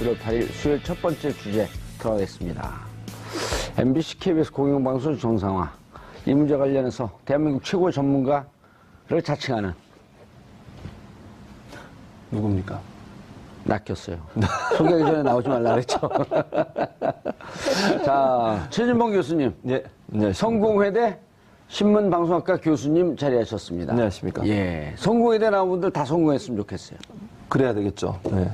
1월 8일 수요일 첫 번째 주제 들어가겠습니다. MBC, KBS 공영방송 정상화. 이 문제 관련해서 대한민국 최고의 전문가를 자칭하는 누굽니까? 낚였어요. 소개하기 전에 나오지 말라 그랬죠. 자, 최진봉 교수님. 네. 성공회대 신문방송학과 교수님 자리하셨습니다. 안녕하십니까. 예. 성공회대 나온 분들 다 성공했으면 좋겠어요. 그래야 되겠죠. 네.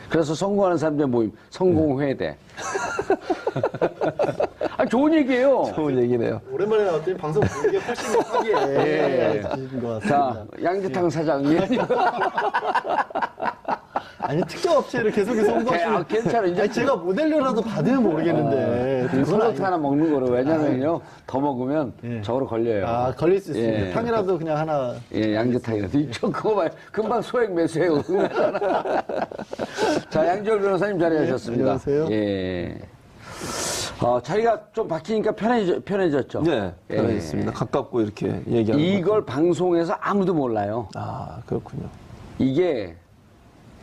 그래서 성공하는 사람들 모임, 성공회대. 아, 좋은 얘기예요. 좋은 얘기네요. 오랜만에 나왔더니 방송 분위기가 훨씬 하게 해주신 것 같습니다. 자, 양재탕 사장님. 아니 특정 업체를 계속해서 홍보하시는. 괜찮아. 이제 제가 모델료라도 받으면 모르겠는데. 콘서트 하나 먹는 거로. 왜냐면요, 더 먹으면 저거로 걸려요. 아 걸릴 수 있습니다. 예. 탕이라도 그냥 하나. 예, 양재탕이라도. 이쪽 그거 봐요. 금방 소액 매수해요. 자, 양지열 변호사님 자리하셨습니다. 안녕하세요. 예. 자리가 좀 바뀌니까 편해졌죠? 네, 편해졌습니다. 가깝고 이렇게 얘기하는 이걸 방송에서 아무도 몰라요. 아, 그렇군요. 이게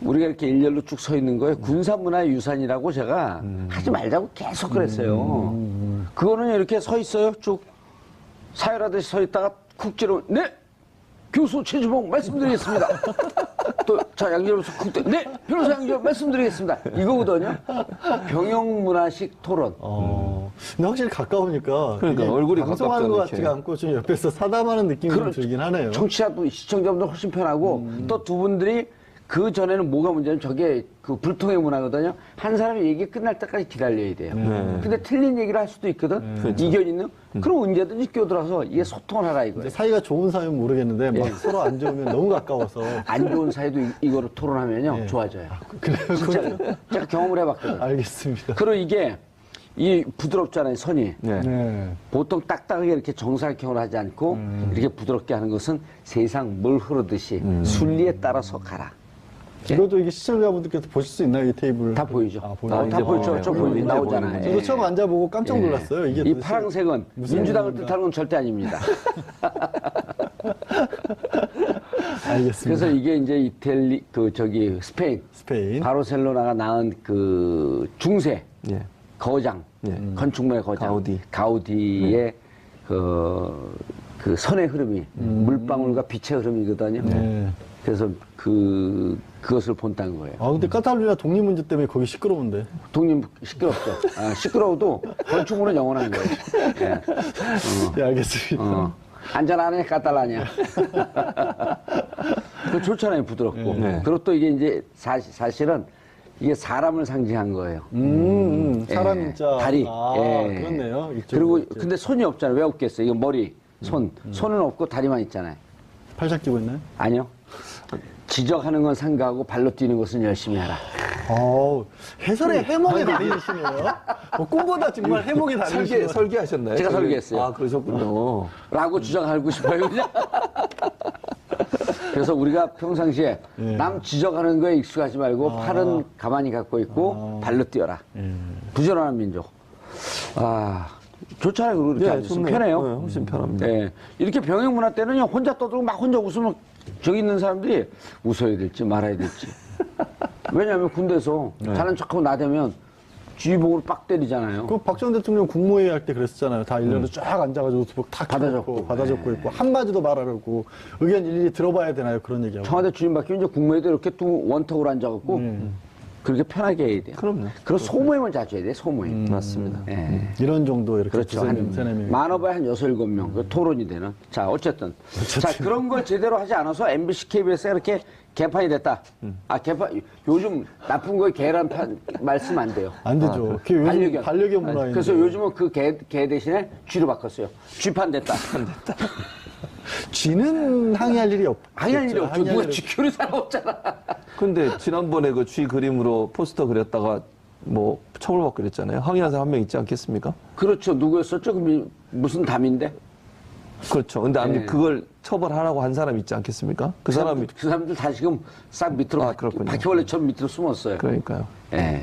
우리가 이렇게 일렬로 쭉 서 있는 거에 군사문화유산이라고 제가 하지 말자고 계속 그랬어요. 그거는 이렇게 서 있어요. 쭉 사열하듯이 서 있다가 쿡 찌르면 네! 교수 최주봉 말씀드리겠습니다. 또, 자, 양지열 변호사 쿡 때, 네! 변호사 양지열 말씀드리겠습니다. 이거거든요. 병영문화식 토론. 근데 확실히 가까우니까. 그러니까 이게 얼굴이 방송하는 것 가깝다는 같지가 않고 좀 옆에서 사담하는 느낌이 좀 들긴 하네요. 청취자도, 시청자분들 훨씬 편하고, 또 두 분들이 그 전에는 뭐가 문제냐면 저게 그 불통의 문화거든요. 한 사람이 얘기 끝날 때까지 기다려야 돼요. 근데 틀린 얘기를 할 수도 있거든. 이견 있는. 그럼 언제든지 끼어들어서 이게 소통을 하라 이거예요. 이제 사이가 좋은 사이면 모르겠는데 막 서로 안 좋으면 너무 가까워서. 안 좋은 사이도 이거로 토론하면요. 좋아져요. 그래요. 진짜 제가 경험을 해봤거든. 알겠습니다. 그리고 이게 이 부드럽잖아요, 선이. 네. 네. 보통 딱딱하게 이렇게 정사각형을 하지 않고 이렇게 부드럽게 하는 것은 세상 물 흐르듯이 순리에 따라서 가라. 이것도 이게 시청자분들께서 보실 수 있나요, 이 테이블? 다 보이죠. 보여요? 다 보이죠. 저 보이죠. 나오잖아요. 저도 처음 앉아보고 깜짝 놀랐어요. 이게 이 도대체 파란색은 무슨 민주당을 의미인가? 뜻하는 건 절대 아닙니다. 알겠습니다. 그래서 이게 이제 이탈리, 스페인. 스페인. 바르셀로나가 낳은 그 중세 예. 거장, 예. 건축물의 거장. 가우디. 가우디의 그 선의 흐름이 물방울과 빛의 흐름이거든요. 네. 그래서 그것을 본다는 거예요. 아, 근데 카탈루냐 독립 문제 때문에 거기 시끄러운데. 독립 시끄럽죠. 시끄러워도 건축물은 영원한 거예요. 예. 예, 알겠습니다. 안전하네, 까탈라냐. 그 좋잖아요, 부드럽고. 네. 그리고 또 이게 이제 사실은 이게 사람을 상징한 거예요. 사람 예. 진짜. 다리. 아, 예. 그렇네요. 이쪽으로 그리고 이렇게. 근데 손이 없잖아요. 왜 없겠어요? 이거 머리, 손. 손은 없고 다리만 있잖아요. 팔짱 끼고 있나요? 아니요. 지적하는 건 삼가하고 발로 뛰는 것은 열심히 하라. 해설에 해몽이 다르시네요. 꿈보다 정말 해몽이 다르시네요. 설계하셨나요? 제가 설계했어요. 아, 그러셨군요. 라고 주장하고 싶어요, 그냥. 그래서 우리가 평상시에 남 지적하는 거에 익숙하지 말고 팔은 가만히 갖고 있고 발로 뛰어라. 부지런한 민족. 좋잖아요. 그렇게 앉으면 편해요. 네, 훨씬 편합니다. 네. 이렇게 병역 문화 때는요, 혼자 떠들고 막 혼자 웃으면 저기 있는 사람들이 웃어야 될지 말아야 될지. 왜냐하면 군대에서 잘난 척하고 나대면 주의봉으로 빡 때리잖아요. 그 박정희 대통령 국무회의 할 때 그랬었잖아요. 다 일렬로 쫙 앉아가지고 수복 다 받아 적고 있고 한마디도 말하려고 의견 일일이 들어봐야 되나요? 그런 얘기하고. 청와대 주임 바뀌면 이제 국무회의도 이렇게 또 원턱으로 앉아갖고 그렇게 편하게 해야 돼요. 그럼요. 그리고 소모임을 자주 해야 돼요, 소모임. 맞습니다. 예. 이런 정도 이렇게 그렇죠. 두세 명, 세네 명. 만어봐야 한 6, 7명. 그 토론이 되는. 자, 어쨌든. 자, 그런 걸 제대로 하지 않아서 MBC, KBS가 이렇게 개판이 됐다. 요즘 나쁜 거에 개란 말씀 안 돼요. 안 되죠. 그게 요즘 반려견 문화인데. 그래서 요즘은 그 개 대신에 쥐로 바꿨어요. 쥐판 됐다. 쥐는 항의할 일이 없죠. 항의할 일이 없죠. 누가 쥐 키우는 사람 없잖아. 근데 지난번에 그 쥐 그림으로 포스터 그렸다가 뭐 처벌받고 그랬잖아요. 항의한 사람 한 명 있지 않겠습니까? 그렇죠. 누구였었죠? 무슨 담인데? 그렇죠. 근데 네. 그걸 처벌하라고 한 사람 있지 않겠습니까? 그 사람이. 그 사람들 다 지금 싹 밑으로 그렇군요. 바퀴벌레처럼 밑으로 숨었어요. 그러니까요. 예.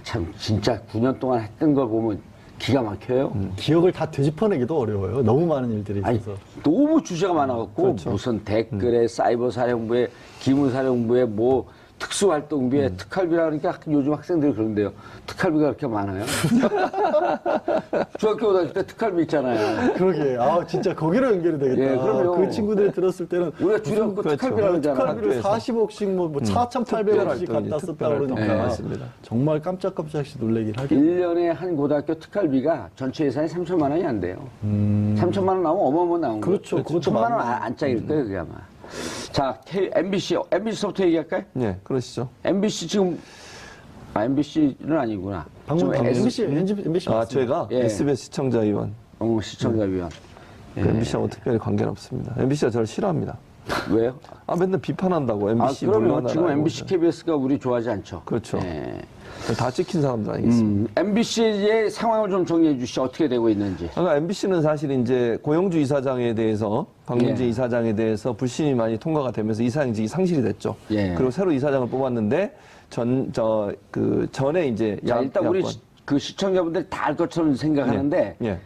참 진짜 9년 동안 했던 걸 보면 기가 막혀요. 기억을 다 되짚어내기도 어려워요. 너무 많은 일들이 아니, 있어서. 너무 주제가 많아갖고 그렇죠. 무슨 댓글에 사이버 사령부에 기무 사령부에 뭐 특수활동비에 특활비라 그러니까 요즘 학생들이 그런데요. 특활비가 그렇게 많아요? 중학교 고등학교 때 특활비 있잖아요. 그러게. 아, 진짜 거기로 연결이 되겠다. 예, 그럼요. 그 친구들이 들었을 때는 우리가 줄여갖고 특활비라 그러잖아. 특활비를 40억씩 뭐 4,800원씩 갖다 썼다 그러니까 네, 맞습니다. 정말 깜짝깜짝씩 놀래긴 하겠네. 1년에 한 고등학교 특활비가 전체 예산이 3천만 원이 안 돼요. 3천만 원 나오면 어마어마 나온 거예요. 그렇죠. 그것도 1천만 원 많네. 안 짜일 거예요, 그게 아마. 자, MBC부터 얘기할까요? 네, 그러시죠. MBC 지금, MBC는 아니구나. 방금 지금 MBC 아, 제가 예. SBS 시청자위원. 시청자위원. 그 MBC하고 특별히 관계는 없습니다. MBC가 저를 싫어합니다. 왜요? 아, 맨날 비판한다고 MBC 그러면 물러나라 지금 이러고 MBC, 그러잖아요. KBS가 우리 좋아하지 않죠. 그렇죠. 예. 다 찍힌 사람들 아니겠습니까? MBC의 상황을 좀 정리해 주시죠. 어떻게 되고 있는지. 그러니까 MBC는 사실 이제 고영주 이사장에 대해서 박문진 예. 이사장에 대해서 불신이 많이 통과가 되면서 이사장직이 상실이 됐죠. 예. 그리고 새로 이사장을 뽑았는데 전에 이제 자, 일단 우리 그 시청자분들이 다 알 것처럼 생각하는데 예.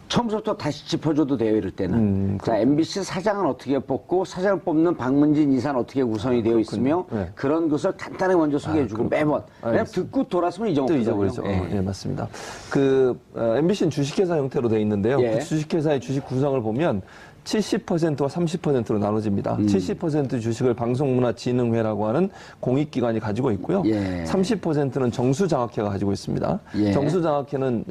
처음부터 다시 짚어줘도 돼요, 이럴 때는. 자, MBC 사장은 어떻게 뽑고 사장을 뽑는 박문진 이사는 어떻게 구성이 되어 있으며 네. 그런 것을 간단하게 먼저 소개해주고 매번. 왜냐면 듣고 돌아서면 또 잊어먹거든요. 잊어버리죠. 예. 예, 맞습니다. MBC는 주식회사 형태로 되어 있는데요. 예. 그 주식회사의 주식 구성을 보면 70%와 30%로 나눠집니다. 70% 주식을 방송문화진흥회라고 하는 공익기관이 가지고 있고요. 예. 30%는 정수장학회가 가지고 있습니다. 예. 정수장학회는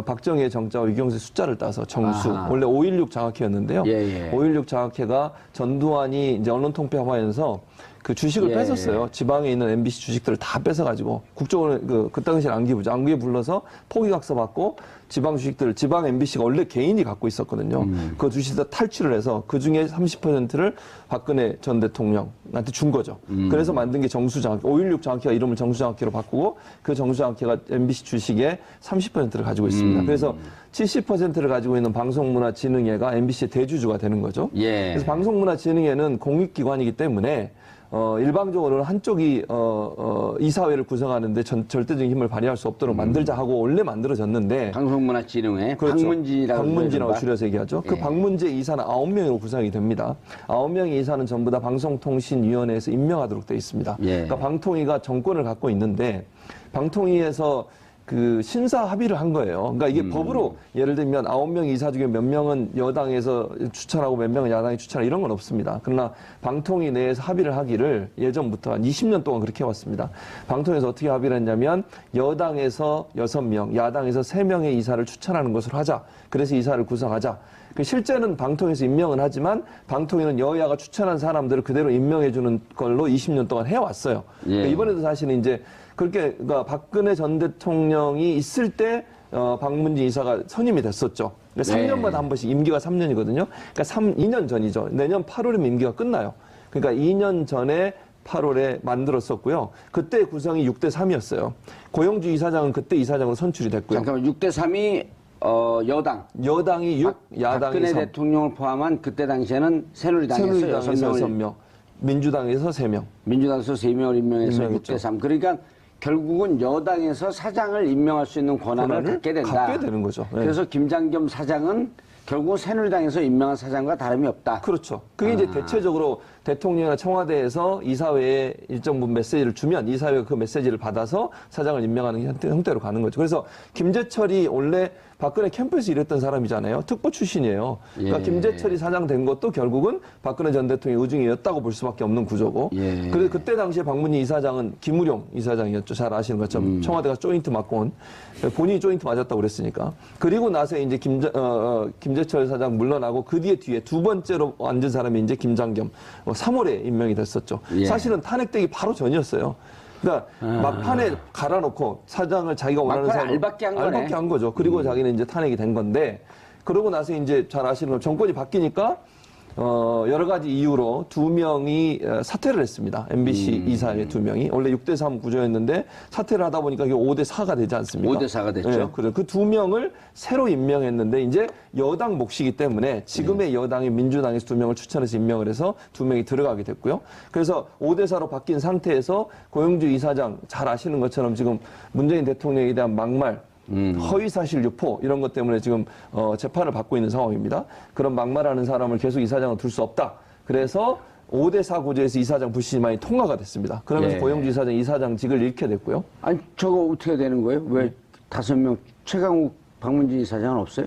박정희의 정자와 유경수의 숫자를 따서 정수. 아하. 원래 516 장학회였는데요. 예, 예. 516 장학회가 전두환이 이제 언론통폐하면서 그 주식을 예. 뺐었어요. 지방에 있는 MBC 주식들을 다 뺏어가지고 국정원 그 당시에 안기부죠. 안기에 불러서 포기각서 받고 지방 주식들을 지방 MBC가 원래 개인이 갖고 있었거든요. 그 주식을 탈취를 해서 그 중에 30%를 박근혜 전 대통령한테 준 거죠. 그래서 만든 게 정수장학회, 516 장학회가 이름을 정수장학회로 바꾸고 그 정수장학회가 MBC 주식의 30%를 가지고 있습니다. 그래서 70%를 가지고 있는 방송문화진흥회가 MBC의 대주주가 되는 거죠. 예. 그래서 방송문화진흥회는 공익기관이기 때문에 일방적으로는 한쪽이 이사회를 구성하는데 절대적인 힘을 발휘할 수 없도록 만들자 하고 원래 만들어졌는데 방송문화진흥회 그렇죠. 방문진이라고 방문진하고 줄여서 얘기하죠. 그 예. 방문제 이사는 9명으로 구성이 됩니다. 9명의 이사는 전부 다 방송통신위원회에서 임명하도록 되어 있습니다. 예. 그러니까 방통위가 정권을 갖고 있는데 방통위에서 그 신사 합의를 한 거예요. 그러니까 이게 법으로 예를 들면 9명 이사 중에 몇 명은 여당에서 추천하고 몇 명은 야당이 추천하고 이런 건 없습니다. 그러나 방통위 내에서 합의를 하기를 예전부터 한 20년 동안 그렇게 해왔습니다. 방통위에서 어떻게 합의를 했냐면 여당에서 6명, 야당에서 3명의 이사를 추천하는 것으로 하자. 그래서 이사를 구성하자. 실제는 방통위에서 임명은 하지만 방통위는 여야가 추천한 사람들을 그대로 임명해주는 걸로 20년 동안 해왔어요. 예. 그러니까 이번에도 사실은 이제 그렇게 그러니까 박근혜 전 대통령이 있을 때 박문진 이사가 선임이 됐었죠. 그러니까 네. 3년마다 한 번씩 임기가 3년이거든요. 그러니까 2년 전이죠. 내년 8월이면 임기가 끝나요. 그러니까 2년 전에 8월에 만들었었고요. 그때 구성이 6대 3이었어요. 고영주 이사장은 그때 이사장으로 선출이 됐고요. 잠깐만 6대 3이 여당. 여당이 6, 야당이 박근혜 3. 대통령을 포함한 그때 당시에는 새누리당에서 새누리당에서 6명, 민주당에서 3명. 민주당에서 3명을 임명해서 임명했죠. 6대 3. 그러니까 결국은 여당에서 사장을 임명할 수 있는 권한을 갖게 된다. 갖게 되는 거죠. 네. 그래서 김장겸 사장은 결국 새누리당에서 임명한 사장과 다름이 없다. 그렇죠. 그게 이제 대체적으로 대통령이나 청와대에서 이사회에 일정 부분 메시지를 주면 이사회가 그 메시지를 받아서 사장을 임명하는 형태로 가는 거죠. 그래서 김재철이 원래 박근혜 캠프에서 일했던 사람이잖아요. 특보 출신이에요. 그러니까 예. 김재철이 사장 된 것도 결국은 박근혜 전 대통령의 의중이었다고 볼 수밖에 없는 구조고. 예. 그래서 그때 당시에 박문희 이사장은 김우룡 이사장이었죠. 잘 아시는 것처럼 청와대가 조인트 맡고 온 본인이 조인트 맞았다고 그랬으니까. 그리고 나서 이제 김재철 사장 물러나고 그 뒤에 두 번째로 앉은 사람이 이제 김장겸 3월에 임명이 됐었죠. 예. 사실은 탄핵되기 바로 전이었어요. 그러니까 막판에 갈아놓고 사장을 자기가 원하는 막판에 사람 알박기 한 거네. 알박기 한 거죠. 그리고 자기는 이제 탄핵이 된 건데 그러고 나서 이제 잘 아시는 건 정권이 바뀌니까 여러 가지 이유로 2명이 사퇴를 했습니다. MBC 이사회 2명이. 원래 6대 3 구조였는데 사퇴를 하다 보니까 이게 5대 4가 되지 않습니까? 5대 4가 됐죠. 네, 그래. 그 2명을 새로 임명했는데 이제 여당 몫이기 때문에 지금의 여당이 민주당에서 2명을 추천해서 임명을 해서 2명이 들어가게 됐고요. 그래서 5대 4로 바뀐 상태에서 고영주 이사장 잘 아시는 것처럼 지금 문재인 대통령에 대한 막말 허위사실 유포 이런 것 때문에 지금 재판을 받고 있는 상황입니다. 그런 막말하는 사람을 계속 이사장으로 둘 수 없다. 그래서 5대4 구제에서 이사장 불신임안이 통과가 됐습니다. 그러면서 예. 고영주 이사장 이사장직을 잃게 됐고요. 아니 저거 어떻게 되는 거예요? 왜 5명 최강욱 박문진 이사장은 없어요?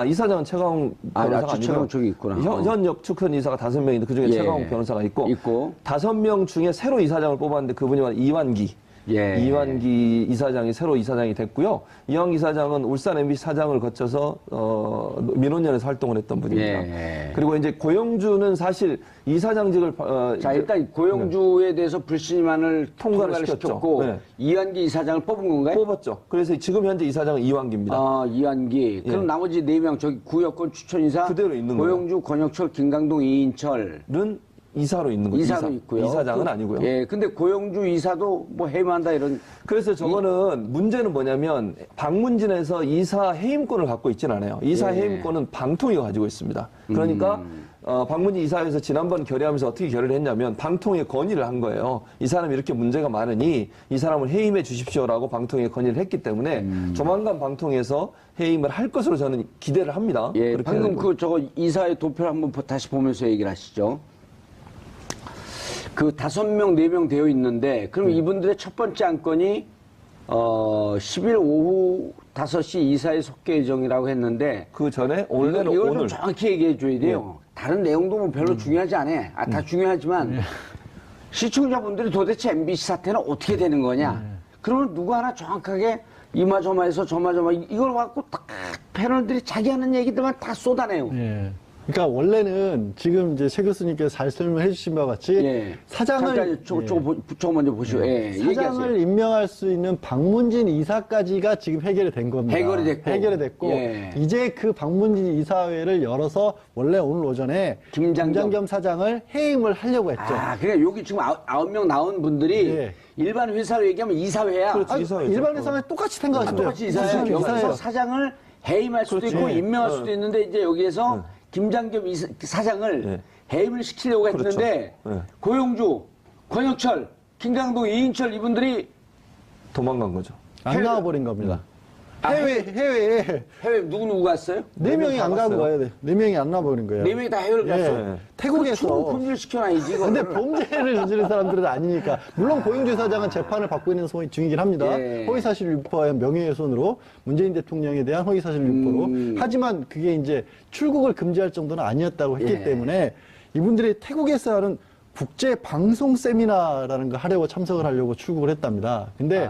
이사장은 최강욱 변호사가 아니고요. 최강욱 저기 있구나. 현 역축현 이사가 5명인데 그중에 예. 최강욱 변호사가 있고 있고 5명 중에 새로 이사장을 뽑았는데 그분이 바로 이완기. 예. 이완기 이사장이 새로 이사장이 됐고요. 이완기 이사장은 울산 MBC 사장을 거쳐서 민원연에서 활동을 했던 분입니다. 예. 그리고 이제 고영주는 사실 이사장직을 자 일단 고영주에 대해서 불신임안을 통과를 시켰죠. 시켰고 네. 이완기 이사장을 뽑은 건가요? 뽑았죠. 그래서 지금 현재 이사장은 이완기입니다. 아 이완기. 그럼 예. 나머지 4명 저기 구여권 추천이사 그대로 있는 고영주, 권혁철, 김강동, 이인철 는 이사로 있는 거죠. 이사도 있고요. 이사장은 아니고요. 예, 근데 고영주 이사도 뭐 해임한다 이런. 그래서 저거는 문제는 뭐냐면 방문진에서 이사 해임권을 갖고 있진 않아요. 이사 예. 해임권은 방통위가 가지고 있습니다. 그러니까 방문진 이사회에서 지난번 결의하면서 어떻게 결의를 했냐면 방통위에 건의를 한 거예요. 이 사람이 이렇게 문제가 많으니 이 사람을 해임해 주십시오라고 방통위에 건의를 했기 때문에 조만간 방통위에서 해임을 할 것으로 저는 기대를 합니다. 예, 그렇게 방금 되고. 그 저거 이사회 도표를 한번 다시 보면서 얘기를 하시죠. 그 5명, 4명 되어 있는데, 그럼 이분들의 첫 번째 안건이, 10일 오후 5시 이사회 속개 예정이라고 했는데, 그 전에 원래는 이걸 오늘 좀 정확히 얘기해 줘야 돼요. 다른 내용도 뭐 별로 중요하지 않아. 다 중요하지만, 시청자분들이 도대체 MBC 사태는 어떻게 되는 거냐. 그러면 누구 하나 정확하게 이마저마해서 저마저마 이걸 갖고 딱 패널들이 자기 하는 얘기들만 다 쏟아내요. 예. 그러니까 원래는 지금 이제 최 교수님께서 잘 설명해 주신 바와 같이 예. 사장을 잠깐 저거 먼저 보시고 예. 사장을 얘기하세요. 임명할 수 있는 박문진 이사까지가 지금 해결이 된 겁니다. 해결이 됐고. 예. 예. 이제 그 박문진 이사회를 열어서 원래 오늘 오전에 김장겸 사장을 해임을 하려고 했죠. 아, 그래 여기 지금 9명 나온 분들이 예. 일반 회사로 얘기하면 이사회야. 그렇죠. 아, 이사회죠. 일반 회사는 똑같이 생각하시면 돼요. 똑같이 이사회야. 무슨 여기서 이사회예요? 사장을 해임할 수도 그렇죠. 있고 예. 임명할 수도 있는데 이제 여기에서 김장겸 사장을 예. 해임을 시키려고 그렇죠. 했는데 예. 고영주, 권혁철, 김강동, 이인철 이분들이 도망간 거죠. 안 나와버린 겁니다. 아, 해외에 해외 누구 갔어요? 4명이 안 간 갔어요. 거예요. 4명이 안 나와버린 거예요. 4명이 다 해외를 갔어. 예. 태국에서. 품질 시켜놔야지. 근데 이거를. 범죄를 저지른 사람들은 아니니까. 물론 고영주 사장은 재판을 받고 있는 중이긴 합니다. 예. 허위사실 유포와 명예훼손으로 문재인 대통령에 대한 허위사실 유포로. 하지만 그게 이제 출국을 금지할 정도는 아니었다고 했기 예. 때문에 이분들이 태국에서 하는 국제 방송 세미나라는 거 하려고 참석을 하려고 출국을 했답니다. 근데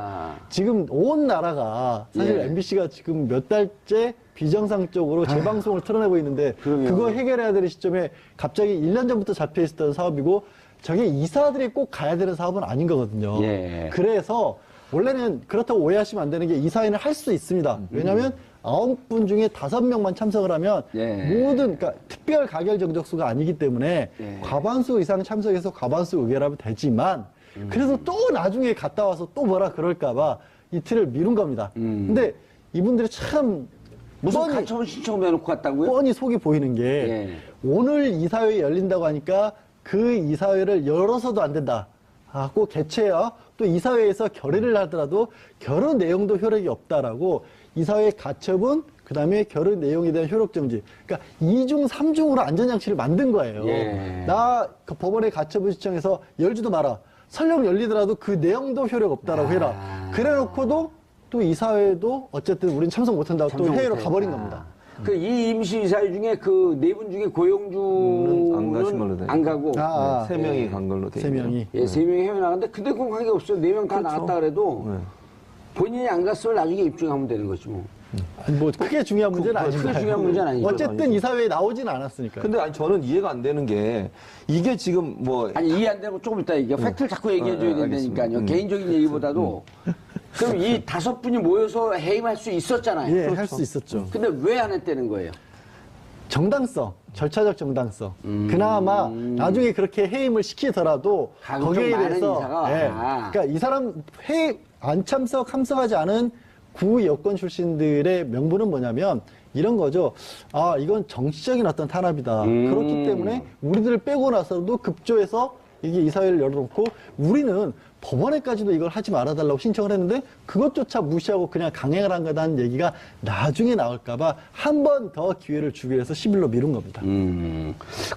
지금 온 나라가 사실 예. MBC가 지금 몇 달째 비정상적으로 재방송을 틀어내고 있는데 그러게요. 그거 해결해야 될 시점에 갑자기 1년 전부터 잡혀 있었던 사업이고 저게 이사들이 꼭 가야 되는 사업은 아닌 거거든요. 예. 그래서 원래는 그렇다고 오해하시면 안 되는 게 이사회는 할 수 있습니다. 왜냐하면 9분 중에 5명만 참석을 하면 예. 모든 그러니까 특별 가결 정적수가 아니기 때문에 예. 과반수 이상 참석해서 과반수 의결하면 되지만 그래서 또 나중에 갔다 와서 또 뭐라 그럴까봐 이틀을 미룬 겁니다. 근데 이분들이 참 무슨 뻔히- 가처분 신청도 해놓고 갔다고요? 뻔히 속이 보이는 게 예. 오늘 이사회 열린다고 하니까 그 이사회를 열어서도 안 된다. 아, 꼭 개최야. 또 이사회에서 결의를 하더라도 결의 내용도 효력이 없다라고 이사회 가처분, 그 다음에 결의 내용에 대한 효력 정지. 그러니까 2중, 3중으로 안전장치를 만든 거예요. 예. 나 그 법원에 가처분 신청해서 열지도 마라. 설령 열리더라도 그 내용도 효력 없다라고 해라. 그래 놓고도 또 이사회도 어쨌든 우린 참석 못한다고 또 해외로 가버린 겁니다. 그 이 임시 이사회 중에 그 4분 중에 안 가신 걸로 고영주는 돼 안 가고 아, 세 명이 간 걸로 돼 세 있네요. 명이. 예, 3명이 해외 나갔는데 근데 그건 관계 없어요. 4명 다 나갔다 그래도 네. 본인이 안 갔으면 나중에 입증하면 되는 거지 뭐. 아니, 뭐 크게 중요한 문제는 아니죠. 크게 중요한 문제는 아니죠. 어쨌든 이사회에 나오진 않았으니까요. 근데 아니 저는 이해가 안 되는 게 이게 지금 뭐 아니 이해 안 되면 조금 이따 얘기해. 팩트를 자꾸 얘기해줘야 된다니까요. 개인적인 얘기보다도. 그럼 이 5분이 모여서 해임할 수 있었잖아요. 예, 할 수 있었죠. 근데 왜 안 했다는 거예요? 정당성, 절차적 정당성. 그나마 나중에 그렇게 해임을 시키더라도 가급 거기에 좀 많은 대해서 인사가. 예, 아. 그러니까 이 사람 안 참석하지 않은 구 여권 출신들의 명분은 뭐냐면 이런 거죠. 아, 이건 정치적인 어떤 탄압이다. 그렇기 때문에 우리들을 빼고 나서도 급조해서 이게 이사회를 열어놓고 우리는 법원에까지도 이걸 하지 말아달라고 신청을 했는데 그것조차 무시하고 그냥 강행을 한 거다는 얘기가 나중에 나올까봐 한 번 더 기회를 주기 위해서 10일로 미룬 겁니다.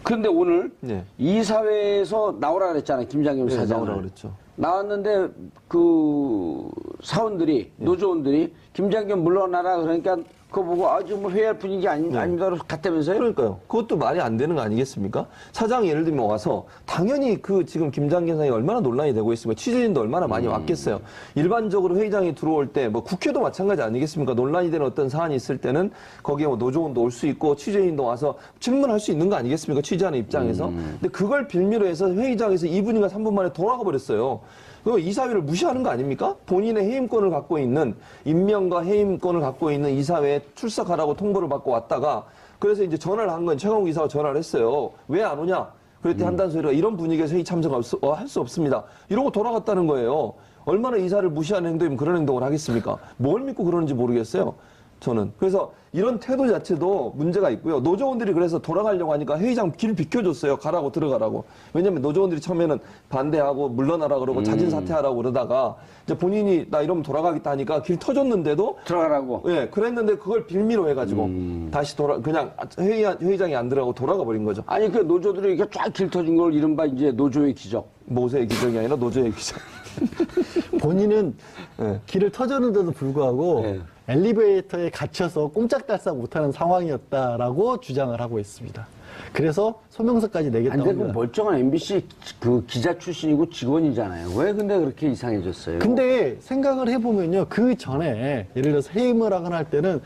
그런데 오늘 네. 이사회에서 나오라 그랬잖아요. 김장겸 네, 사장. 나오라고 그랬죠. 나왔는데 그 사원들이 노조원들이 김장겸 물러나라 그러니까 그거 보고 아주 뭐 회의할 분위기 아닙니다. 갔다면서요? 그러니까요. 그것도 말이 안 되는 거 아니겠습니까? 사장이 예를 들면 와서 당연히 그 지금 김장겸 사장이 얼마나 논란이 되고 있습니까? 취재진도 얼마나 많이 왔겠어요. 일반적으로 회의장에 들어올 때 뭐 국회도 마찬가지 아니겠습니까? 논란이 되는 어떤 사안이 있을 때는 거기에 뭐 노조원도 올 수 있고 취재진도 와서 질문할 수 있는 거 아니겠습니까? 취재하는 입장에서. 근데 그걸 빌미로 해서 회의장에서 2분인가 3분 만에 돌아가 버렸어요. 이사회를 무시하는 거 아닙니까? 본인의 해임권을 갖고 있는, 임명과 해임권을 갖고 있는 이사회에 출석하라고 통보를 받고 왔다가, 그래서 이제 전화를 한 건 최강욱 이사가 전화를 했어요. 왜 안 오냐? 그랬더니 한다는 소리가 이런 분위기에서 회의 참석할 수 없습니다. 이러고 돌아갔다는 거예요. 얼마나 이사를 무시하는 행동이면 그런 행동을 하겠습니까? 뭘 믿고 그러는지 모르겠어요. 저는. 그래서 이런 태도 자체도 문제가 있고요. 노조원들이 그래서 돌아가려고 하니까 회의장 길 비켜줬어요. 가라고 들어가라고. 왜냐면 노조원들이 처음에는 반대하고 물러나라 그러고 자진 사퇴하라고 그러다가 이제 본인이 나 이러면 돌아가겠다 하니까 길 터줬는데도 들어가라고. 예, 그랬는데 그걸 빌미로 해가지고 다시 그냥 회의장에 안 들어가고 돌아가 버린 거죠. 아니 그 노조들이 이렇게 쫙 길 터진 걸 이른바 이제 노조의 기적. 모세의 기적이 아니라 노조의 기적. 본인은 네. 길을 터줬는데도 불구하고 네. 엘리베이터에 갇혀서 꼼짝달싹 못하는 상황이었다라고 주장을 하고 있습니다. 그래서 소명서까지 내겠다고 근데 그 합니다. 멀쩡한 MBC 그 기자 출신이고 직원이잖아요. 왜 근데 그렇게 이상해졌어요? 근데 생각을 해보면요. 그 전에 예를 들어서 해임을 하거나 할 때는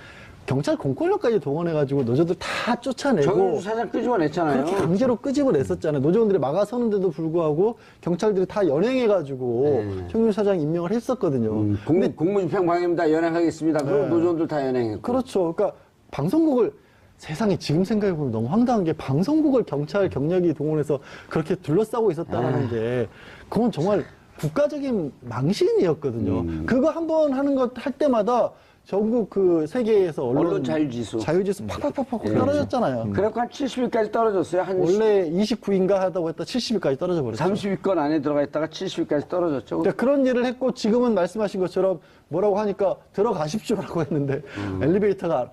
경찰 공권력까지 동원해가지고 노조들 다 쫓아내고 정윤주 사장 끄집어냈잖아요. 그렇게 강제로 끄집어냈었잖아요. 노조원들이 막아서는데도 불구하고 경찰들이 다 연행해가지고 정윤주 사장 임명을 했었거든요. 공무집행 방해입니다. 연행하겠습니다. 그럼 노조원들 다 연행했고. 그렇죠. 그러니까 방송국을 세상에 지금 생각해보면 너무 황당한 게 방송국을 경찰 경력이 동원해서 그렇게 둘러싸고 있었다는 게 그건 정말 국가적인 망신이었거든요. 그거 한 번 하는 것 할 때마다 전국 그 세계에서 언론 자유지수 팍팍팍팍 떨어졌잖아요. 그래갖고 한 70위까지 떨어졌어요. 한 원래 29인가 하다고 했다 70위까지 떨어져 버렸죠. 30위권 안에 들어가 있다가 70위까지 떨어졌죠. 그러니까 그런 일을 했고 지금은 말씀하신 것처럼 뭐라고 하니까 들어가십시오라고 했는데 엘리베이터가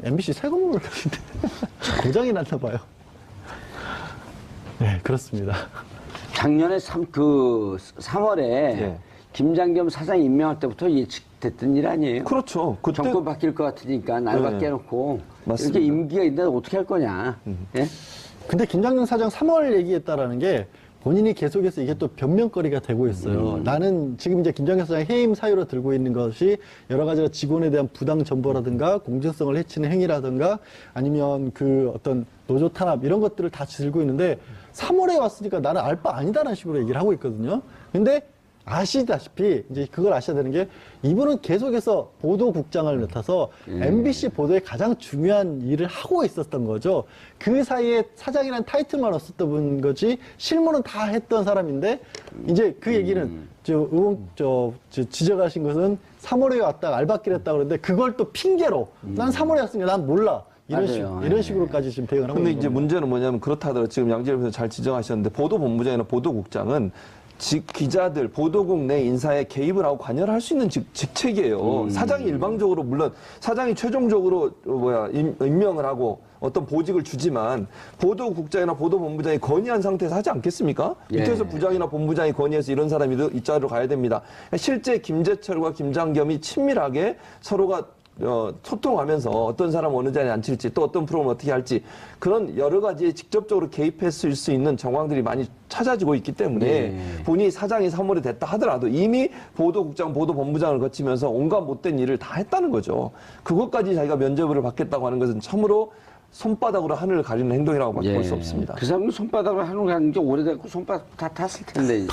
MBC 새 건물 같은데 고장이 났나 봐요. 네, 그렇습니다. 작년에 3월에 네. 김장겸 사장 임명할 때부터 예측됐던 일 아니에요? 그렇죠. 그때 정권 바뀔 것 같으니까 날밖에 해놓고 맞습니다. 이렇게 임기가 있는데 어떻게 할 거냐. 예? 근데 김장겸 사장 3월 얘기했다라는 게 본인이 계속해서 이게 또 변명거리가 되고 있어요. 나는 지금 이제 김장겸 사장이 해임 사유로 들고 있는 것이 여러 가지가 직원에 대한 부당 정보라든가 공정성을 해치는 행위라든가 아니면 그 어떤 노조 탄압 이런 것들을 다 들고 있는데 3월에 왔으니까 나는 알 바 아니다라는 식으로 얘기를 하고 있거든요. 근데 아시다시피 이제 그걸 아셔야 되는 게 이분은 계속해서 보도국장을 맡아서 MBC 보도에 가장 중요한 일을 하고 있었던 거죠. 그 사이에 사장이라는 타이틀만 없었던 거지 실무는 다 했던 사람인데 이제 그 얘기는 지적하신 것은 3월에 왔다가 알바끼를 했다고 그러는데 그걸 또 핑계로 난 3월에 왔으니까 난 몰라. 이런 식으로까지 지금 대응을 하고 근데 있는 이제 겁니다. 문제는 뭐냐면 그렇다 하더라도 지금 양재열 변호사 잘 지적하셨는데 보도본부장이나 보도국장은 기자들, 보도국 내 인사에 개입을 하고 관여를 할 수 있는 직책이에요. 사장이 일방적으로, 물론 사장이 최종적으로 임명을 하고 어떤 보직을 주지만 보도국장이나 보도본부장이 건의한 상태에서 하지 않겠습니까? 예. 밑에서 부장이나 본부장이 건의해서 이런 사람이 이 자리로 가야 됩니다. 실제 김재철과 김장겸이 친밀하게 서로가 소통하면서 어떤 사람 어느 자리에 앉힐지 또 어떤 프로그램을 어떻게 할지 그런 여러 가지에 직접적으로 개입했을 수 있는 정황들이 많이 찾아지고 있기 때문에 본인이 사장이 3월에 됐다 하더라도 이미 보도국장, 보도본부장을 거치면서 온갖 못된 일을 다 했다는 거죠. 그것까지 자기가 면죄부를 받겠다고 하는 것은 참으로 손바닥으로 하늘을 가리는 행동이라고 볼 수 없습니다. 그 사람은 손바닥으로 하는 거 하는 게 오래됐고 손바닥 다 탔을 텐데.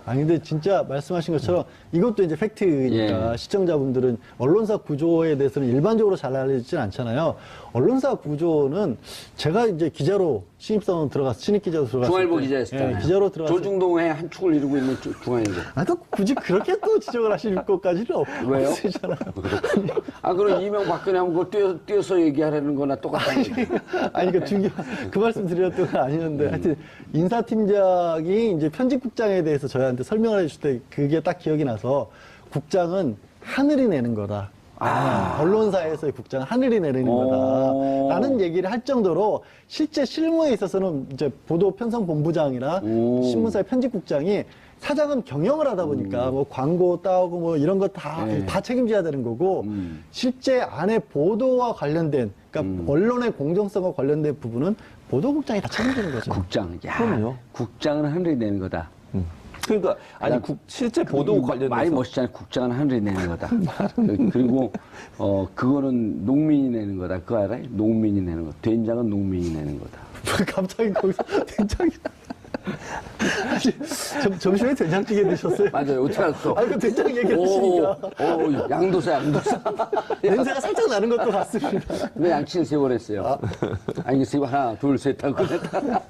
아니 근데 진짜 말씀하신 것처럼 이것도 이제 팩트니까 시청자분들은 언론사 구조에 대해서는 일반적으로 잘 알려지진 않잖아요. 언론사 구조는 제가 이제 기자로 신입사원 들어갔 신입 기자로 들어갔을 중앙일보 때, 기자였잖아요. 예, 기자로 들어갔을 조중동의 한 축을 이루고 있는 중앙일보. 또 굳이 그렇게 또 지적을 하실 것까지는 왜요? 없으시잖아요. 아, 그럼 이명박근혜 하면 그걸 뛰어서 얘기하라는 거나 똑같은 거지. 아니, 그 말씀 드렸던 건 아니었는데, 하여튼, 인사팀장이 이제 편집국장에 대해서 저희한테 설명을 해줄 때 그게 딱 기억이 나서, 국장은 하늘이 내는 거다. 언론사에서의 국장은 하늘이 내리는 거다. 라는 얘기를 할 정도로, 실제 실무에 있어서는 이제 보도 편성본부장이나 신문사의 편집국장이 사장은 경영을 하다 보니까 뭐 광고 따오고 뭐 이런 거 다 책임져야 되는 거고 실제 안에 보도와 관련된 그러니까 언론의 공정성과 관련된 부분은 보도국장이 다 책임지는 거죠. 국장. 야, 그럼요. 국장은 하늘이 내는 거다. 그러니까 아니 실제 보도 관련해서 말이 멋있잖아요. 국장은 하늘이 내는 거다. 그리고 그거는 농민이 내는 거다. 그거 알아요? 농민이 내는 거. 된장은 농민이 내는 거다. 갑자기 거기서 된장이 점심에 된장찌개 드셨어요? 맞아요. 어떻게 알았어? 아니, 그 된장 얘기를 하시니까. 양도사. 냄새가 살짝 나는 것도 같습니다. 왜 양치를 3번 했어요? 아니, 3번 하나, 둘, 셋 하고 그랬다.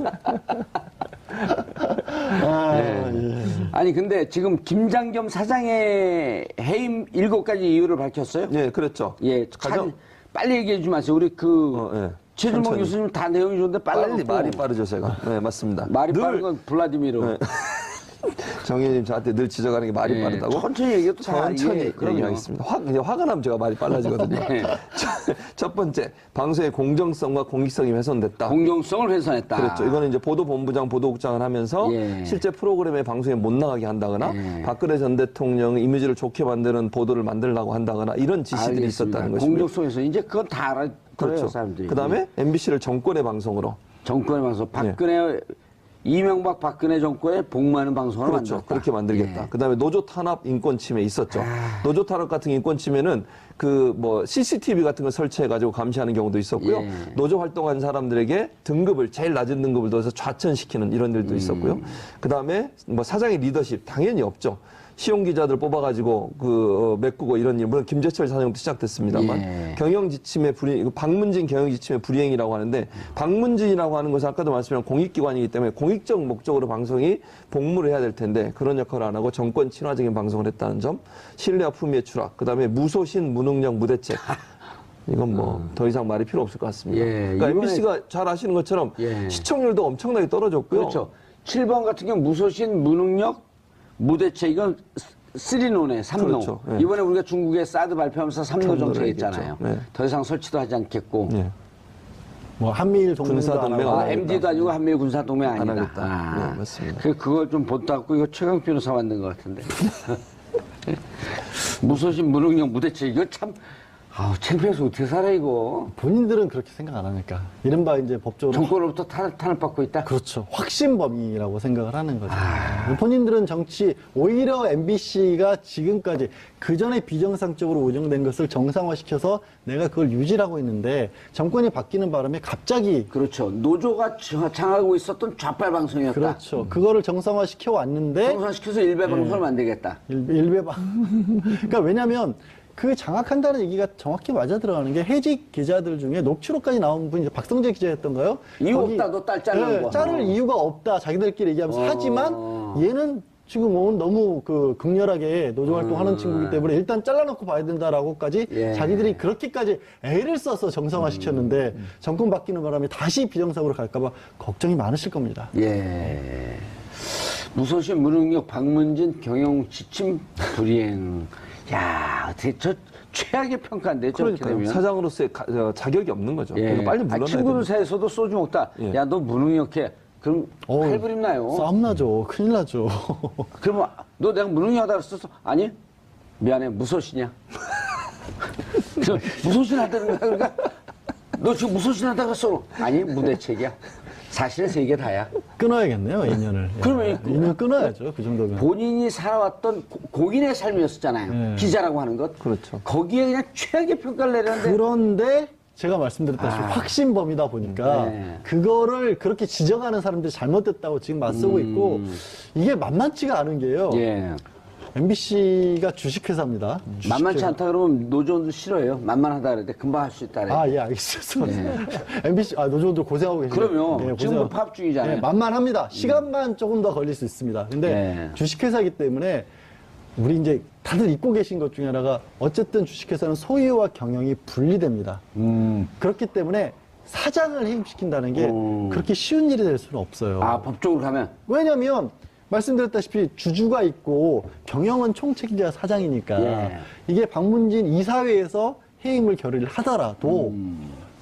네. 아니, 근데 지금 김장겸 사장의 해임 7가지 이유를 밝혔어요? 예, 그랬죠. 예, 빨리 얘기해 주지 마세요. 우리 예. 최준봉 천천히. 교수님 다 내용이 좋은데 빨리 말이 빠르죠, 제가. 네, 맞습니다. 말이 빠른 건 블라디미르. 네. 정의님 저한테 늘 지적하는 게 말이 예, 빠르다고. 천천히 얘기해도 다 천천히 이해, 그럼요. 얘기하겠습니다. 이제 화가 나면 제가 말이 빨라지거든요. 네. 첫 번째, 방송의 공정성과 공익성이 훼손됐다. 공정성을 훼손했다. 그렇죠. 이거는 이제 보도본부장, 보도국장을 하면서 예. 실제 프로그램에 방송에 못 나가게 한다거나 예. 박근혜 전 대통령 이미지를 좋게 만드는 보도를 만들려고 한다거나 이런 지시들이 알겠습니다. 있었다는 것입니다. 공정성에서 이제 그건 다 알아. 그렇죠. 사람들이. 그다음에 MBC를 정권의 방송으로. 정권의 방송. 이명박 박근혜 정권의 복무하는 방송을 그렇죠. 만들었다. 그렇게 만들겠다. 예. 그다음에 노조 탄압 인권 침해 있었죠. 노조 탄압 같은 인권 침해는 그 뭐 CCTV 같은 걸 설치해 가지고 감시하는 경우도 있었고요. 예. 노조 활동한 사람들에게 등급을 제일 낮은 등급을 넣어서 좌천시키는 이런 일도 있었고요. 그다음에 뭐 사장의 리더십 당연히 없죠. 시용 기자들 뽑아가지고 메꾸고 이런 일, 물론 김재철 사장도 시작됐습니다만 예. 경영 지침의 불이행, 박문진 경영 지침의 불이행이라고 하는데 박문진이라고 하는 것은 아까도 말씀드린 공익기관이기 때문에 공익적 목적으로 방송이 복무를 해야 될 텐데 그런 역할을 안 하고 정권 친화적인 방송을 했다는 점, 신뢰와 품위의 추락, 그다음에 무소신 무능력 무대책. 이건 뭐 더 이상 말이 필요 없을 것 같습니다. 예, 그러니까 이번에- MBC가 잘 아시는 것처럼 예. 시청률도 엄청나게 떨어졌고요. 그렇죠. 7번 같은 경우 무소신, 무능력, 무대책 이건 3노네, 3노. 그렇죠. 예. 이번에 우리가 중국에 사드 발표하면서 3노 정책 삼노를 했잖아요. 얘기했죠. 네. 더 이상 설치도 하지 않겠고. 예. 뭐 한미일 동맹도 군사동맹 안 하고. 안 하겠다. MD도 아니고 한미일 군사동맹 아니다. 하겠다. 네, 맞습니다. 그걸 좀 본따고 이거 최강 변호사 만든 것 같은데. 무소신, 무능력, 무대책 이거 참 창피해서 어떻게 살아 이거. 본인들은 그렇게 생각 안 하니까. 이른바 이제 법적으로. 정권으로부터 탄압받고 있다. 그렇죠. 확신범이라고 생각을 하는 거죠. 본인들은 정치, 오히려 MBC가 지금까지 그 전에 비정상적으로 운영된 것을 정상화시켜서 내가 그걸 유지하고 있는데 정권이 바뀌는 바람에 갑자기 그렇죠. 노조가 장하고 있었던 좌빨 방송이었다. 그렇죠. 그거를 정상화시켜 왔는데 정상시켜서 일배 방송을 만들겠다. 일배방. 그러니까 왜냐면 그 장악한다는 얘기가 정확히 맞아 들어가는 게 해직 기자들 중에 녹취록까지 나온 분이 박성재 기자였던가요? 이유 없다, 너 딸 자르는 거. 자를 이유가 없다. 자기들끼리 얘기하면서 하지만 얘는 지금 너무 극렬하게 노조 활동하는 친구이기 때문에 일단 잘라놓고 봐야 된다라고까지 예. 자기들이 그렇게까지 애를 써서 정상화시켰는데 정권 바뀌는 바람에 다시 비정상으로 갈까봐 걱정이 많으실 겁니다. 예. 무소신, 무능력, 박문진, 경영 지침, 불이행. 야, 어떻게 저 최악의 평가인데 저렇게 그러니까요. 되면. 사장으로서의 자격이 없는 거죠. 예. 그러니까 빨리 물러나야 친구들 됩니다. 사이에서도 소주 먹다. 예. 야, 너 무능력해. 그럼 칼부림 나요. 싸움 나죠. 큰일 나죠. 그러면 너 내가 무능력하다 그랬어? 아니, 미안해. 무소신이야. 그럼 무소신하다는 거야. 그러니까 너 지금 무소신하다 그랬어? 아니, 무대책이야. 사실은 3개 다야. 끊어야겠네요, 인연을. 그러면 인연 끊어야죠, 그 정도면. 본인이 살아왔던 공인의 삶이었잖아요. 예. 기자라고 하는 것. 그렇죠. 거기에 그냥 최악의 평가를 내렸는데. 그런데 제가 말씀드렸다시피 확신범이다 보니까 네. 그거를 그렇게 지적하는 사람들이 잘못됐다고 지금 맞서고 있고 이게 만만치가 않은 게요. 예. MBC가 주식회사입니다. 만만치 않다 그러면 노조원도 싫어해요. 만만하다 그래. 금방 할 수 있다 그래. 아, 예, 알겠습니다. MBC, 노조원들 고생하고 계시죠. 그럼요. 예, 지금도 파업 중이잖아요. 예, 만만합니다. 시간만 조금 더 걸릴 수 있습니다. 근데 예. 주식회사이기 때문에 우리 이제 다들 잊고 계신 것 중에 하나가 어쨌든 주식회사는 소유와 경영이 분리됩니다. 그렇기 때문에 사장을 해임시킨다는 게 그렇게 쉬운 일이 될 수는 없어요. 아, 법적으로 가면? 왜냐면 말씀드렸다시피 주주가 있고 경영은 총책임자 사장이니까 예. 이게 박문진 이사회에서 해임을 결의를 하더라도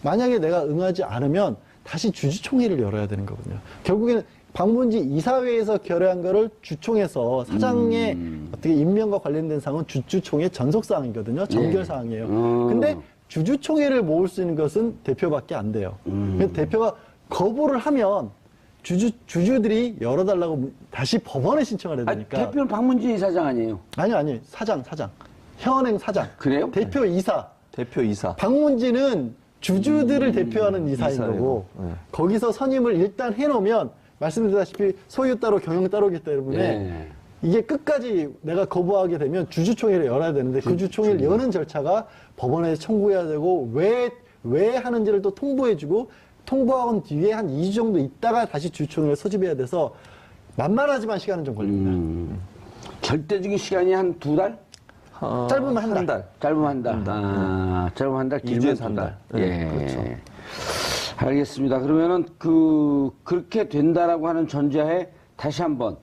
만약에 내가 응하지 않으면 다시 주주총회를 열어야 되는 거거든요. 결국에는 박문진 이사회에서 결의한 거를 주총에서 사장의 어떻게 임명과 관련된 사항은 주주총회 전속사항이거든요. 정결사항이에요. 근데 주주총회를 모을 수 있는 것은 대표밖에 안 돼요. 그래서 대표가 거부를 하면 주주들이 열어달라고 다시 법원에 신청을 해야 되니까. 대표는 박문진 이사장 아니에요? 아니. 사장. 현행 사장. 그래요? 대표 이사. 대표 이사. 박문진은 주주들을 대표하는 이사인 이사예요. 거고, 네. 거기서 선임을 일단 해놓으면, 말씀드렸다시피 소유 따로 경영 따로기 때문에, 예. 이게 끝까지 내가 거부하게 되면 주주총회를 열어야 되는데, 그 주주총회를 여는 절차가 법원에 청구해야 되고, 왜 하는지를 또 통보해주고, 통보한 뒤에 한 2주 정도 있다가 다시 주주총회를 소집해야 돼서 만만하지만 시간은 좀 걸립니다. 절대적인 시간이 한 2달? 짧으면 한 달. 짧으면 한 달. 짧으면 한 달, 길면 2주에서 한 2달. 달. 예. 네, 그렇죠. 알겠습니다. 그러면은 그렇게 된다라고 하는 전제하에 다시 한번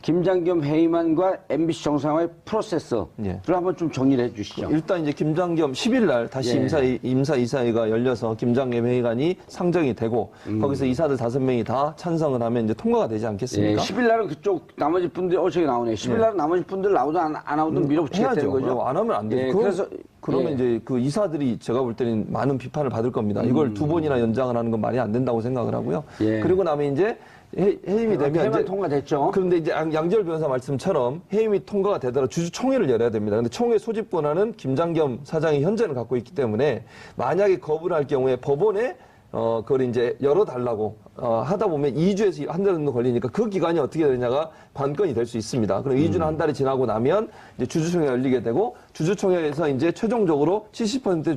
김장겸 해임안과 MBC 정상화의 프로세스를 예. 한번 좀 정리를 해 주시죠. 일단 이제 김장겸 10일 날 다시 예. 임사이사회가 열려서 김장겸 회의관이 상정이 되고 거기서 이사들 5명이 다 찬성을 하면 이제 통과가 되지 예, 않겠습니까? 10일 날은 그쪽 나머지 분들 저기 나오네. 10일 날은 나머지 분들 나오든 안 나오든 밀어붙이겠다는 해야죠. 거죠. 안 하면 안 되죠. 예, 그러면 예. 이제 그 이사들이 제가 볼 때는 많은 비판을 받을 겁니다. 이걸 2번이나 연장을 하는 건 말이 안 된다고 생각을 하고요. 예. 그리고 나면 이제 해임이 되면 해임안 이제 통과됐죠. 그런데 이제 양절 변호사 말씀처럼 해임이 통과가 되더라도 주주총회를 열어야 됩니다. 근데 총회 소집 권한은 김장겸 사장이 현재는 갖고 있기 때문에 만약에 거부를 할 경우에 법원에 그걸 이제 열어달라고 하다 보면 2주에서 한 달 정도 걸리니까 그 기간이 어떻게 되느냐가 관건이 될 수 있습니다. 그럼 2주나 한 달이 지나고 나면 이제 주주총회가 열리게 되고 주주총회에서 이제 최종적으로 70%의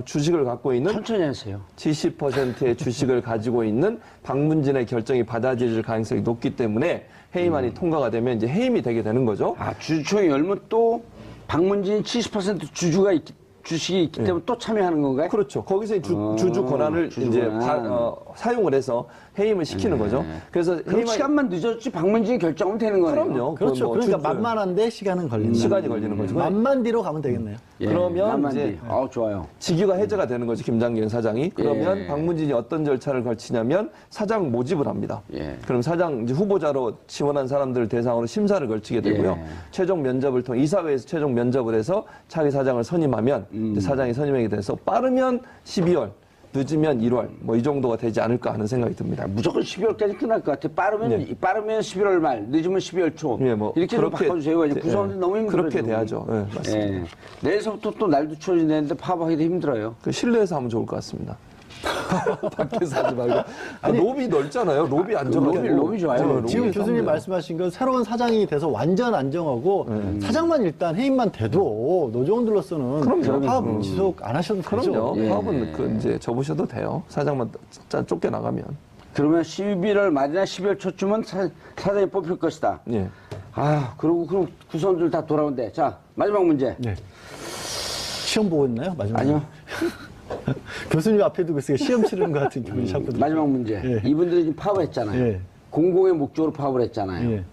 주식을 갖고 있는 천천히 하세요. 70%의 주식을 가지고 있는 박문진의 결정이 받아들일 가능성이 높기 때문에 해임안이 통과가 되면 이제 해임이 되게 되는 거죠. 아, 주주총회 열면 또 박문진이 70% 주식이 있기 때문에 또 참여하는 건가요? 그렇죠. 거기서 주주 권한을 주주 이제 권한. 사용을 해서 해임을 시키는 거죠. 그래서 그럼 시간만 늦었지 박문진이 결정하면 되는 거네요. 그럼요. 그렇죠. 뭐 그러니까 주주- 만만한데 시간은 걸린다. 시간이 걸리는 거죠. 만만 뒤로 가면 되겠네요. 예, 그러면 남한디. 이제 좋아요. 직위가 해제가 되는 거죠. 김장겸 사장이. 그러면 예. 박문진이 어떤 절차를 걸치냐면 사장 모집을 합니다. 예. 그럼 사장 이제 후보자로 지원한 사람들 대상으로 심사를 걸치게 되고요. 예. 최종 면접을 통해 이사회에서 최종 면접을 해서 차기 사장을 선임하면 이제 사장이 선임하게 돼서 빠르면 12월, 늦으면 1월 뭐 이 정도가 되지 않을까 하는 생각이 듭니다. 무조건 12월까지 끝날 것 같아. 빠르면 11월 말, 늦으면 12월 초. 예, 뭐 이렇게 좀 그렇게 바꿔주세요. 돼- 구성원들 예, 너무 힘들어요. 그렇게 지금. 돼야죠. 예, 맞습니다. 예. 내일서부터 또 날도 추워지는데 파업하기도 힘들어요. 그 실내에서 하면 좋을 것 같습니다. 밖에서 하지 말고. 로비 넓잖아요. 로비 안정하고. 로비 좋아요. 로비 지금 하면 교수님 돼요. 말씀하신 건 새로운 사장이 돼서 완전 안정하고 사장만 일단 해임만 돼도 노조원들로서는 그럼요. 파업 지속 안 하셔도 되죠. 그럼요. 예. 파업은 그 이제 접으셔도 돼요. 사장만 진짜 쫓겨 나가면. 그러면 11월 말이나 12월 초쯤은 사장이 뽑힐 것이다. 예. 그럼 구성원들 다 돌아온대. 자, 마지막 문제. 네. 시험 보고 있나요? 마지막에? 아니요. 교수님 앞에 두고 있으니까 시험 치르는 것 같은 기분이 자꾸 들어요. 마지막 문제. 예. 이분들이 지금 파업을 했잖아요. 예. 공공의 목적으로 파업을 했잖아요. 예.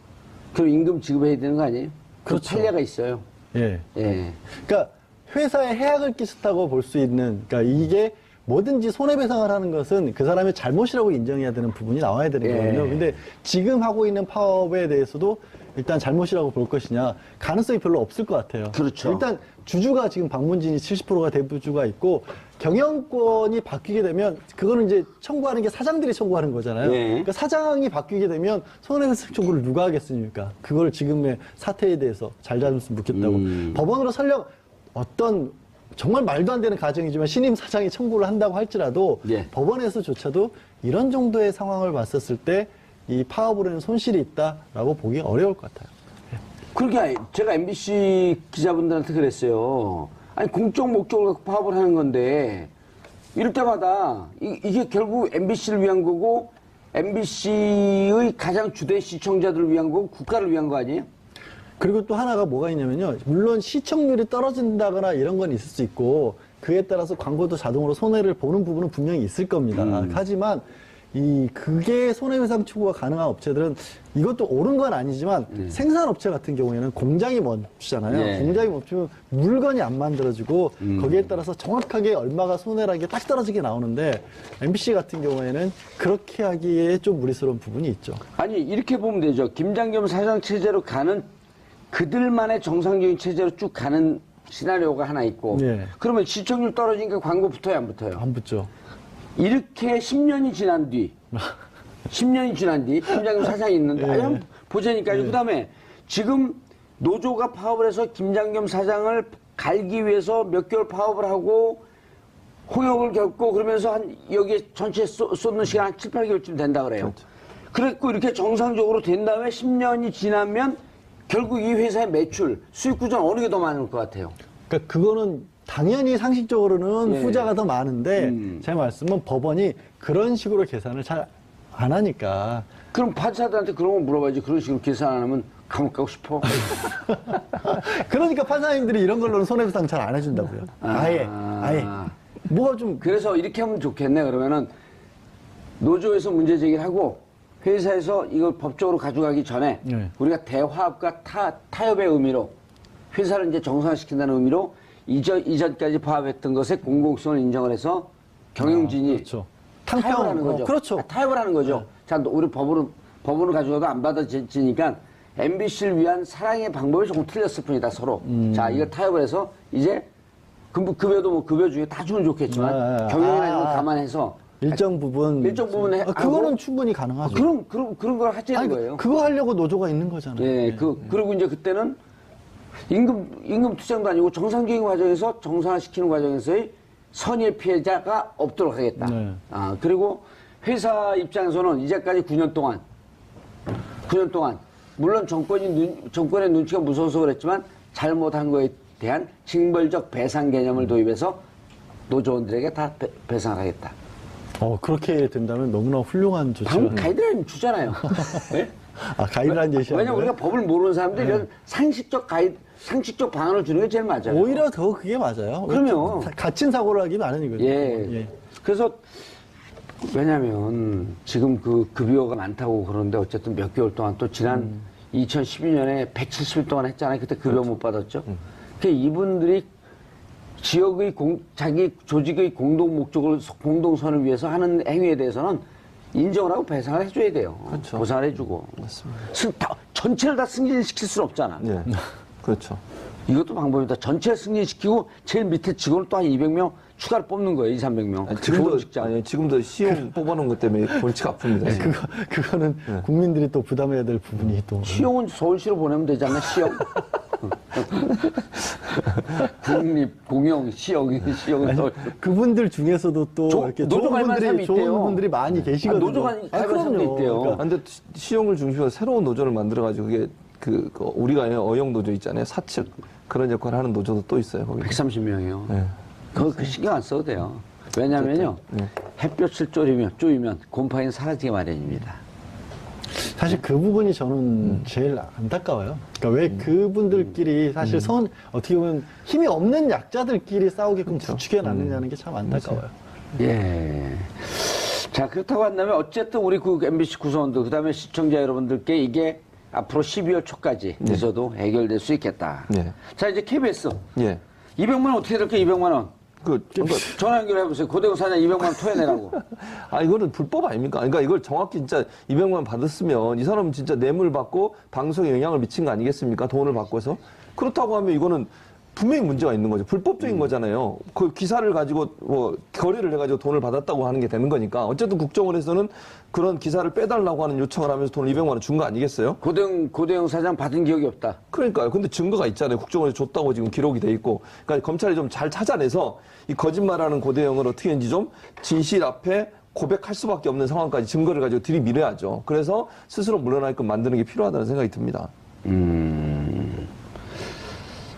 그럼 임금 지급해야 되는 거 아니에요? 그 그렇죠. 판례가 있어요. 예. 예. 그러니까 회사에 해악을 끼쳤다고 볼 수 있는, 그러니까 이게 뭐든지 손해배상을 하는 것은 그 사람의 잘못이라고 인정해야 되는 부분이 나와야 되는 예. 거거든요. 근데 지금 하고 있는 파업에 대해서도 일단 잘못이라고 볼 것이냐, 가능성이 별로 없을 것 같아요. 그렇죠. 일단 주주가 지금 박문진이 70%가 대부주가 있고 경영권이 바뀌게 되면 그거는 이제 청구하는 게 사장들이 청구하는 거잖아요. 예. 그러니까 사장이 바뀌게 되면 손해배상 청구를 누가 하겠습니까? 그걸 지금의 사태에 대해서 잘 잡았으면 묻겠다고. 법원으로 설령 어떤 정말 말도 안 되는 가정이지만 신임 사장이 청구를 한다고 할지라도 예. 법원에서조차도 이런 정도의 상황을 봤었을 때 이 파업으로 인한 손실이 있다라고 보기 어려울 것 같아요. 그러니까 제가 MBC 기자분들한테 그랬어요. 아니 공적 목적을 갖고 파업을 하는 건데 이럴 때마다 이게 결국 MBC를 위한 거고 MBC의 가장 주된 시청자들을 위한 거고 국가를 위한 거 아니에요? 그리고 또 하나가 뭐가 있냐면요. 물론 시청률이 떨어진다거나 이런 건 있을 수 있고 그에 따라서 광고도 자동으로 손해를 보는 부분은 분명히 있을 겁니다. 하지만 그게 손해배상 추구가 가능한 업체들은 이것도 옳은 건 아니지만 생산업체 같은 경우에는 공장이 멈추잖아요. 네. 공장이 멈추면 물건이 안 만들어지고 거기에 따라서 정확하게 얼마가 손해라는 게 딱 떨어지게 나오는데 MBC 같은 경우에는 그렇게 하기에 좀 무리스러운 부분이 있죠. 아니 이렇게 보면 되죠. 김장겸 사장 체제로 가는 그들만의 정상적인 체제로 쭉 가는 시나리오가 하나 있고 네. 그러면 시청률 떨어지니까 광고 붙어요 안 붙어요? 안 붙죠. 이렇게 10년이 지난 뒤 10년이 지난 뒤 김장겸 사장이 있는데 아니 한번 보자니까요. 그다음에 지금 노조가 파업을 해서 김장겸 사장을 갈기 위해서 몇 개월 파업을 하고 홍역을 겪고 그러면서 한 여기에 전체에 쏟는 시간 한 7, 8개월쯤 된다 그래요. 그랬고 이렇게 정상적으로 된 다음에 10년이 지나면 결국 이 회사의 매출, 수익 구조는 어느 게 더 많을 것 같아요? 그러니까 그거는 당연히 상식적으로는 예. 후자가 더 많은데 제 말씀은 법원이 그런 식으로 계산을 잘 안 하니까 그럼 판사들한테 그런 거 물어봐야지. 그런 식으로 계산 안 하면 감옥 가고 싶어? 그러니까 판사님들이 이런 걸로는 손해배상 잘 안 해준다고요. 아예 뭐가 좀 그래서 이렇게 하면 좋겠네. 그러면은 노조에서 문제 제기를 하고 회사에서 이걸 법적으로 가져가기 전에 네. 우리가 대화합과 타협의 의미로 회사를 이제 정상화시킨다는 의미로 이전까지 파업했던 것의 공공성을 인정을 해서 경영진이 그렇죠. 타협을 하는 거죠. 그렇죠. 타협을 하는 거죠. 자, 우리 법으로 가져가도 안 받아지니까 MBC를 위한 사랑의 방법이 조금 틀렸을 뿐이다, 서로. 자, 이거 타협을 해서 이제 급여도 뭐 급여 중에 다 주면 좋겠지만 경영이나 이런 거 감안해서 일정 부분 그거는 하고, 충분히 가능하죠. 그런 걸 하자는 거예요. 그거 하려고 노조가 있는 거잖아요. 예, 그리고 이제 그때는 임금 투쟁도 아니고 정상적인 과정에서 정상화시키는 과정에서의 선의의 피해자가 없도록 하겠다. 네. 그리고 회사 입장에서는 이제까지 9년 동안 물론 정권의 눈치가 무서워서 그랬지만 잘못한 거에 대한 징벌적 배상 개념을 도입해서 노조원들에게 다 배상을 하겠다. 그렇게 된다면 너무나 훌륭한 조치가. 방금 가이드라인 주잖아요. 네? 가이드라인 제시하는 왜냐면 우리가 법을 모르는 사람들이 이런 상식적 방안을 주는 게 제일 맞아요. 오히려 더 그게 맞아요. 그럼요. 갇힌 사고를 하기 마련이거든요. 예. 그래서 왜냐면 지금 그 급여가 많다고 그러는데 어쨌든 몇 개월 동안 또 지난 2012년에 170일 동안 했잖아요. 그때 급여 못 받았죠. 그 이분들이 지역의 자기 조직의 공동 목적을 공동선을 위해서 하는 행위에 대해서는 인정을 하고 배상을 해줘야 돼요. 그렇죠. 보상을 해주고. 맞습니다. 전체를 다 승진시킬 수는 없잖아. 예. 그렇죠. 이것도 방법이다. 전체를 승진시키고 제일 밑에 직원을 또 한 200명 추가로 뽑는 거예요. 2, 300명. 지금도 시용 뽑아놓은 것 때문에 골치가 아픕니다. 지금. 그거는 국민들이 또 부담해야 될 부분이 또. 시용은 서울시로 보내면 되지 않나? 시용. 국립공영 시용은 서울. 그분들 중에서도 또 이렇게 노조 가입한 사람이 있대요. 좋은 분들이 많이 계시거든요. 노조 가입한 사람도 있대요. 그러니까 근데 시용을 중심으로 새로운 노조를 만들어가지고 그게 우리가 어용 노조 있잖아요. 사측 그런 역할을 하는 노조도 또 있어요. 거기. 130명이요. 네. 그거 신경 안 써도 돼요. 왜냐면요. 햇볕을 쪼이면 곰팡이는 사라지기 마련입니다. 사실 그 부분이 저는 제일 안타까워요. 그러니까 왜 그분들끼리 사실 어떻게 보면 힘이 없는 약자들끼리 싸우게끔 부추겨 놨느냐는 게 참 안타까워요. 예. 자, 그렇다고 한다면 어쨌든 우리 그 MBC 구성원들, 그 다음에 시청자 여러분들께 이게 앞으로 12월 초까지 늦어도 해결될 수 있겠다. 네. 자, 이제 KBS. 예. 200만 원 어떻게 될까, 200만 원? 전화 연결해보세요. 고대공 사장 200만 원 토해내라고. 이거는 불법 아닙니까? 그러니까 이걸 정확히 진짜 200만 원 받았으면 이 사람은 진짜 뇌물 받고 방송에 영향을 미친 거 아니겠습니까? 돈을 받고서. 그렇다고 하면 이거는 분명히 문제가 있는 거죠. 불법적인 거잖아요. 그 기사를 가지고 거래를 해가지고 돈을 받았다고 하는 게 되는 거니까. 어쨌든 국정원에서는 그런 기사를 빼달라고 하는 요청을 하면서 돈을 200만 원 준 거 아니겠어요? 고대영 사장 받은 기억이 없다. 그러니까요. 근데 증거가 있잖아요. 국정원에 줬다고 지금 기록이 돼 있고. 그러니까 검찰이 좀 잘 찾아내서 이 거짓말하는 고대영을 어떻게 했는지 좀 진실 앞에 고백할 수밖에 없는 상황까지 증거를 가지고 들이밀어야죠. 그래서 스스로 물러나게끔 만드는 게 필요하다는 생각이 듭니다.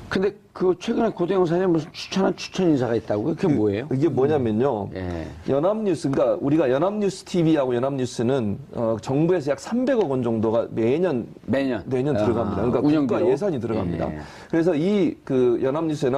근데 그 최근에 고대영 사장님 무슨 추천 인사가 있다고요? 그게 뭐예요? 이게 뭐냐면요. 예. 연합뉴스, 그러니까 우리가 연합뉴스 TV하고 연합뉴스는 정부에서 약 300억 원 정도가 내년 들어갑니다. 그러니까 운영비로? 국가 예산이 들어갑니다. 예. 그래서 이 그 연합뉴스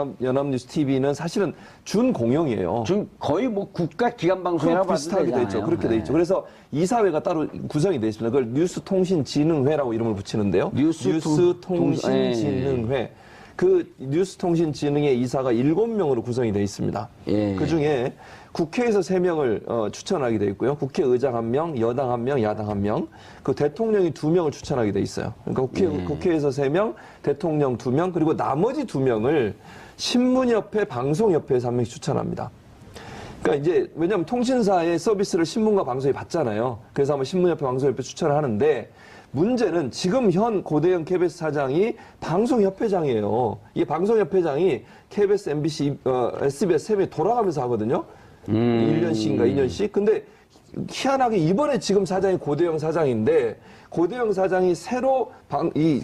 TV는 사실은 준공영이에요. 거의 뭐 국가 기관 방송이라고 봐도 비슷하게 돼 있죠. 되잖아요. 그렇게 돼 있죠. 그래서 이사회가 따로 구성이 돼 있습니다. 그걸 뉴스통신진흥회라고 이름을 붙이는데요. 뉴스통신진흥회. 그 뉴스통신진흥의 이사가 7명으로 구성이 되어 있습니다. 예. 그중에 국회에서 3명을 추천하게 되어 있고요. 국회의장 1명, 여당 1명, 야당 1명, 그 대통령이 2명을 추천하게 되어 있어요. 그러니까 국회에서 3명, 대통령 2명, 그리고 나머지 2명을 신문협회, 방송협회에서 1명씩 추천합니다. 그러니까 이제 왜냐하면 통신사의 서비스를 신문과 방송이 받잖아요. 그래서 한번 신문협회, 방송협회 추천을 하는데 문제는 지금 현 고대영 KBS 사장이 방송협회장이에요. 이 방송협회장이 KBS, MBC, SBS 3명이 돌아가면서 하거든요. 1년씩인가 2년씩. 근데 희한하게 이번에 지금 사장이 고대영 사장인데 고대영 사장이 새로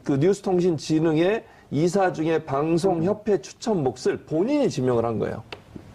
그 뉴스통신진흥의 이사 중에 방송협회 추천 몫을 본인이 지명을 한 거예요.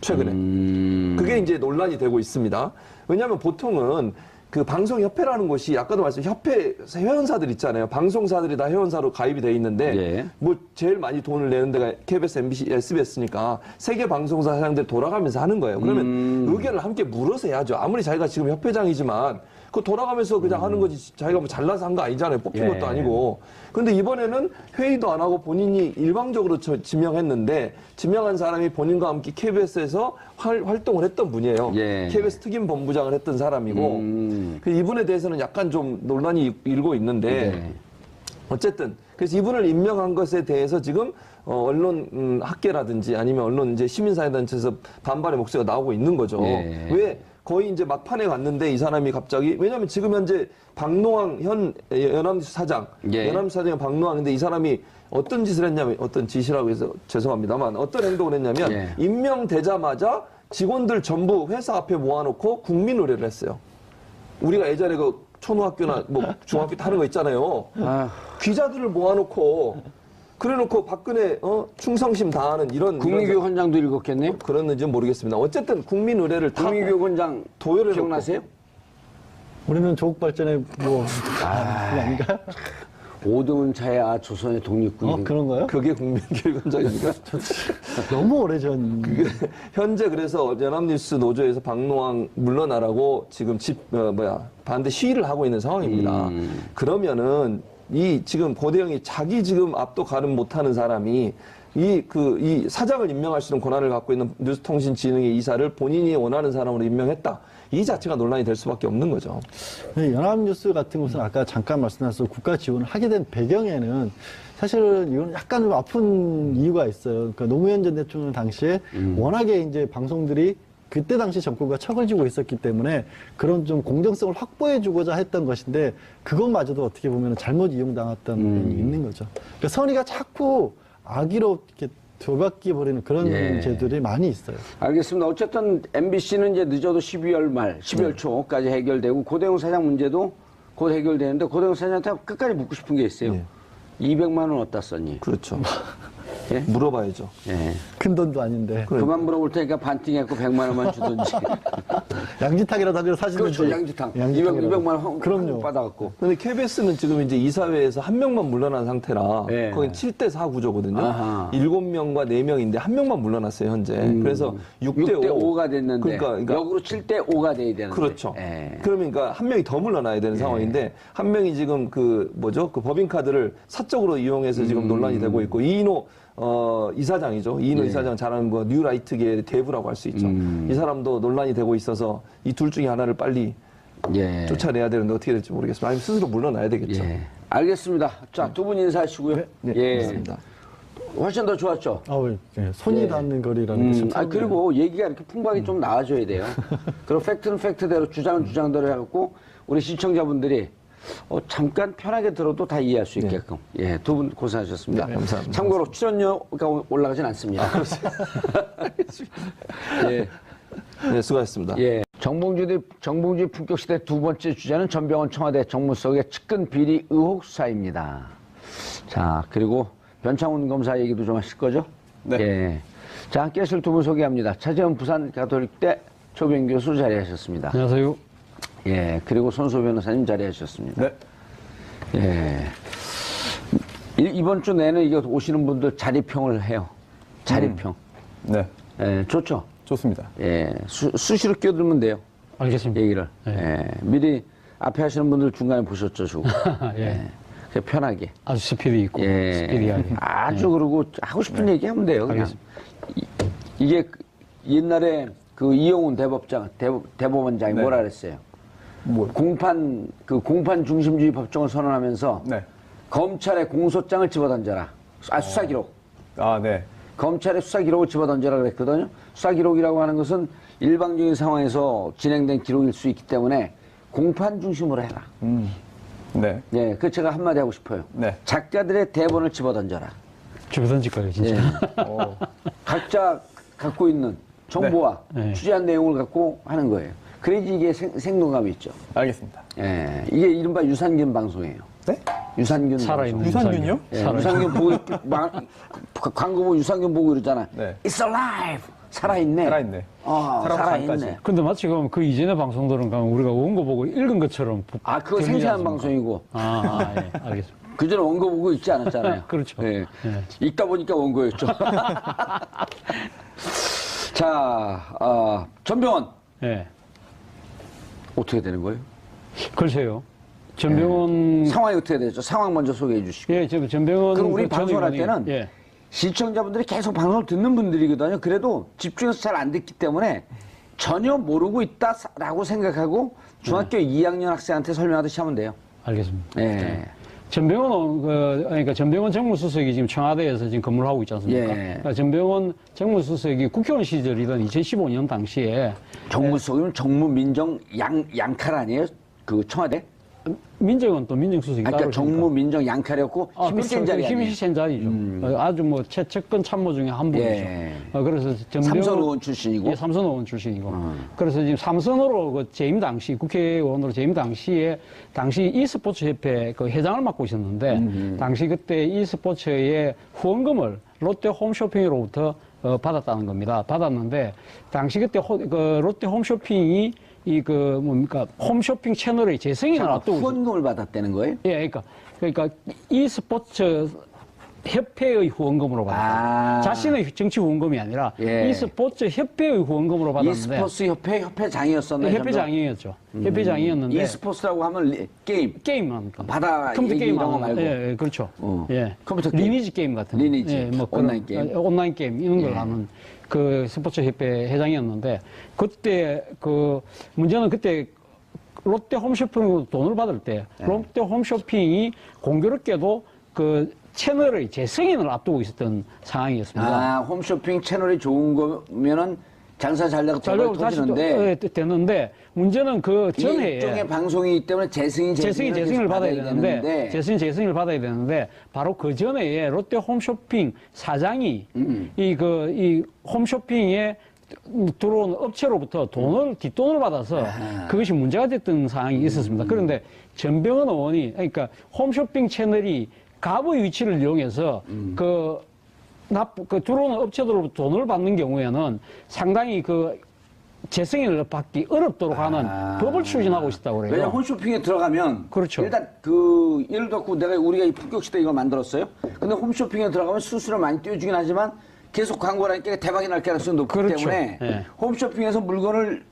최근에. 그게 이제 논란이 되고 있습니다. 왜냐하면 보통은 그 방송협회라는 곳이 아까도 협회 회원사들 있잖아요. 방송사들이 다 회원사로 가입이 돼 있는데 예. 뭐 제일 많이 돈을 내는 데가 KBS, MBC, SBS니까 세계 방송사 사장들 돌아가면서 하는 거예요. 그러면 의견을 함께 물어서 해야죠. 아무리 자기가 지금 협회장이지만 그 돌아가면서 그냥 하는 거지 자기가 뭐 잘나서 한 거 아니잖아요. 뽑힌 것도 아니고. 근데 이번에는 회의도 안 하고 본인이 일방적으로 지명했는데 지명한 사람이 본인과 함께 KBS에서 활동을 했던 분이에요. 예. KBS 특임 본부장을 했던 사람이고 그 이분에 대해서는 약간 좀 논란이 일고 있는데 네. 어쨌든 그래서 이분을 임명한 것에 대해서 지금 언론 학계라든지 아니면 언론 이제 시민사회단체에서 반발의 목소리가 나오고 있는 거죠. 예. 왜 거의 이제 막판에 갔는데 이 사람이 갑자기 왜냐하면 지금 현재 박노항 현 연합뉴스 사장, 예. 연합뉴스 사장이 박노항인데 이 사람이 어떤 짓을 했냐면 어떤 짓이라고 해서 죄송합니다만 어떤 행동을 했냐면 예. 임명되자마자 직원들 전부 회사 앞에 모아놓고 국민 의례를 했어요. 우리가 예전에 그 초등학교나 뭐 중학교 때 하는 거 있잖아요. 기자들을 모아놓고 그래놓고 박근혜 충성심 다하는 이런 국민교육 헌장도 읽었겠네요. 그랬는지는 모르겠습니다. 어쨌든 국민 의례를 다 국민교육 헌장 도열해 기억나세요? 우리는 조국 발전에 뭐 그거 아닌가요? 오등은 차야 조선의 독립군이 그런 거요? 그게 국민교육원장입니까? 너무 오래전. 현재 그래서 연합뉴스 노조에서 박노항 물러나라고 지금 반대 시위를 하고 있는 상황입니다. 그러면은 이 지금 고대영이 자기 지금 앞도 가름 못하는 사람이 이 사장을 임명할 수 있는 권한을 갖고 있는 뉴스통신진흥의 이사를 본인이 원하는 사람으로 임명했다. 이 자체가 논란이 될 수밖에 없는 거죠. 연합뉴스 같은 곳은 아까 잠깐 말씀하셔서 국가 지원을 하게 된 배경에는 사실은 이건 약간 좀 아픈 이유가 있어요. 그러니까 노무현 전 대통령 당시에 워낙에 이제 방송들이 그때 당시 정권과 척을 지고 있었기 때문에 그런 좀 공정성을 확보해주고자 했던 것인데 그것마저도 어떻게 보면 잘못 이용당했던 면이 있는 거죠. 그러니까 선의가 자꾸 악의로 이렇게 돌바뀌어 버리는 그런 문제들이 많이 있어요. 알겠습니다. 어쨌든 MBC는 이제 늦어도 12월 말, 12월 초까지 해결되고 고대영 사장 문제도 곧 해결되는데 고대영 사장한테 끝까지 묻고 싶은 게 있어요. 200만 원 어디다 썼니? 그렇죠. 예? 물어봐야죠. 예. 큰 돈도 아닌데. 그만 물어볼 테니까 반띵해갖고 100만 원만 주든지. 양지탕이라도 하기로 사시든지. 그렇죠. 양지탕. 양지탕이라도. 200만 원 그럼요. 받아갖고. 근데 KBS는 지금 이제 이사회에서 한 명만 물러난 상태라 예. 거긴 7대4 구조거든요. 아하. 7명과 4명인데 한 명만 물러났어요, 현재. 그래서 6대5. 6대5가 됐는데 그러니까 역으로 7대5가 돼야 되는데. 그렇죠. 예. 그러니까 한 명이 더 물러나야 되는 상황인데 한 명이 지금 그 법인카드를 사적으로 이용해서 지금 논란이 되고 있고 이인호 이사장이죠. 이인호 이사장 잘하는 뭐 뉴라이트계의 대부라고 할 수 있죠. 이 사람도 논란이 되고 있어서 이 둘 중에 하나를 빨리 쫓아내야 되는데 어떻게 될지 모르겠습니다. 아니면 스스로 물러나야 되겠죠. 예. 알겠습니다. 자, 두 분 인사하시고요. 네, 예. 그렇습니다. 훨씬 더 좋았죠. 손이 닿는 거리라는 게 참. 그리고 얘기가 이렇게 풍부하게 좀 나와줘야 돼요. 그리고 팩트는 팩트대로, 주장은 주장대로 해갖고 우리 시청자분들이 잠깐 편하게 들어도 다 이해할 수 있게끔. 예, 두 분 고생하셨습니다. 네, 감사합니다. 참고로 출연료가 올라가진 않습니다. 예. 네, 수고하셨습니다. 예. 정봉주의 품격시대 두 번째 주제는 전병헌 청와대 정무수석의 측근 비리 의혹 수사입니다. 자, 그리고 변창훈 검사 얘기도 좀 하실 거죠? 네. 예. 자, 함께 하실 두 분 소개합니다. 차재원 부산 가톨릭대 초변 교수 자리하셨습니다. 안녕하세요. 예. 그리고 손소 변호사님 자리하셨습니다. 네. 예. 이번 주 내내 이거 오시는 분들 자리평을 해요. 자리평. 네. 예, 좋죠? 좋습니다. 예. 수시로 끼어들면 돼요. 알겠습니다. 얘기를. 네. 예. 미리 앞에 하시는 분들 중간에 보셨죠, 주고. 예. 그냥 편하게. 아주 스피디 있고 예. 스피디하게. 아주 그리고 하고 싶은 얘기 하면 돼요. 그냥. 알겠습니다. 이게 옛날에 그 이용훈 대법원장이 네. 뭐라 그랬어요? 뭐. 공판 중심주의 법정을 선언하면서 네. 검찰의 공소장을 집어던져라. 수사기록. 아, 네. 검찰의 수사기록을 집어던져라 그랬거든요. 수사기록이라고 하는 것은 일방적인 상황에서 진행된 기록일 수 있기 때문에 공판 중심으로 해라. 네. 예, 그 제가 한마디 하고 싶어요. 네. 작가들의 대본을 집어던져라. 집어던질 거예요, 진짜. 예. 각자 갖고 있는 정보와 네. 취재한 내용을 갖고 하는 거예요. 그래야지 이게 생동감이 있죠. 알겠습니다. 예, 이게 이른바 유산균 방송이에요. 네? 유산균 살아있는 유산균요? 방송. 예, 살아있는. 유산균 보고 광고 보고 유산균 보고 이러잖아요. 네. It's alive. 살아있네. 살아있네. 살아있네. 살아있네. 근데 마치 그 이전의 방송들은 가면 우리가 원고 보고 읽은 것처럼. 아, 그거 들리지 생생한 않습니까? 방송이고. 예. 알겠습니다. 그전에 원고 보고 읽지 않았잖아요. 그렇죠. 예. 예. 읽다 보니까 원고였죠. 자, 전병헌. 예. 어떻게 되는 거예요? 글쎄요. 전병헌. 상황이 어떻게 되죠? 상황 먼저 소개해 주시고. 예, 전병헌. 그럼 우리 전 방송을 할 의원이- 때는 예. 시청자분들이 계속 방송을 듣는 분들이거든요. 그래도 집중해서 잘 안 듣기 때문에 전혀 모르고 있다라고 생각하고 중학교 2학년 학생한테 설명하듯이 하면 돼요. 알겠습니다. 예. 전병헌, 그러니까 전병헌 정무수석이 지금 청와대에서 지금 근무를 하고 있지 않습니까? 예. 그러니까 전병헌 정무수석이 국회의원 시절이던 2015년 당시에 정무수석이면 정무민정 양칼 아니에요? 그 청와대? 민정은 또 민정수석이 아까 따로 정무민정 양칼이었고 힘이 센 자리 아니에요? 힘이 센 자리죠. 아주 뭐 최측근 참모 중에 한 분이죠. 예. 그래서 삼선 의원 출신이고. 예, 삼선 의원 출신이고. 그래서 지금 삼선으로 그 재임 당시 국회의원으로 재임 당시에 당시 e스포츠 협회 그 회장을 맡고 있었는데 당시 그때 e스포츠의 후원금을 롯데 홈쇼핑으로부터 받았다는 겁니다. 받았는데 당시 그때 그 롯데 홈쇼핑이 홈쇼핑 채널의 재생을 앞두고 후원금을 받았다는 거예요? 예, 그러니까 e스포츠 협회의 후원금으로 받았다. 아. 자신의 정치 후원금이 아니라 예. e스포츠 협회의 후원금으로 받았는데 e스포츠 협회장이었었나요? 협회장이었죠. 협회장이었는데 e스포츠라고 하면 게임. 합니까? 바다 컴퓨터 얘기 게임 이런 거 하는 말고. 예, 그렇죠. 예. 컴퓨터 게임. 리니지 게임 같은 거. 리니지. 예, 뭐 그런, 온라인 게임. 온라인 게임 이런 걸 하는 그 스포츠 협회 회장이었는데 그때 그 문제는 그때 롯데 홈쇼핑으로 돈을 받을 때 롯데 홈쇼핑이 공교롭게도 그 채널의 재승인을 앞두고 있었던 상황이었습니다. 아, 홈쇼핑 채널이 좋은 거면은 장사 잘 되고 잘되고 다시 터지는데 됐는데 문제는 그 전에 일종의 방송이기 때문에 재승인을 받아야 되는데 재승인을 받아야 되는데 바로 그 전에 롯데 홈쇼핑 사장이 이 홈쇼핑에 들어온 업체로부터 뒷돈을 받아서 그것이 문제가 됐던 상황이 있었습니다. 그런데 전병헌 의원이 그러니까 홈쇼핑 채널이 갑의 위치를 이용해서 들어오는 업체들로부터 돈을 받는 경우에는 상당히 재승인을 받기 어렵도록 하는 법을 추진하고 있다고 그래요. 왜냐면 홈쇼핑에 들어가면 그렇죠. 일단 예를 들어 우리가 이 품격시대 이걸 만들었어요. 근데 홈쇼핑에 들어가면 수수료 많이 띄워주긴 하지만 계속 광고를 하니까 대박이 날 가능성이 높기 그렇죠. 때문에 예. 홈쇼핑에서 물건을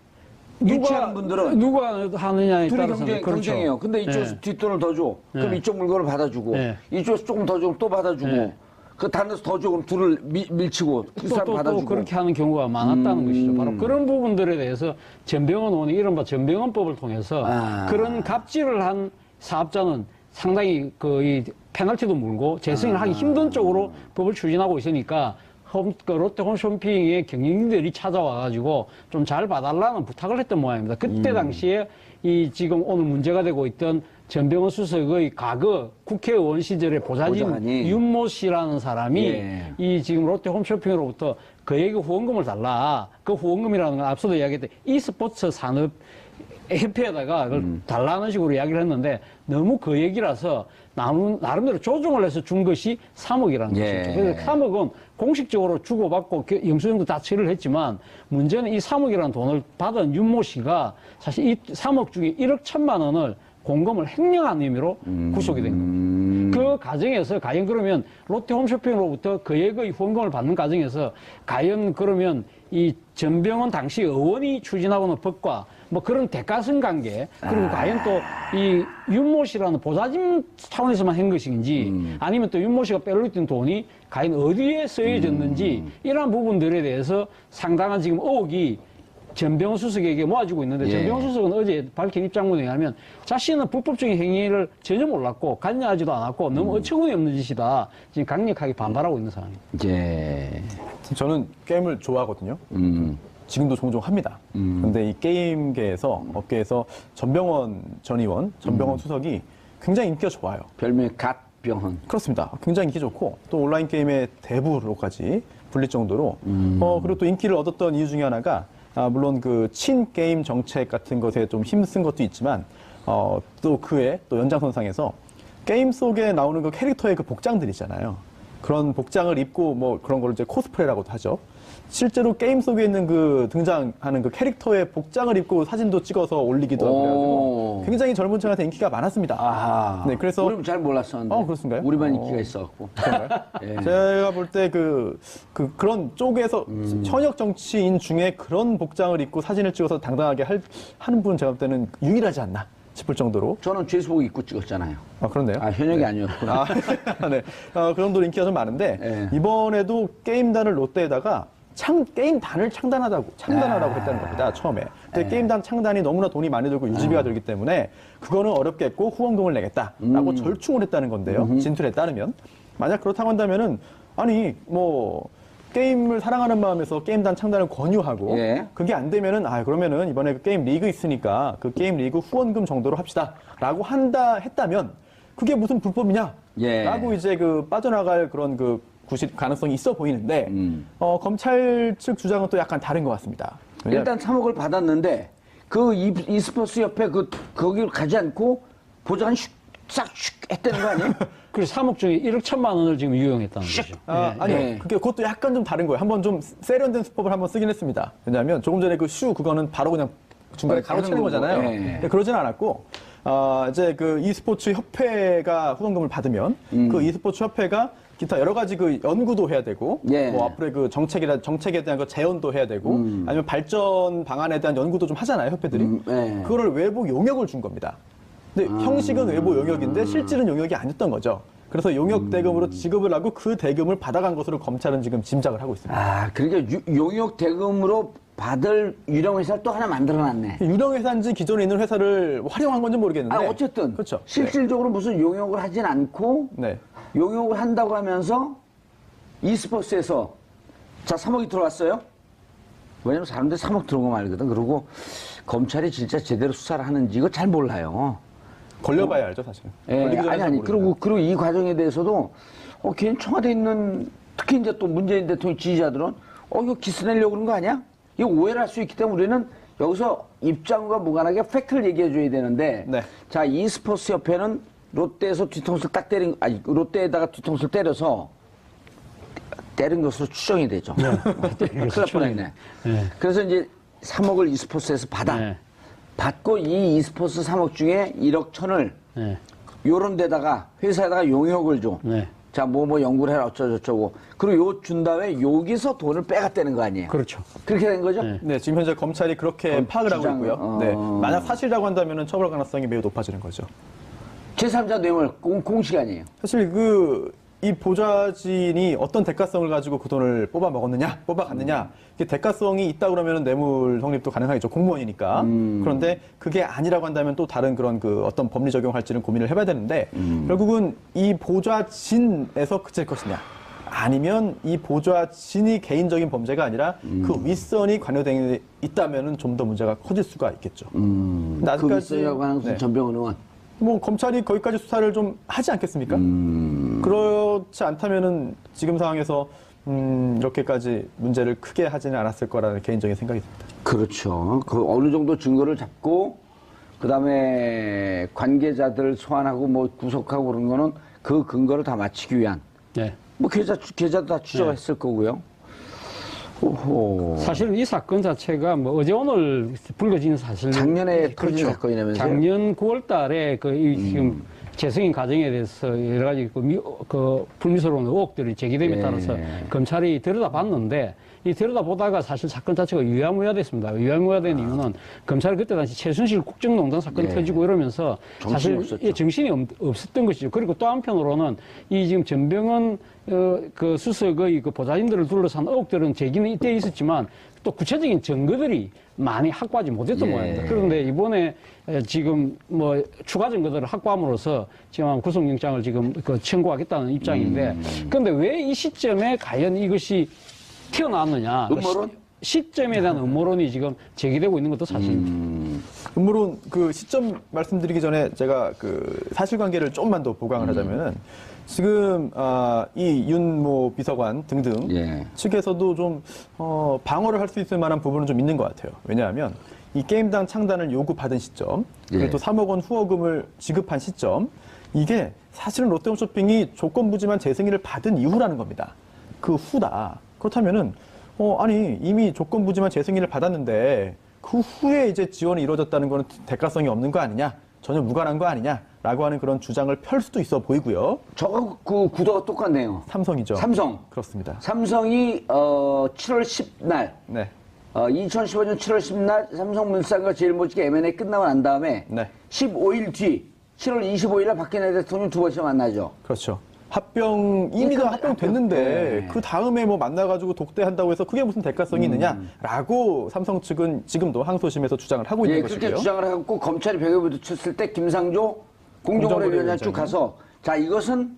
유치하는 분들은 누가 하느냐에 둘이 따라서 경쟁해요. 근데 이쪽에서 뒷돈을 더 줘. 그럼 이쪽 물건을 받아주고 이쪽에서 조금 더 주면 또 받아주고 그 다른 데서 더 줘. 그럼 둘을 밀치고 그 사람 받아주고. 또 그렇게 하는 경우가 많았다는 것이죠. 바로 그런 부분들에 대해서 전병헌 의원이 이른바 전병헌법을 통해서 그런 갑질을 한 사업자는 상당히 이 페널티도 물고 재승인을 하기 힘든 쪽으로 법을 추진하고 있으니까 롯데 홈쇼핑의 경영진들이 찾아와가지고 좀 잘 봐달라는 부탁을 했던 모양입니다. 그때 당시에 지금 오늘 문제가 되고 있던 전병헌 수석의 과거 국회의원 시절의 보좌진 윤모 씨라는 사람이 이 지금 롯데 홈쇼핑으로부터 그에게 후원금을 달라. 그 후원금이라는 건 앞서도 이야기했던 e스포츠 산업 협회에다가 그걸 달라는 식으로 이야기를 했는데 너무 그 얘기라서 나름대로 조정을 해서 준 것이 3억이라는 예. 것이죠. 그래서 3억은 공식적으로 주고받고 영수증도 다 처리를 했지만 문제는 이 3억이라는 돈을 받은 윤모 씨가 사실 이 3억 중에 1억 1천만 원을 공금을 횡령한 의미로 구속이 된 겁니다. 그 과정에서 과연 그러면 롯데홈쇼핑으로부터 그액의 후원금을 받는 과정에서 과연 그러면 이 전병헌 당시 의원이 추진하고는 법과 뭐 그런 대가성 관계 그리고 과연 또 이 윤모 씨라는 보좌진 차원에서만 한 것인지 아니면 또 윤모 씨가 빼돌렸던 돈이 과연 어디에 쓰여졌는지 이러한 부분들에 대해서 상당한 지금 의혹이 전병헌 수석에게 모아지고 있는데 예. 전병헌 수석은 어제 밝힌 입장문에 의하면 자신은 불법적인 행위를 전혀 몰랐고 관여하지도 않았고 너무 어처구니 없는 짓이다. 지금 강력하게 반발하고 있는 상황입니다. 예. 저는 게임을 좋아하거든요. 지금도 종종 합니다. 그런데 이 게임계에서 업계에서 전병헌 전 의원, 전병헌 수석이 굉장히 인기가 좋아요. 별명이 갓병헌. 그렇습니다. 굉장히 인기 좋고 또 온라인 게임의 대부로까지 불릴 정도로 그리고 또 인기를 얻었던 이유 중에 하나가 물론 그 친게임 정책 같은 것에 좀 힘쓴 것도 있지만 또 그의 또 연장선상에서 게임 속에 나오는 그 캐릭터의 그 복장들 있잖아요. 그런 복장을 입고 뭐 그런 걸 이제 코스프레라고도 하죠. 실제로 게임 속에 있는 그 등장하는 그 캐릭터의 복장을 입고 사진도 찍어서 올리기도 하고 그래가지고 굉장히 젊은 층한테 인기가 많았습니다. 아하. 네, 그래서 우리는 잘 몰랐었는데. 그렇습가요? 우리만 인기가 있어갖고. 예. 제가 볼 때 그런 쪽에서 현역 정치인 중에 그런 복장을 입고 사진을 찍어서 당당하게 하는 분은 제가 볼 때는 유일하지 않나 싶을 정도로. 저는 죄수복 입고 찍었잖아요. 그런데요? 현역이 아니었구나. 네. 그 정도로 인기가 좀 많은데 예. 이번에도 게임단을 롯데에다가 게임단을 창단하라고 했다는 겁니다, 처음에. 근데 게임단 창단이 너무나 돈이 많이 들고 유지비가 들기 때문에 그거는 어렵겠고 후원금을 내겠다라고 절충을 했다는 건데요. 진술에 따르면. 만약 그렇다고 한다면은, 아니, 뭐, 게임을 사랑하는 마음에서 게임단 창단을 권유하고, 예. 그게 안 되면은, 그러면은 이번에 그 게임 리그 있으니까 그 게임 리그 후원금 정도로 합시다. 라고 했다면, 그게 무슨 불법이냐? 예. 라고 이제 빠져나갈 그런 구실 가능성이 있어 보이는데 검찰 측 주장은 또 약간 다른 것 같습니다. 일단 3억을 받았는데 그 e스포츠 협회 거기를 가지 않고 보좌관 싹 했다는 거 아니에요? 그래서 3억 중에 1억 1천만 원을 지금 유용했다는 거죠. 아니요. 예. 그것도 약간 좀 다른 거예요. 한번 좀 세련된 수법을 한번 쓰긴 했습니다. 왜냐하면 조금 전에 그거는 바로 그냥 중간에 가로채는 거잖아요. 예. 근데 그러지는 않았고 이제 e스포츠 협회가 후원금을 받으면 그 e스포츠 협회가 기타 여러 가지 연구도 해야 되고, 예. 뭐 앞으로의 정책에 대한 재연도 해야 되고, 아니면 발전 방안에 대한 연구도 좀 하잖아요, 협회들이. 예. 그거를 외부 용역을 준 겁니다. 근데 형식은 외부 용역인데 실질은 용역이 아니었던 거죠. 그래서 용역 대금으로 지급을 하고 그 대금을 받아간 것으로 검찰은 지금 짐작을 하고 있습니다. 그러니까 용역 대금으로 받을 유령 회사를 또 하나 만들어놨네. 유령 회사인지 기존에 있는 회사를 활용한 건지 모르겠는데. 어쨌든 그렇죠. 실질적으로 무슨 용역을 하진 않고 네. 용역을 한다고 하면서 e스포츠에서 자 3억이 들어왔어요. 왜냐면 사람들이 3억 들어온 거 말거든. 그리고 검찰이 진짜 제대로 수사를 하는지 이거 잘 몰라요. 걸려봐야 알죠, 사실은. 예, 걸리기 전에 잘 아니 모릅니다. 그리고 이 과정에 대해서도 괜히 청와대에 있는 특히 이제 또 문재인 대통령 지지자들은 이거 기스 내려고 그런 거 아니야? 이거 오해를 할 수 있기 때문에 우리는 여기서 입장과 무관하게 팩트를 얘기해 줘야 되는데 네. 자 e스포츠 협회는 롯데에서 뒤통수를 딱 롯데에다가 뒤통수를 때린 것으로 추정이 되죠. 큰일 날 뻔했네. 네. 그래서 이제 3억을 e스포츠에서 네. 받고 이 e스포츠 3억 중에 1억 천을 네. 요런 데다가 회사에다가 용역을 줘. 네. 자, 뭐 연구를 해라 어쩌고저쩌고. 그리고 요 준 다음에 여기서 돈을 빼갔다는 거 아니에요? 그렇죠. 그렇게 된 거죠? 네. 네, 지금 현재 검찰이 그렇게 파악을 하고 주장을, 있고요. 네, 만약 사실이라고 한다면 처벌 가능성이 매우 높아지는 거죠. 제3자 뇌물 공식 아니에요? 사실 이 보좌진이 어떤 대가성을 가지고 그 돈을 뽑아갔느냐, 이게 대가성이 있다 그러면 뇌물 성립도 가능하겠죠. 공무원이니까. 그런데 그게 아니라고 한다면 또 다른 그런 어떤 법리 적용할지는 고민을 해봐야 되는데, 결국은 이 보좌진에서 그칠 것이냐, 아니면 이 보좌진이 개인적인 범죄가 아니라 그 윗선이 관여되어 있다면 좀 더 문제가 커질 수가 있겠죠. 근데 그 윗선이라고 하는 것은 네. 전병헌 의원. 뭐 검찰이 거기까지 수사를 좀 하지 않겠습니까? 그렇지 않다면은 지금 상황에서 이렇게까지 문제를 크게 하지는 않았을 거라는 개인적인 생각이 듭니다. 그렇죠. 어느 정도 증거를 잡고 그다음에 관계자들 소환하고 뭐 구속하고 그런 거는 그 근거를 다 맞추기 위한 네. 뭐 계좌도 다 추적했을 거고요. 오호. 사실 이 사건 자체가 뭐 어제 오늘 불거진 사실 작년에 터진 사건이라면서요? 작년 9월 달에 지금 재승인 과정에 대해서 여러 가지 그 불미스러운 의혹들이 제기됨에 예. 따라서 검찰이 들여다봤는데 이 들여다보다가 사실 사건 자체가 유야무야됐습니다. 유야무야된 이유는 검찰이 그때 당시 최순실 국정농단 사건이 예. 터지고 이러면서 사실 없었죠. 정신이 없었던 것이죠. 그리고 또 한편으로는 이 지금 전병헌 그 수석의 그 보좌진들을 둘러싼 의혹들은 제기는 이때 있었지만 또 구체적인 증거들이 많이 확보하지 못했던 예. 모양입니다. 그런데 이번에 지금 뭐 추가 증거들을 확보함으로써 지금 구속영장을 지금 그 청구하겠다는 입장인데 그런데 왜 이 시점에 과연 이것이 튀어나왔느냐. 음모론? 시점에 대한 음모론이 지금 제기되고 있는 것도 사실입니다. 음모론 그 시점 말씀드리기 전에 제가 그 사실관계를 조금만 더 보강을 하자면은 지금 이 윤모 비서관 등등 예. 측에서도 좀 방어를 할 수 있을 만한 부분은 좀 있는 것 같아요. 왜냐하면 이 게임당 창단을 요구받은 시점, 그리고 예. 또 3억 원 후원금을 지급한 시점, 이게 사실은 롯데홈쇼핑이 조건부지만 재승인을 받은 이후라는 겁니다. 그 후다. 그렇다면은 아니 이미 조건부지만 재승인을 받았는데 그 후에 이제 지원이 이루어졌다는 거는 대가성이 없는 거 아니냐, 전혀 무관한 거 아니냐라고 하는 그런 주장을 펼 수도 있어 보이고요. 저거 그 구도가 똑같네요. 삼성이죠. 삼성. 그렇습니다. 삼성이 7월 10날 네. 2015년 7월 10날 삼성물산과 제일모직의 M&A 끝나고 난 다음에 네. 15일 뒤 7월 25일 날 박근혜 대통령 두 번째 만나죠. 그렇죠. 이미 다 합병됐는데 네. 그 다음에 뭐 만나가지고 독대한다고 해서 그게 무슨 대가성이 있느냐라고 삼성 측은 지금도 항소심에서 주장을 하고 있는 예, 것이고요. 그렇게 주장을 하고 검찰이 벽에 부딪혔을 때 김상조 공정거래위원장 쭉 가서 자 이것은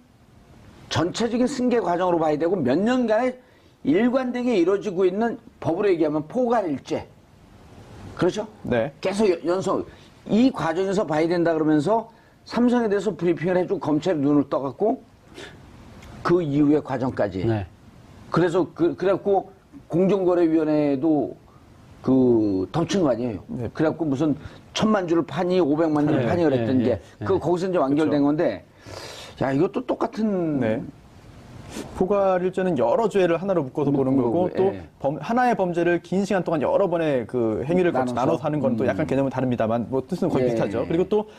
전체적인 승계 과정으로 봐야 되고 몇 년간의 일관되게 이루어지고 있는 법으로 얘기하면 포괄일죄. 그렇죠? 네. 계속 연속 이 과정에서 봐야 된다 그러면서 삼성에 대해서 브리핑을 해주고 검찰이 눈을 떠갖고 그 이후의 과정까지. 네. 그래서 그래갖고 공정거래위원회도 그 덮친 거 아니에요. 네. 그래갖고 무슨 1000만 주를 파니 500만 주를 네, 파니 그랬던 네, 게 네, 그 거기서 이제 완결된 건데 야 이것도 똑같은 네. 포괄일죄는 여러 죄를 하나로 묶어서 보는 거고 또 예. 하나의 범죄를 긴 시간 동안 여러 번의 그 행위를 나눠서 하는 건 또 약간 개념은 다릅니다만 뭐 뜻은 거의 예. 비슷하죠. 그리고 또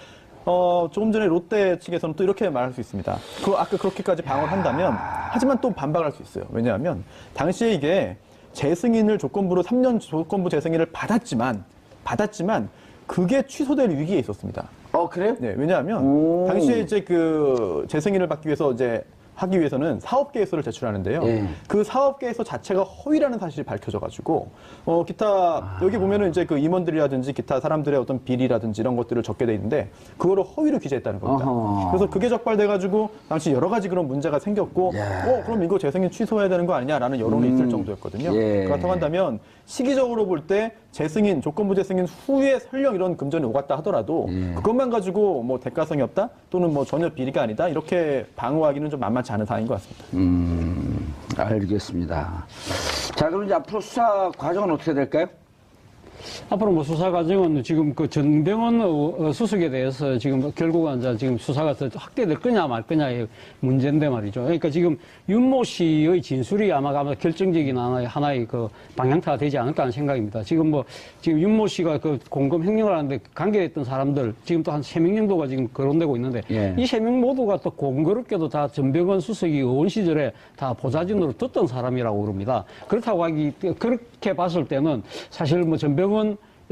조금 전에 롯데 측에서는 또 이렇게 말할 수 있습니다. 아까 그렇게까지 방어를 한다면 하지만 또 반박을 할 수 있어요. 왜냐하면 당시에 이게 재승인을 조건부로 3년 조건부 재승인을 받았지만 그게 취소될 위기에 있었습니다. 그래요? 네, 왜냐하면 당시에 이제 그 재승인을 받기 위해서 이제 하기 위해서는 사업계획서를 제출하는데요. 예. 그 사업계획서 자체가 허위라는 사실이 밝혀져가지고 기타 여기 보면은 이제 그 임원들이라든지 기타 사람들의 어떤 비리라든지 이런 것들을 적게 돼 있는데 그거를 허위로 기재했다는 겁니다. 어허. 그래서 그게 적발돼가지고 당시 여러 가지 그런 문제가 생겼고 그럼 이거 재승인 취소해야 되는 거 아니냐라는 여론이 있을 정도였거든요. 예. 그렇다고 한다면 시기적으로 볼 때 재승인 조건부 재승인 후에 설령 이런 금전이 오갔다 하더라도 그것만 가지고 뭐 대가성이 없다 또는 뭐 전혀 비리가 아니다 이렇게 방어하기는 좀 만만치 않은 사안인 것 같습니다. 알겠습니다. 자 그럼 이제 앞으로 수사 과정은 어떻게 될까요? 앞으로 뭐 수사 과정은 지금 그 전병헌 수석에 대해서 지금 결국은 이제 지금 수사가 더 확대될 거냐 말 거냐의 문제인데 말이죠. 그러니까 지금 윤모 씨의 진술이 아마 결정적인 하나의 그 방향타가 되지 않을까 하는 생각입니다. 지금 윤모 씨가 그 공금 횡령을 하는데 관계됐던 사람들 지금 또 한 3명 정도가 지금 거론되고 있는데 예. 이 3명 모두가 또 공교롭게도 다 전병헌 수석이 의원 시절에 다 보좌진으로 듣던 사람이라고 그럽니다. 그렇게 봤을 때는 사실 뭐 전병헌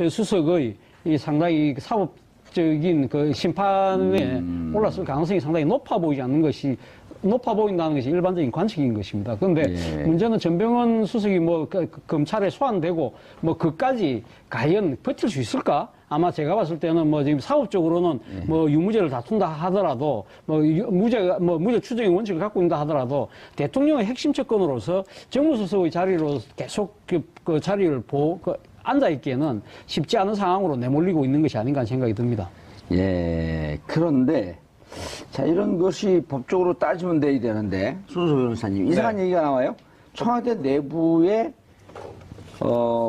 수석의 이 상당히 사법적인 그 심판에 올랐을 가능성이 상당히 높아 보인다는 것이 일반적인 관측인 것입니다. 그런데 예. 문제는 전병헌 수석이 검찰에 소환되고 그까지 과연 버틸 수 있을까? 아마 제가 봤을 때는 지금 사법적으로는 유무죄를 다툰다 하더라도 무죄 추정의 원칙을 갖고 있다 하더라도 대통령의 핵심 채권으로서 정무수석의 자리로 계속 그 자리를 앉아있기에는 쉽지 않은 상황으로 내몰리고 있는 것이 아닌가 하는 생각이 듭니다. 예. 그런데 자 이런 것이 법적으로 따지면 돼야 되는데 손소 변호사님 이상한 얘기가 나와요. 청와대 내부에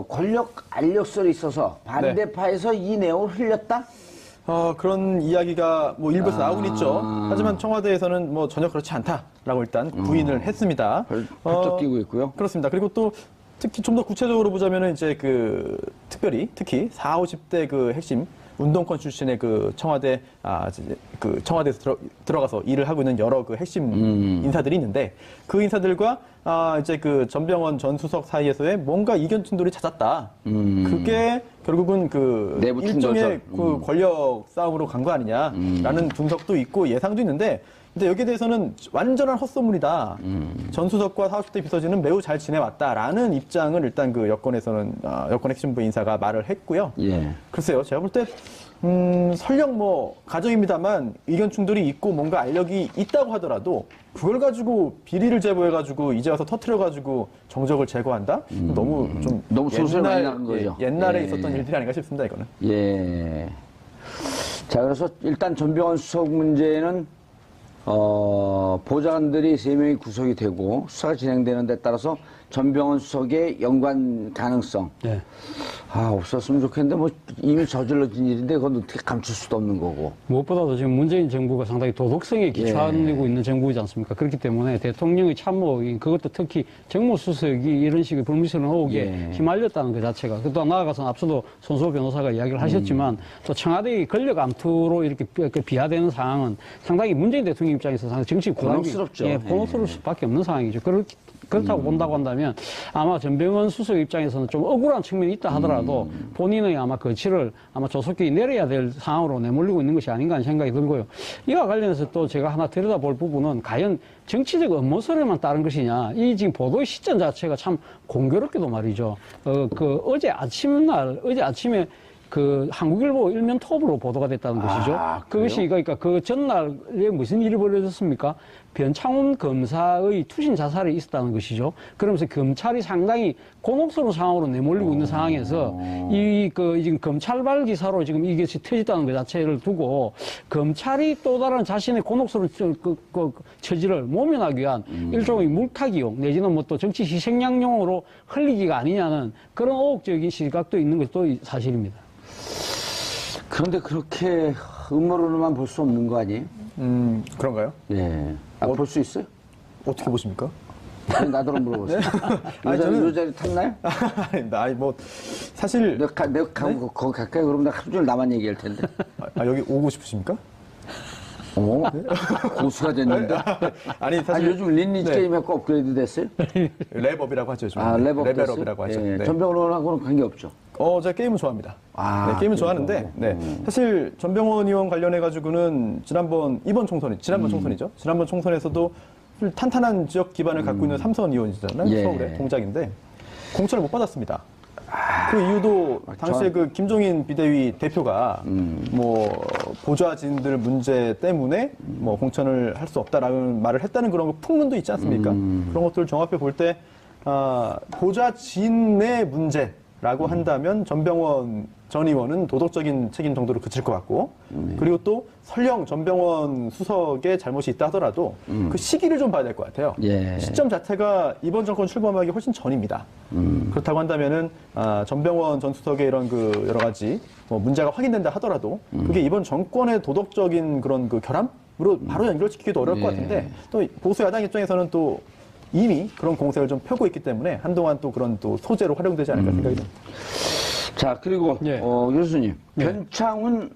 권력 알력설이 있어서 반대파에서 이 내용을 흘렸다? 그런 이야기가 뭐 일부에서 나오긴 있죠. 하지만 청와대에서는 뭐 전혀 그렇지 않다라고 일단 부인을 했습니다. 펄쩍 뛰고 있고요. 그렇습니다. 그리고 또 특히 좀 더 구체적으로 보자면은 이제 그 특히 40, 50대 그 핵심 운동권 출신의 그 청와대 그 청와대에서 들어가서 일을 하고 있는 여러 그 핵심 인사들이 있는데 그 인사들과 이제 그 전병헌 전 수석 사이에서의 뭔가 이견 충돌이 잦았다. 그게 결국은 그 내부 일종의 충돌. 그 권력 싸움으로 간 거 아니냐라는 분석도 있고 예상도 있는데 근데 여기에 대해서는 완전한 헛소문이다. 전 수석과 40대 비서진은 매우 잘 지내왔다라는 입장을 일단 그 여권에서는 여권 핵심부 인사가 말을 했고요. 예. 글쎄요, 제가 볼 때 설령 뭐 가정입니다만 의견 충돌이 있고 뭔가 알력이 있다고 하더라도 그걸 가지고 비리를 제보해가지고 이제 와서 터트려가지고 정적을 제거한다? 너무 소설 많이 나간 거죠. 옛날에 예. 있었던 일들이 아닌가 싶습니다, 이거는. 예. 자, 그래서 일단 전병헌 수석 문제는 보좌관들이 3명이 구속이 되고 수사가 진행되는 데 따라서 전병헌 수석의 연관 가능성. 네. 없었으면 좋겠는데 뭐 이미 저질러진 일인데 그건 어떻게 감출 수도 없는 거고. 무엇보다도 지금 문재인 정부가 상당히 도덕성에 기초하고 있는 정부이지 않습니까? 그렇기 때문에 대통령의 참모, 그것도 특히 정무수석이 이런 식의 불미스러운 의혹에 휘말렸다는 것 자체가, 또 나아가서 앞서도 손수호 변호사가 이야기를 하셨지만 또 청와대의 권력 암투로 이렇게 비하되는 상황은 상당히 문재인 대통령 입장에서 상당히 정치 곤혹스럽죠. 곤혹스러울 수밖에 없는 상황이죠. 그렇다고 본다고 한다면 아마 전병헌 수석 입장에서는 좀 억울한 측면이 있다 하더라도 본인의 아마 거취를 아마 조속히 내려야 될 상황으로 내몰리고 있는 것이 아닌가 하는 생각이 들고요. 이와 관련해서 또 제가 하나 들여다볼 부분은 과연 정치적 음모설에만 따른 것이냐. 이 지금 보도의 시점 자체가 참 공교롭게도 말이죠. 어제 아침에 그 한국일보 일면 톱으로 보도가 됐다는 것이죠. 그것이 그러니까 그 전날에 무슨 일이 벌어졌습니까? 변창훈 검사의 투신 자살이 있었다는 것이죠. 그러면서 검찰이 상당히 곤혹스러운 상황으로 내몰리고 있는 상황에서 지금 검찰발 기사로 지금 이것이 터졌다는 것 자체를 두고 검찰이 또 다른 자신의 곤혹스러운 처지를 모면하기 위한 일종의 물타기용 내지는 뭐 또 정치 희생양용으로 흘리기가 아니냐는 그런 의혹적인 시각도 있는 것도 사실입니다. 그런데 그렇게 음모론으로만 볼 수 없는 거 아니에요? 그런가요? 예. 볼 수 있어요? 어떻게 보십니까? 나더러 물어보세요. 요 자리 탔나요? 아니, 뭐, 사실. 내가 거기 가까이 그러면 나 하루 종일 나만 얘기할 텐데. 여기 오고 싶으십니까? 고수가 됐는데. 아니, 사실. 요즘 린리지 게임하고 업그레이드 됐어요? 랩업이라고 하죠. 요즘. 레벨업이라고 하죠. 예. 네. 전병헌하고는 관계없죠. 제가 게임은 좋아합니다. 네, 게임은 좋아하는데, 사실 전병헌 의원 관련해가지고는 이번 총선이죠. 지난번 총선에서도 탄탄한 지역 기반을 갖고 있는 삼선 의원이잖아요. 예. 서울의 동작인데, 공천을 못 받았습니다. 그 이유도 당시에 그 김종인 비대위 대표가 뭐 보좌진들 문제 때문에 뭐 공천을 할 수 없다라는 말을 했다는 그런 풍문도 있지 않습니까? 그런 것들을 종합해 볼 때 보좌진의 문제라고 한다면 전병헌 전 의원은 도덕적인 책임 정도로 그칠 것 같고 그리고 또 설령 전병헌 수석의 잘못이 있다 하더라도 그 시기를 좀 봐야 될 것 같아요. 예. 시점 자체가 이번 정권 출범하기 훨씬 전입니다. 그렇다고 한다면은 전병헌 전 수석의 이런 그 여러 가지 뭐 문제가 확인된다 하더라도 그게 이번 정권의 도덕적인 그런 그 결함으로 바로 연결시키기도 어려울 것 같은데 또 보수 야당 입장에서는 또 이미 그런 공세를 좀 펴고 있기 때문에 한동안 또 그런 또 소재로 활용되지 않을까 생각이 듭니다. 자, 그리고, 예. 교수님. 변창훈,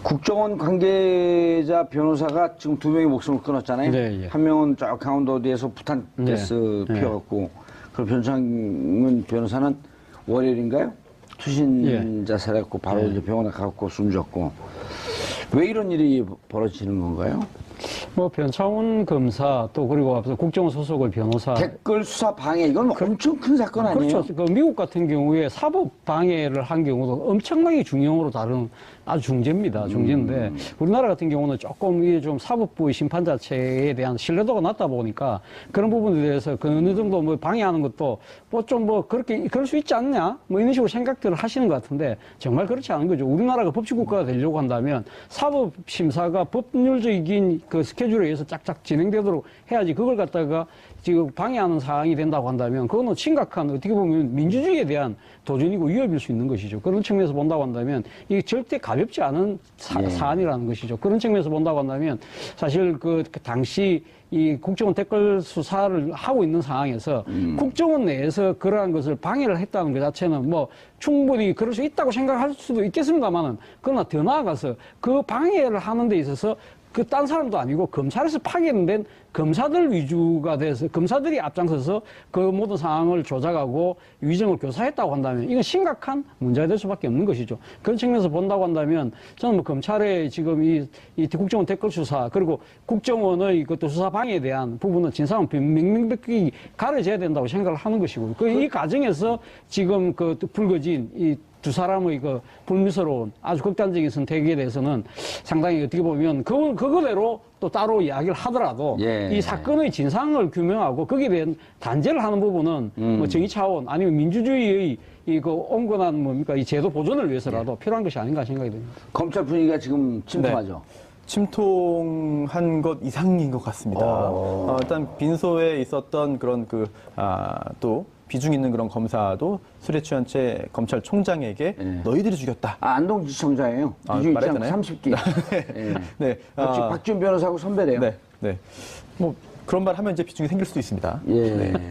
국정원 관계자 변호사가 지금 2명의 목숨을 끊었잖아요. 네, 예. 한 명은 저 강원도 어디에서 부탄 가스 피워갖고, 그리고 변창훈 변호사는 월요일인가요? 투신 자살했고, 바로 이제 병원에 가갖고 숨졌고. 왜 이런 일이 벌어지는 건가요? 뭐 변창훈 검사 또 그리고 앞서 국정원 소속의 변호사 댓글 수사 방해 이건 엄청 큰 사건 아니에요? 그렇죠. 그 미국 같은 경우에 사법 방해를 한 경우도 엄청나게 중형으로 다룬 아주 중죄입니다. 중죄인데 우리나라 같은 경우는 조금 이게 좀 사법부의 심판 자체에 대한 신뢰도가 낮다 보니까 그런 부분에 대해서 그 어느 정도 뭐 방해하는 것도 뭐 좀 뭐 그렇게 그럴 수 있지 않냐 뭐 이런 식으로 생각들을 하시는 것 같은데 정말 그렇지 않은 거죠. 우리나라가 법치국가가 되려고 한다면 사법 심사가 법률적인 그 스케줄에 의해서 짝짝 진행되도록 해야지 그걸 갖다가 지금 방해하는 사항이 된다고 한다면 그거는 심각한 어떻게 보면 민주주의에 대한 도전이고 위협일 수 있는 것이죠. 그런 측면에서 본다고 한다면 이게 절대 가볍지 않은 사안이라는 것이죠. 그런 측면에서 본다고 한다면 사실 그 당시 이 국정원 댓글 수사를 하고 있는 상황에서 국정원 내에서 그러한 것을 방해를 했다는 것 자체는 뭐 충분히 그럴 수 있다고 생각할 수도 있겠습니다만은 그러나 더 나아가서 그 방해를 하는 데 있어서 그 딴 사람도 아니고 검찰에서 파견된 검사들 위주가 돼서 검사들이 앞장서서 그 모든 상황을 조작하고 위정을 교사했다고 한다면 이건 심각한 문제가 될 수밖에 없는 것이죠. 그런 측면에서 본다고 한다면 저는 뭐 검찰의 지금 이 국정원 댓글 수사 그리고 국정원의 그것도 수사 방해에 대한 부분은 진상은 명명백백히 가려져야 된다고 생각을 하는 것이고 이 과정에서 지금 그 불거진 이 두 사람의 그 불미스러운 아주 극단적인 선택에 대해서는 상당히 어떻게 보면 그거대로 또 따로 이야기를 하더라도 이 사건의 진상을 규명하고 거기에 대한 단죄를 하는 부분은 뭐 정의 차원 아니면 민주주의의 이거 온건한 뭡니까 이 제도 보존을 위해서라도 필요한 것이 아닌가 생각이 듭니다. 검찰 분위기가 지금 침통하죠. 침통한 것 이상인 것 같습니다. 일단 빈소에 있었던 그런 또 비중 있는 그런 검사도 술에 취한 채 검찰총장에게 너희들이 죽였다. 안동지청장이에요. 비중 있지 않고 말했잖아요. 30기. 네. 박지원 변호사하고 선배래요. 네. 뭐 그런 말 하면 이제 비중이 생길 수도 있습니다.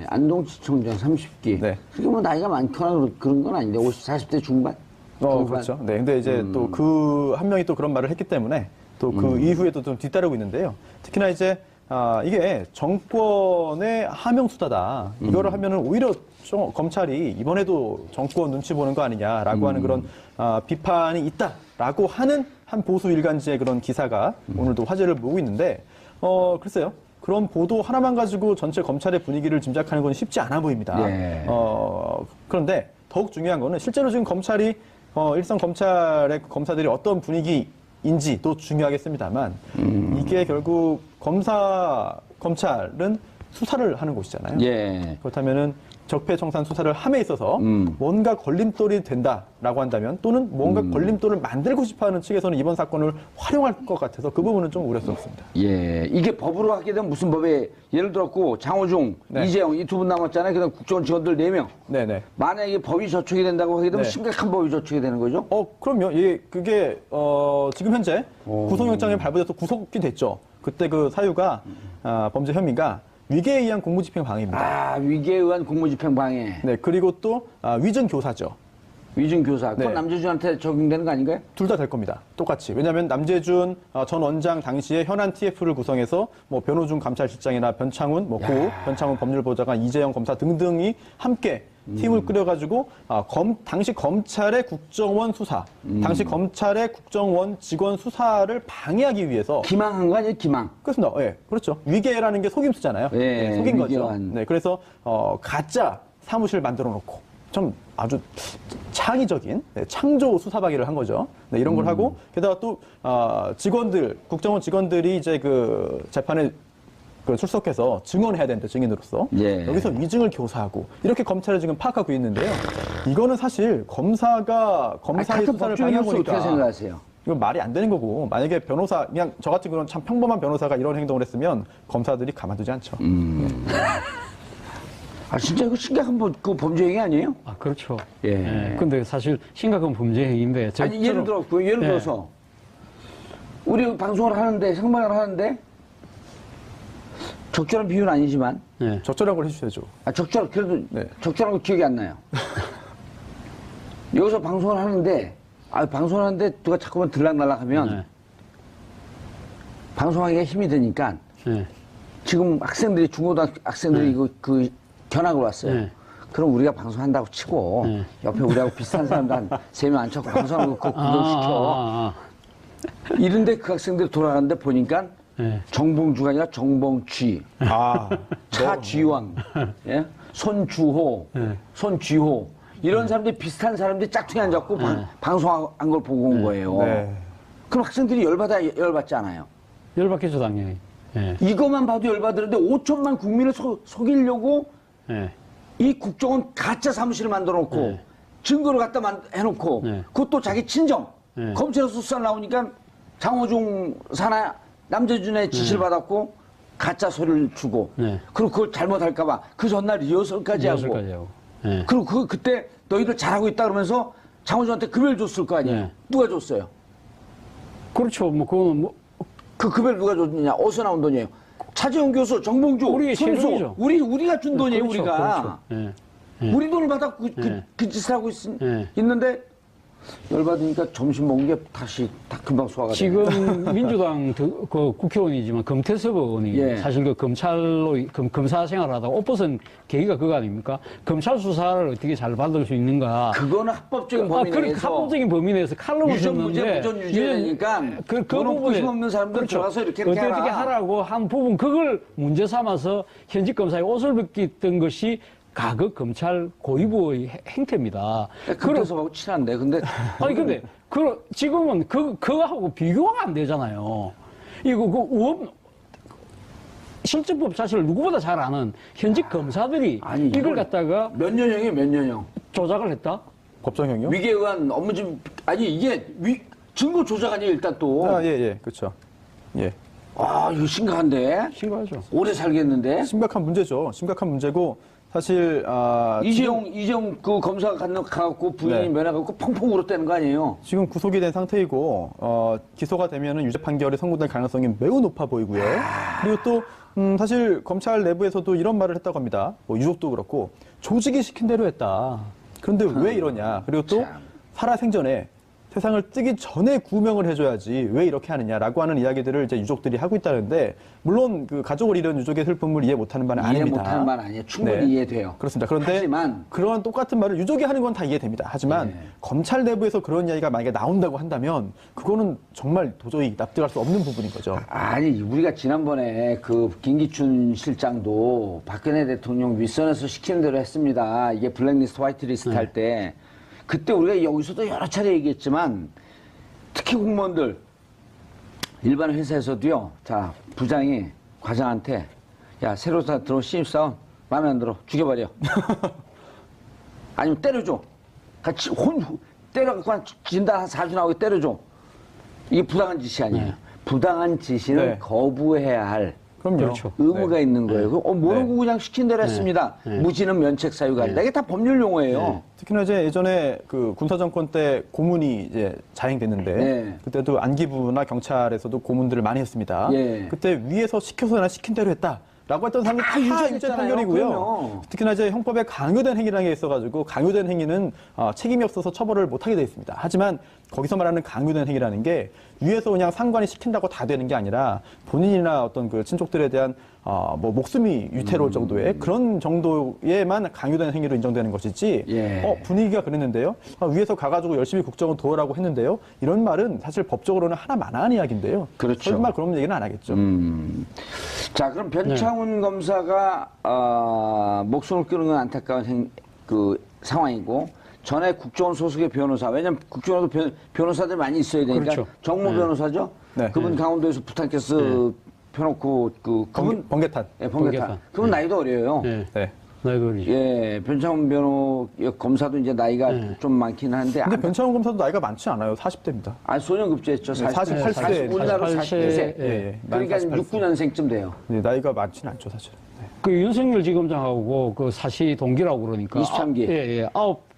안동지청장 30기. 네. 그게 뭐 나이가 많거나 그런 건 아닌데 40대 중반? 그렇죠. 네. 근데 이제 또 그 한 명이 또 그런 말을 했기 때문에 또 그 이후에도 좀 뒤따르고 있는데요. 특히나 이제 이게 정권의 하명 수사다. 이거를 하면은 오히려 검찰이 이번에도 정권 눈치 보는 거 아니냐라고 하는 그런 비판이 있다라고 하는 한 보수 일간지의 그런 기사가 오늘도 화제를 모으고 있는데 글쎄요. 그런 보도 하나만 가지고 전체 검찰의 분위기를 짐작하는 건 쉽지 않아 보입니다. 그런데 더욱 중요한 거는 실제로 지금 검찰이 일선 검찰의 검사들이 어떤 분위기인지도 중요하겠습니다.만 이게 결국 검찰은 수사를 하는 곳이잖아요. 그렇다면은 적폐청산 수사를 함에 있어서 뭔가 걸림돌이 된다라고 한다면 또는 뭔가 걸림돌을 만들고 싶어하는 측에서는 이번 사건을 활용할 것 같아서 그 부분은 좀 우려스럽습니다. 이게 법으로 하게 되면 무슨 법에 예를 들었고 장호중, 이재용 이 두 분 남았잖아요. 그다음 국정원 직원들 4명. 만약에 법이 저촉이 된다고 하게 되면 심각한 법이 저촉이 되는 거죠? 그럼요. 그게 지금 현재 구속영장이 발부돼서 구속이 됐죠. 그때 그 사유가 범죄 혐의가 위계에 의한 공무집행 방해입니다. 위계에 의한 공무집행 방해. 네, 그리고 또 위증교사죠. 위증교사. 그건 남재준한테 적용되는 거 아닌가요? 둘 다 될 겁니다. 똑같이. 왜냐하면 남재준 전 원장 당시에 현안 TF를 구성해서 뭐 변호중 감찰실장이나 변창훈, 변창훈 법률보좌관, 이재영 검사 등등이 함께 팀을 꾸려가지고 당시 검찰의 국정원 수사, 당시 검찰의 국정원 직원 수사를 방해하기 위해서 기망한 거 아니에요? 기망. 그렇습니다. 그렇죠. 위계라는 게 속임수잖아요. 속인 거죠. 그래서 그래서 사무실 만들어 놓고 좀 아주 창의적인 창조 수사방해를 한 거죠. 이런 걸 하고 게다가 또 국정원 직원들이 이제 그 재판에 출석해서 증언해야 되는데 증인으로서 여기서 위증을 교사하고 이렇게 검찰을 지금 파악하고 있는데요. 이거는 사실 검사의 수사를 방해한 거니까 어떻게 생각하세요? 이건 말이 안 되는 거고 만약에 변호사 그냥 저 같은 그런 참 평범한 변호사가 이런 행동을 했으면 검사들이 가만두지 않죠. 진짜 이거 심각한 범죄 행위 아니에요? 그렇죠. 근데 사실 심각한 범죄 행위인데 예를 들어서 우리 방송을 하는데 생방을 하는데 적절한 비유는 아니지만 적절한 걸 해주셔야죠. 적절한 거 기억이 안 나요. 여기서 방송을 하는데 누가 자꾸만 들락날락하면 방송하기가 힘이 드니까 지금 학생들이 중고등학교 학생들이 그 견학을 왔어요. 그럼 우리가 방송한다고 치고 옆에 우리하고 비슷한 사람들 한 3명 앉혀서 방송하는 거 구경시켜. 이런데 그 학생들이 돌아가는데 보니까 정봉주가 아니라 정봉쥐, 차쥐왕, 손주호, 손쥐호 이런 사람들이 비슷한 사람들이 짝퉁이 앉았고 방송한 걸 보고 온 거예요. 그럼 학생들이 열받지 않아요? 열받겠죠, 당연히. 이것만 봐도 열받으는데 5천만 국민을 속이려고 이 국정원 가짜 사무실을 만들어 놓고 증거를 갖다 해놓고 그것도 자기 친정 검찰에서 수사 나오니까 장호중 사나 남재준의 지시를 받았고 가짜 소리를 주고 네. 그리고 그걸 잘못할까봐 그 전날 리허설까지 하고 하고. 네. 그리고 그때 너희들 잘하고 있다 그러면서 장호준한테 금을 줬을 거 아니에요. 네. 누가 줬어요? 그렇죠. 뭐 그거는 뭐 그 금을 누가 줬느냐? 어디서 나온 돈이에요? 차재훈 교수, 정봉주, 우리의 손수 세금이죠. 우리가 준 돈이에요. 그렇죠, 우리가 그렇죠. 예. 우리 돈을 받아 네. 그 짓을 하고 네. 있는데 열받으니까 점심 먹은 게 다시 다 금방 소화가 돼요. 지금 민주당 그 국회의원이지만 금태섭 의원이 예. 사실 그 검찰로 검사 생활하다가 옷 벗은 계기가 그거 아닙니까? 검찰 수사를 어떻게 잘 받을 수 있는가? 그거는 합법적인 범위 그러니까 내에서 합법적인 범위 내에서 칼럼을 유전무죄, 썼는데 무전유죄니까 그 돈 없고 부분에 힘없는 사람들 들어가서 이렇게 어떻게 하라. 하라고 한 부분 그걸 문제 삼아서 현직 검사의 옷을 벗겼던 것이 가급 검찰 고위부의 행태입니다. 금태섭하고 친한데 근데 아니 근데 지금은 그거하고 비교가 안 되잖아요. 이거 그 우업 실제법 자체를 누구보다 잘 아는 현직 검사들이 아니, 이걸 갖다가 몇 년형이에요, 몇 년형? 조작을 했다? 법정형이요? 위계에 의한 업무 좀 아니 이게 증거 조작 아니에요 일단 또. 아, 예, 그렇죠. 예. 아 이거 심각한데. 심각하죠. 오래 살겠는데. 심각한 문제죠. 심각한 문제고 사실 이재용 그 검사가 가갖고 부인이 네. 면회갖고 펑펑 울었다는 거 아니에요? 지금 구속이 된 상태이고 기소가 되면은 유죄 판결이 선고될 가능성이 매우 높아 보이고요. 그리고 또 사실 검찰 내부에서도 이런 말을 했다고 합니다. 뭐 유족도 그렇고 조직이 시킨 대로 했다. 그런데 왜 이러냐? 그리고 또 살아생전에 세상을 뜨기 전에 구명을 해줘야지 왜 이렇게 하느냐라고 하는 이야기들을 이제 유족들이 하고 있다는데 물론 그 가족을 잃은 유족의 슬픔을 이해 못하는 바는 이해 아닙니다. 못하는 말 아니에요. 충분히 이해돼요. 그렇습니다. 그런데 하지만 그런 똑같은 말을 유족이 하는 건 다 이해됩니다. 하지만 검찰 내부에서 그런 이야기가 만약에 나온다고 한다면 그거는 정말 도저히 납득할 수 없는 부분인 거죠. 아니 우리가 지난번에 그 김기춘 실장도 박근혜 대통령 윗선에서 시키는 대로 했습니다. 이게 블랙리스트 화이트리스트 할 때 그때 우리가 여기서도 여러 차례 얘기했지만 특히 공무원들 일반 회사에서도요. 자 부장이 과장한테 야 새로 들어온 신입사원 마음에 안 들어 죽여버려. 아니면 때려줘. 같이 때려갖고 한 진단 한 4주 나오게 때려줘. 이게 부당한 지시 아니에요. 네. 부당한 지시는 네. 거부해야 할 그럼요. 그렇죠. 의무가 네. 있는 거예요. 모르고 네. 그냥 시킨 대로 했습니다. 무지는 면책 사유가 아니다. 이게 다 법률 용어예요. 특히나 이제 예전에 그 군사 정권 때 고문이 이제 자행됐는데 네. 그때도 안기부나 경찰에서도 고문들을 많이 했습니다. 예. 그때 위에서 시켜서나 시킨 대로 했다라고 했던 사람들 다 유죄 유죄잖아요. 판결이고요. 그럼요. 특히나 이제 형법에 강요된 행위라는 게 있어가지고 강요된 행위는 책임이 없어서 처벌을 못하게 돼 있습니다. 하지만 거기서 말하는 강요된 행위라는 게 위에서 그냥 상관이 시킨다고 다 되는 게 아니라 본인이나 어떤 그 친족들에 대한 뭐 목숨이 위태로울 정도의 그런 정도에만 강요된 행위로 인정되는 것이지 예. 분위기가 그랬는데요. 위에서 가가지고 열심히 국정원 도우라고 했는데요. 이런 말은 사실 법적으로는 하나만한 이야기인데요. 그렇죠. 설마 그런 얘기는 안 하겠죠. 자, 그럼 변창훈 검사가 목숨을 끊은 건 안타까운 그 상황이고 전에 국정원 소속의 변호사, 왜냐면 국정원도 변호사들 많이 있어야 되니까 그렇죠. 정모 변호사죠. 네. 그분 강원도에서 부탄캐스 펴놓고 그분 번개탄. 예, 번개탄. 번개탄. 그분 나이도 어려요. 네. 네. 나이가 어리죠. 예, 변창훈 검사도 이제 나이가 좀 많긴 한데 근데 변창훈 검사도 나이가 많지 않아요. 40대입니다. 소년급제했죠. 48세. 우리나라 48세. 42세. 예. 그러니까 69년생쯤 돼요. 네, 나이가 많지는 않죠, 사실. 네. 그 윤석열 지검장하고 그 사시 동기라고 그러니까 23기. 예.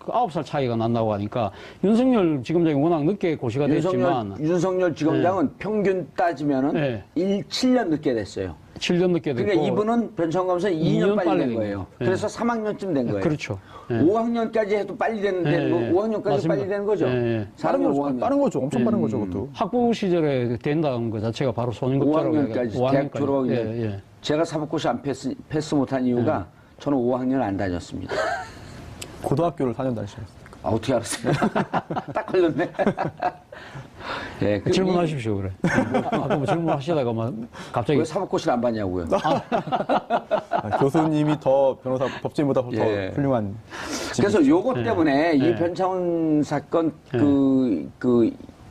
9살 차이가 난다고 하니까 윤석열 지검장이 워낙 늦게 고시가 됐지만 윤석열 지검장은 평균 따지면은 네. 7년 늦게 됐어요. 7년 늦게 됐고 그러니까 이분은 변창훈 검사 2년 빨리 된 거예요. 네. 그래서 3학년쯤 된 거예요. 그렇죠. 네. 5학년까지 해도 빨리 되는 거, 5학년까지 맞습니다. 빨리 되는 거죠. 네. 4학년, 빠른 거죠. 엄청 빠른 거죠, 그것도. 학부 시절에 된다는 것 자체가 바로 소년급제라고 5학년까지 대학 졸업하기 전에. 예. 제가 사법고시 안 패스 못한 이유가 저는 5학년 안 다녔습니다. 고등학교를 4년 다니셨어요. 아, 어떻게 알았어요? 딱 걸렸네. 예, 그 질문하십시오, 그래. 아까 뭐 질문하시다가 막 갑자기 왜 사법고시를 안 봤냐고요. 교수님이 더 변호사, 법제보다 더 예. 훌륭한. 그래서 요것 때문에 이 네. 변창훈 사건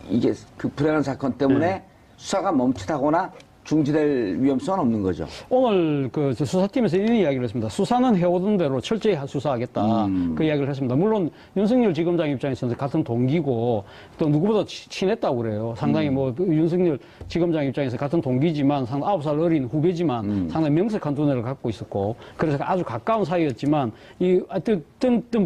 이게 그 불행한 사건 때문에 수사가 멈칫하거나 중지될 위험성은 없는 거죠. 오늘 그 수사팀에서 이런 이야기를 했습니다. 수사는 해오던 대로 철저히 수사하겠다. 그 이야기를 했습니다. 물론 윤석열 지검장 입장에서는 같은 동기고 또 누구보다 친했다고 그래요. 상당히 뭐 윤석열 지검장 입장에서 같은 동기지만 상당히 9살 어린 후배지만 상당히 명색한 두뇌를 갖고 있었고 그래서 아주 가까운 사이였지만 이 어떤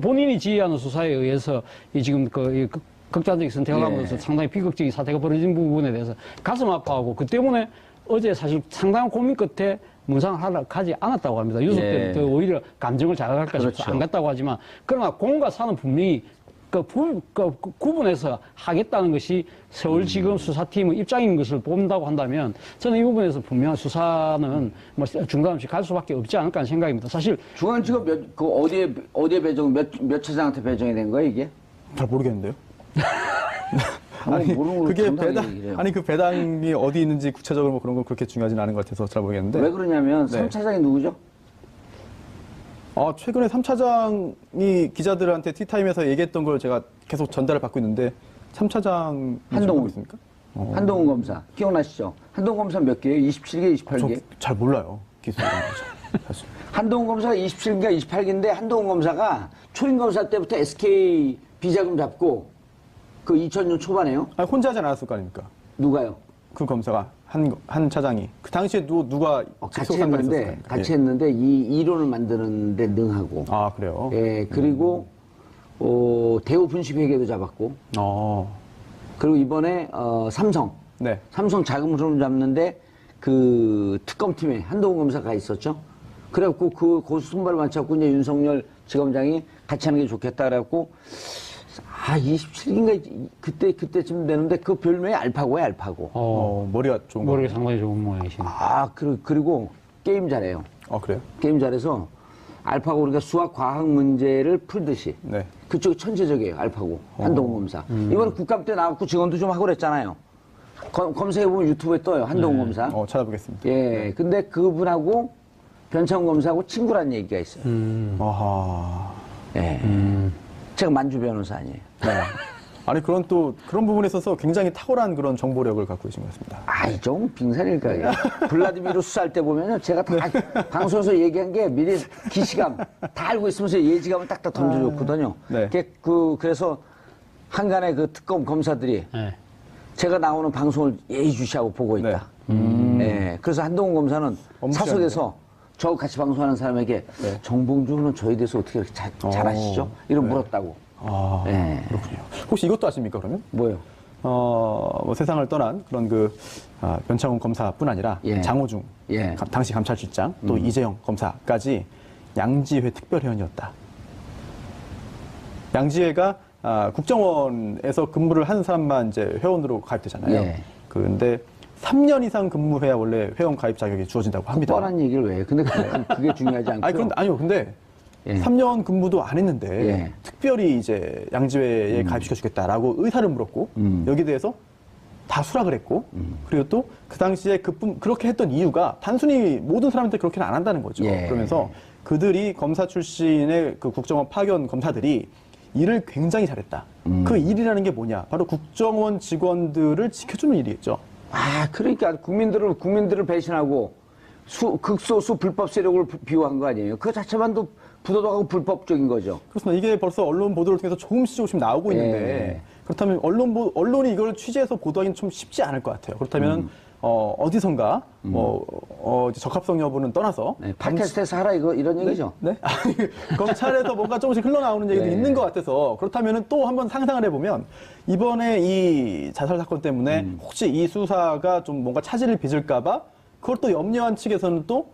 본인이 지휘하는 수사에 의해서 이 지금 이 극단적인 선택을 하면서 상당히 비극적인 사태가 벌어진 부분에 대해서 가슴 아파하고 그 때문에 어제 사실 상당한 고민 끝에 문상을 하러 가지 않았다고 합니다. 유족들 더 오히려 감정을 자극할까 싶어서 안 갔다고 하지만 그러나 공과 사는 분명히 구분해서 하겠다는 것이 서울지검 수사팀의 입장인 것을 본다고 한다면 저는 이 부분에서 분명한 수사는 뭐 중단 없이 갈 수밖에 없지 않을까 하는 생각입니다. 사실 중앙지검 어디에 배정 몇 차장한테 배정이 된 거예요 이게? 잘 모르겠는데요. 아니, 그게 그 배당이 어디 있는지 구체적으로 뭐 그런 건 그렇게 중요하진 않은 것 같아서 잘 모르겠는데. 왜 그러냐면 네. 3차장이 누구죠? 최근에 3차장이 기자들한테 티타임에서 얘기했던 걸 제가 계속 전달을 받고 있는데 3차장 한동훈 있습니까? 한동훈 검사 기억나시죠? 한동훈 검사 몇 개예요? 27개, 28개? 잘 몰라요. 기술이라는 거죠. 사실. 한동훈 검사가 27개인가 28개인데 한동훈 검사가 초임 검사 때부터 SK 비자금 잡고 그 2000년 초반에요? 아니, 혼자 하지 않았을 거 아닙니까? 누가요? 그 검사가 한 차장이 그 당시에 누가 같이 했는데 이 이론을 만드는데 능하고. 아 그래요? 예, 그리고 대우 분식회계도 잡았고. 그리고 이번에 삼성. 네. 삼성 자금 흐름 잡는데 그 특검팀에 한동훈 검사가 있었죠. 그래갖고 그 고수 손발을 맞춰갖고 이제 윤석열 지검장이 같이 하는 게 좋겠다 그래갖고 27인가 그때쯤 되는데 그 별명이 알파고예요, 알파고. 머리가 좋은 거. 머리가 상당히 좋은 모양이시네. 그리고 게임 잘해요. 그래요? 게임 잘해서 알파고 우리가 수학 과학 문제를 풀듯이 네. 그쪽이 천재적이에요, 알파고. 한동훈 검사. 이번에 국감 때 나왔고 직원도 좀 하고 그랬잖아요. 검색해보면 유튜브에 떠요, 한동훈 검사. 찾아보겠습니다. 예, 근데 그분하고 변창훈 검사하고 친구라는 얘기가 있어요. 아하. 예. 제가 만주 변호사 아니에요. 네. 아니 그런 부분에 있어서 굉장히 탁월한 그런 정보력을 갖고 계신 것 같습니다. 이 정도 빙산일까요? 블라디미르 수사할 때 보면은 제가 다 방송에서 얘기한 게 미리 기시감 다 알고 있으면서 예지감을 딱딱 던져줬거든요. 네. 그래서 한간에 그 특검 검사들이 네. 제가 나오는 방송을 예의주시하고 보고 있다. 네. 그래서 한동훈 검사는 사석에서 저 같이 방송하는 사람에게 정봉주는 저에 대해서 어떻게 이렇게 잘 아시죠? 이런 물었다고. 네. 그렇군요. 혹시 이것도 아십니까 그러면? 뭐요? 뭐 세상을 떠난 그런 변창훈 검사뿐 아니라 장호중 당시 감찰실장 또 이재영 검사까지 양지회 특별회원이었다. 양지회가 국정원에서 근무를 한 사람만 이제 회원으로 가입되잖아요. 그런데 3년 이상 근무해야 원래 회원 가입 자격이 주어진다고 합니다. 뻔한 얘기를 왜 해? 근데 그게 중요하지 않고요. 근데 3년 근무도 안 했는데 특별히 이제 양지회에 가입시켜주겠다라고 의사를 물었고 여기에 대해서 다 수락을 했고 그리고 또 그 당시에 그렇게 했던 이유가 단순히 모든 사람한테 그렇게는 안 한다는 거죠. 그러면서 그들이 검사 출신의 그 국정원 파견 검사들이 일을 굉장히 잘했다. 그 일이라는 게 뭐냐? 바로 국정원 직원들을 지켜주는 일이겠죠. 그러니까 국민들을 배신하고 극소수 불법 세력을 비호한 거 아니에요. 그 자체만도 부도덕하고 불법적인 거죠. 그렇습니다. 이게 벌써 언론 보도를 통해서 조금씩 나오고 있는데 그렇다면 언론이 이걸 취재해서 보도하기는 좀 쉽지 않을 것 같아요. 그렇다면 어디선가 적합성 여부는 떠나서 팟캐스트에서 하라 이런 얘기죠. 네? 검찰에서 뭔가 조금씩 흘러나오는 얘기도 있는 것 같아서 그렇다면 또 한번 상상을 해보면 이번에 이 자살 사건 때문에 혹시 이 수사가 좀 뭔가 차질을 빚을까봐 그걸 또 염려한 측에서는 또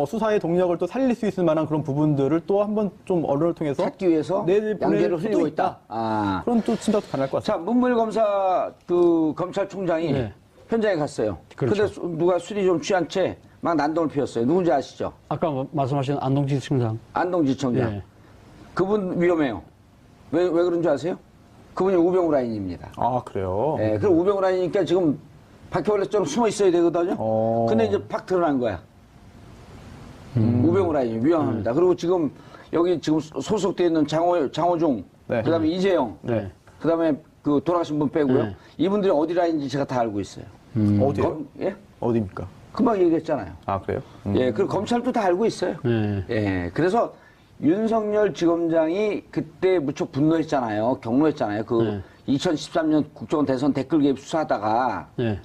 수사의 동력을 또 살릴 수 있을 만한 그런 부분들을 또 한번 좀 언론을 통해서 찾기 위해서 양계를 흘리고 있다. 그런 또 짐작도 가능할 것 같습니다. 자, 문무일 검사 검찰총장이 현장에 갔어요. 그렇죠. 근데 누가 술이 좀 취한 채 막 난동을 피웠어요. 누군지 아시죠? 아까 말씀하신 안동지 청장. 안동지 청장. 그분 위험해요. 왜 그런 줄 아세요? 그분이 우병우 라인입니다. 그래요? 네, 그럼 우병우 라인이니까 지금 바퀴벌레처럼 숨어 있어야 되거든요. 근데 이제 팍 드러난 거야. 우병우 라인이 위험합니다. 그리고 지금 여기 지금 소속되어 있는 장호중, 그다음에 이재영, 그다음에 돌아가신 분 빼고요. 이분들이 어디 라인인지 제가 다 알고 있어요. 어디요? 예? 어디입니까? 금방 얘기했잖아요. 아, 그래요? 예, 그리고 검찰도 다 알고 있어요. 네. 예, 그래서 윤석열 지검장이 그때 무척 분노했잖아요. 경로했잖아요. 그 2013년 국정원 대선 댓글 개입 수사하다가 네.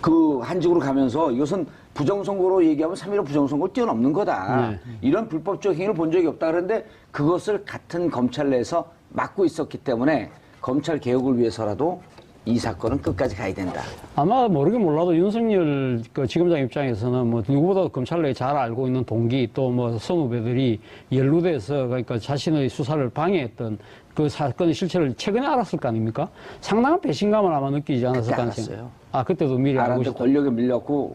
그 한직으로 가면서 이것은 부정선거로 얘기하면 3.15 부정선거를 뛰어넘는 거다. 네. 이런 불법적 행위를 본 적이 없다. 그런데 그것을 같은 검찰 내에서 막고 있었기 때문에 검찰 개혁을 위해서라도 이 사건은 끝까지 가야 된다. 아마 모르긴 몰라도 윤석열 그 지검장 입장에서는 뭐 누구보다 검찰 내에 잘 알고 있는 동기 또 뭐 선후배들이 연루돼서 그러니까 자신의 수사를 방해했던 그 사건의 실체를 최근에 알았을 거 아닙니까? 상당한 배신감을 아마 느끼지 않았을까 하는 생각. 알았어요. 아, 그때도 미리 알고 알았는데 있었다. 권력에 밀렸고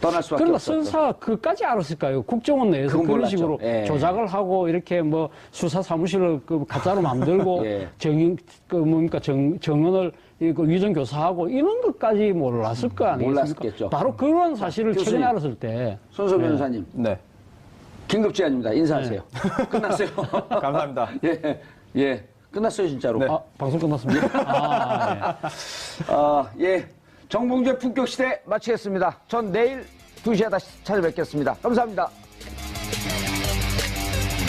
떠날 수밖에 그러니까 없었죠. 선사 그까지 알았을까요? 국정원 내에서 그건 그런 몰랐죠. 식으로 예. 조작을 하고 이렇게 뭐 수사 사무실을 그 가짜로 만들고 예. 정원을 위정 교사하고 이런 것까지 몰랐을 거 아니겠습니까? 몰랐겠죠. 바로 그런 사실을 교수님. 최근에 알았을 때 손소 변호사님, 네. 긴급 제안입니다. 인사하세요. 끝났어요. 감사합니다. 예, 예. 끝났어요, 진짜로. 네. 아, 방송 끝났습니다. 아, 예. 예. 정봉주의 품격시대 마치겠습니다. 전 내일 2시에 다시 찾아뵙겠습니다. 감사합니다.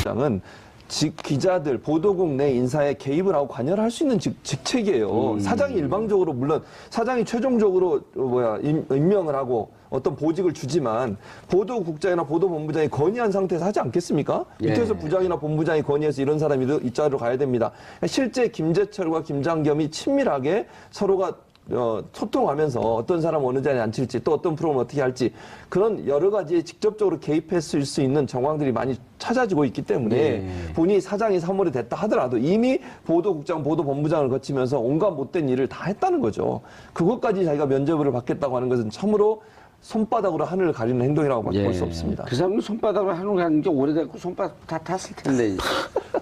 장은 기자들, 보도국 내 인사에 개입을 하고 관여를 할 수 있는 직책이에요. 사장이 일방적으로, 물론 사장이 최종적으로 임명을 하고 어떤 보직을 주지만 보도국장이나 보도본부장이 건의한 상태에서 하지 않겠습니까? 예. 밑에서 부장이나 본부장이 건의해서 이런 사람이 이 자리로 가야 됩니다. 실제 김재철과 김장겸이 친밀하게 서로가 소통하면서 어떤 사람 어느 자리에 앉힐지 또 어떤 프로그램을 어떻게 할지 그런 여러 가지에 직접적으로 개입했을 수 있는 정황들이 많이 찾아지고 있기 때문에 본인이 사장이 사물이 됐다 하더라도 이미 보도국장, 보도본부장을 거치면서 온갖 못된 일을 다 했다는 거죠. 그것까지 자기가 면죄부를 받겠다고 하는 것은 참으로 손바닥으로 하늘을 가리는 행동이라고 볼 수 없습니다. 그 사람은 손바닥으로 하는 가는 게 오래됐고 손바닥 다 탔을 텐데.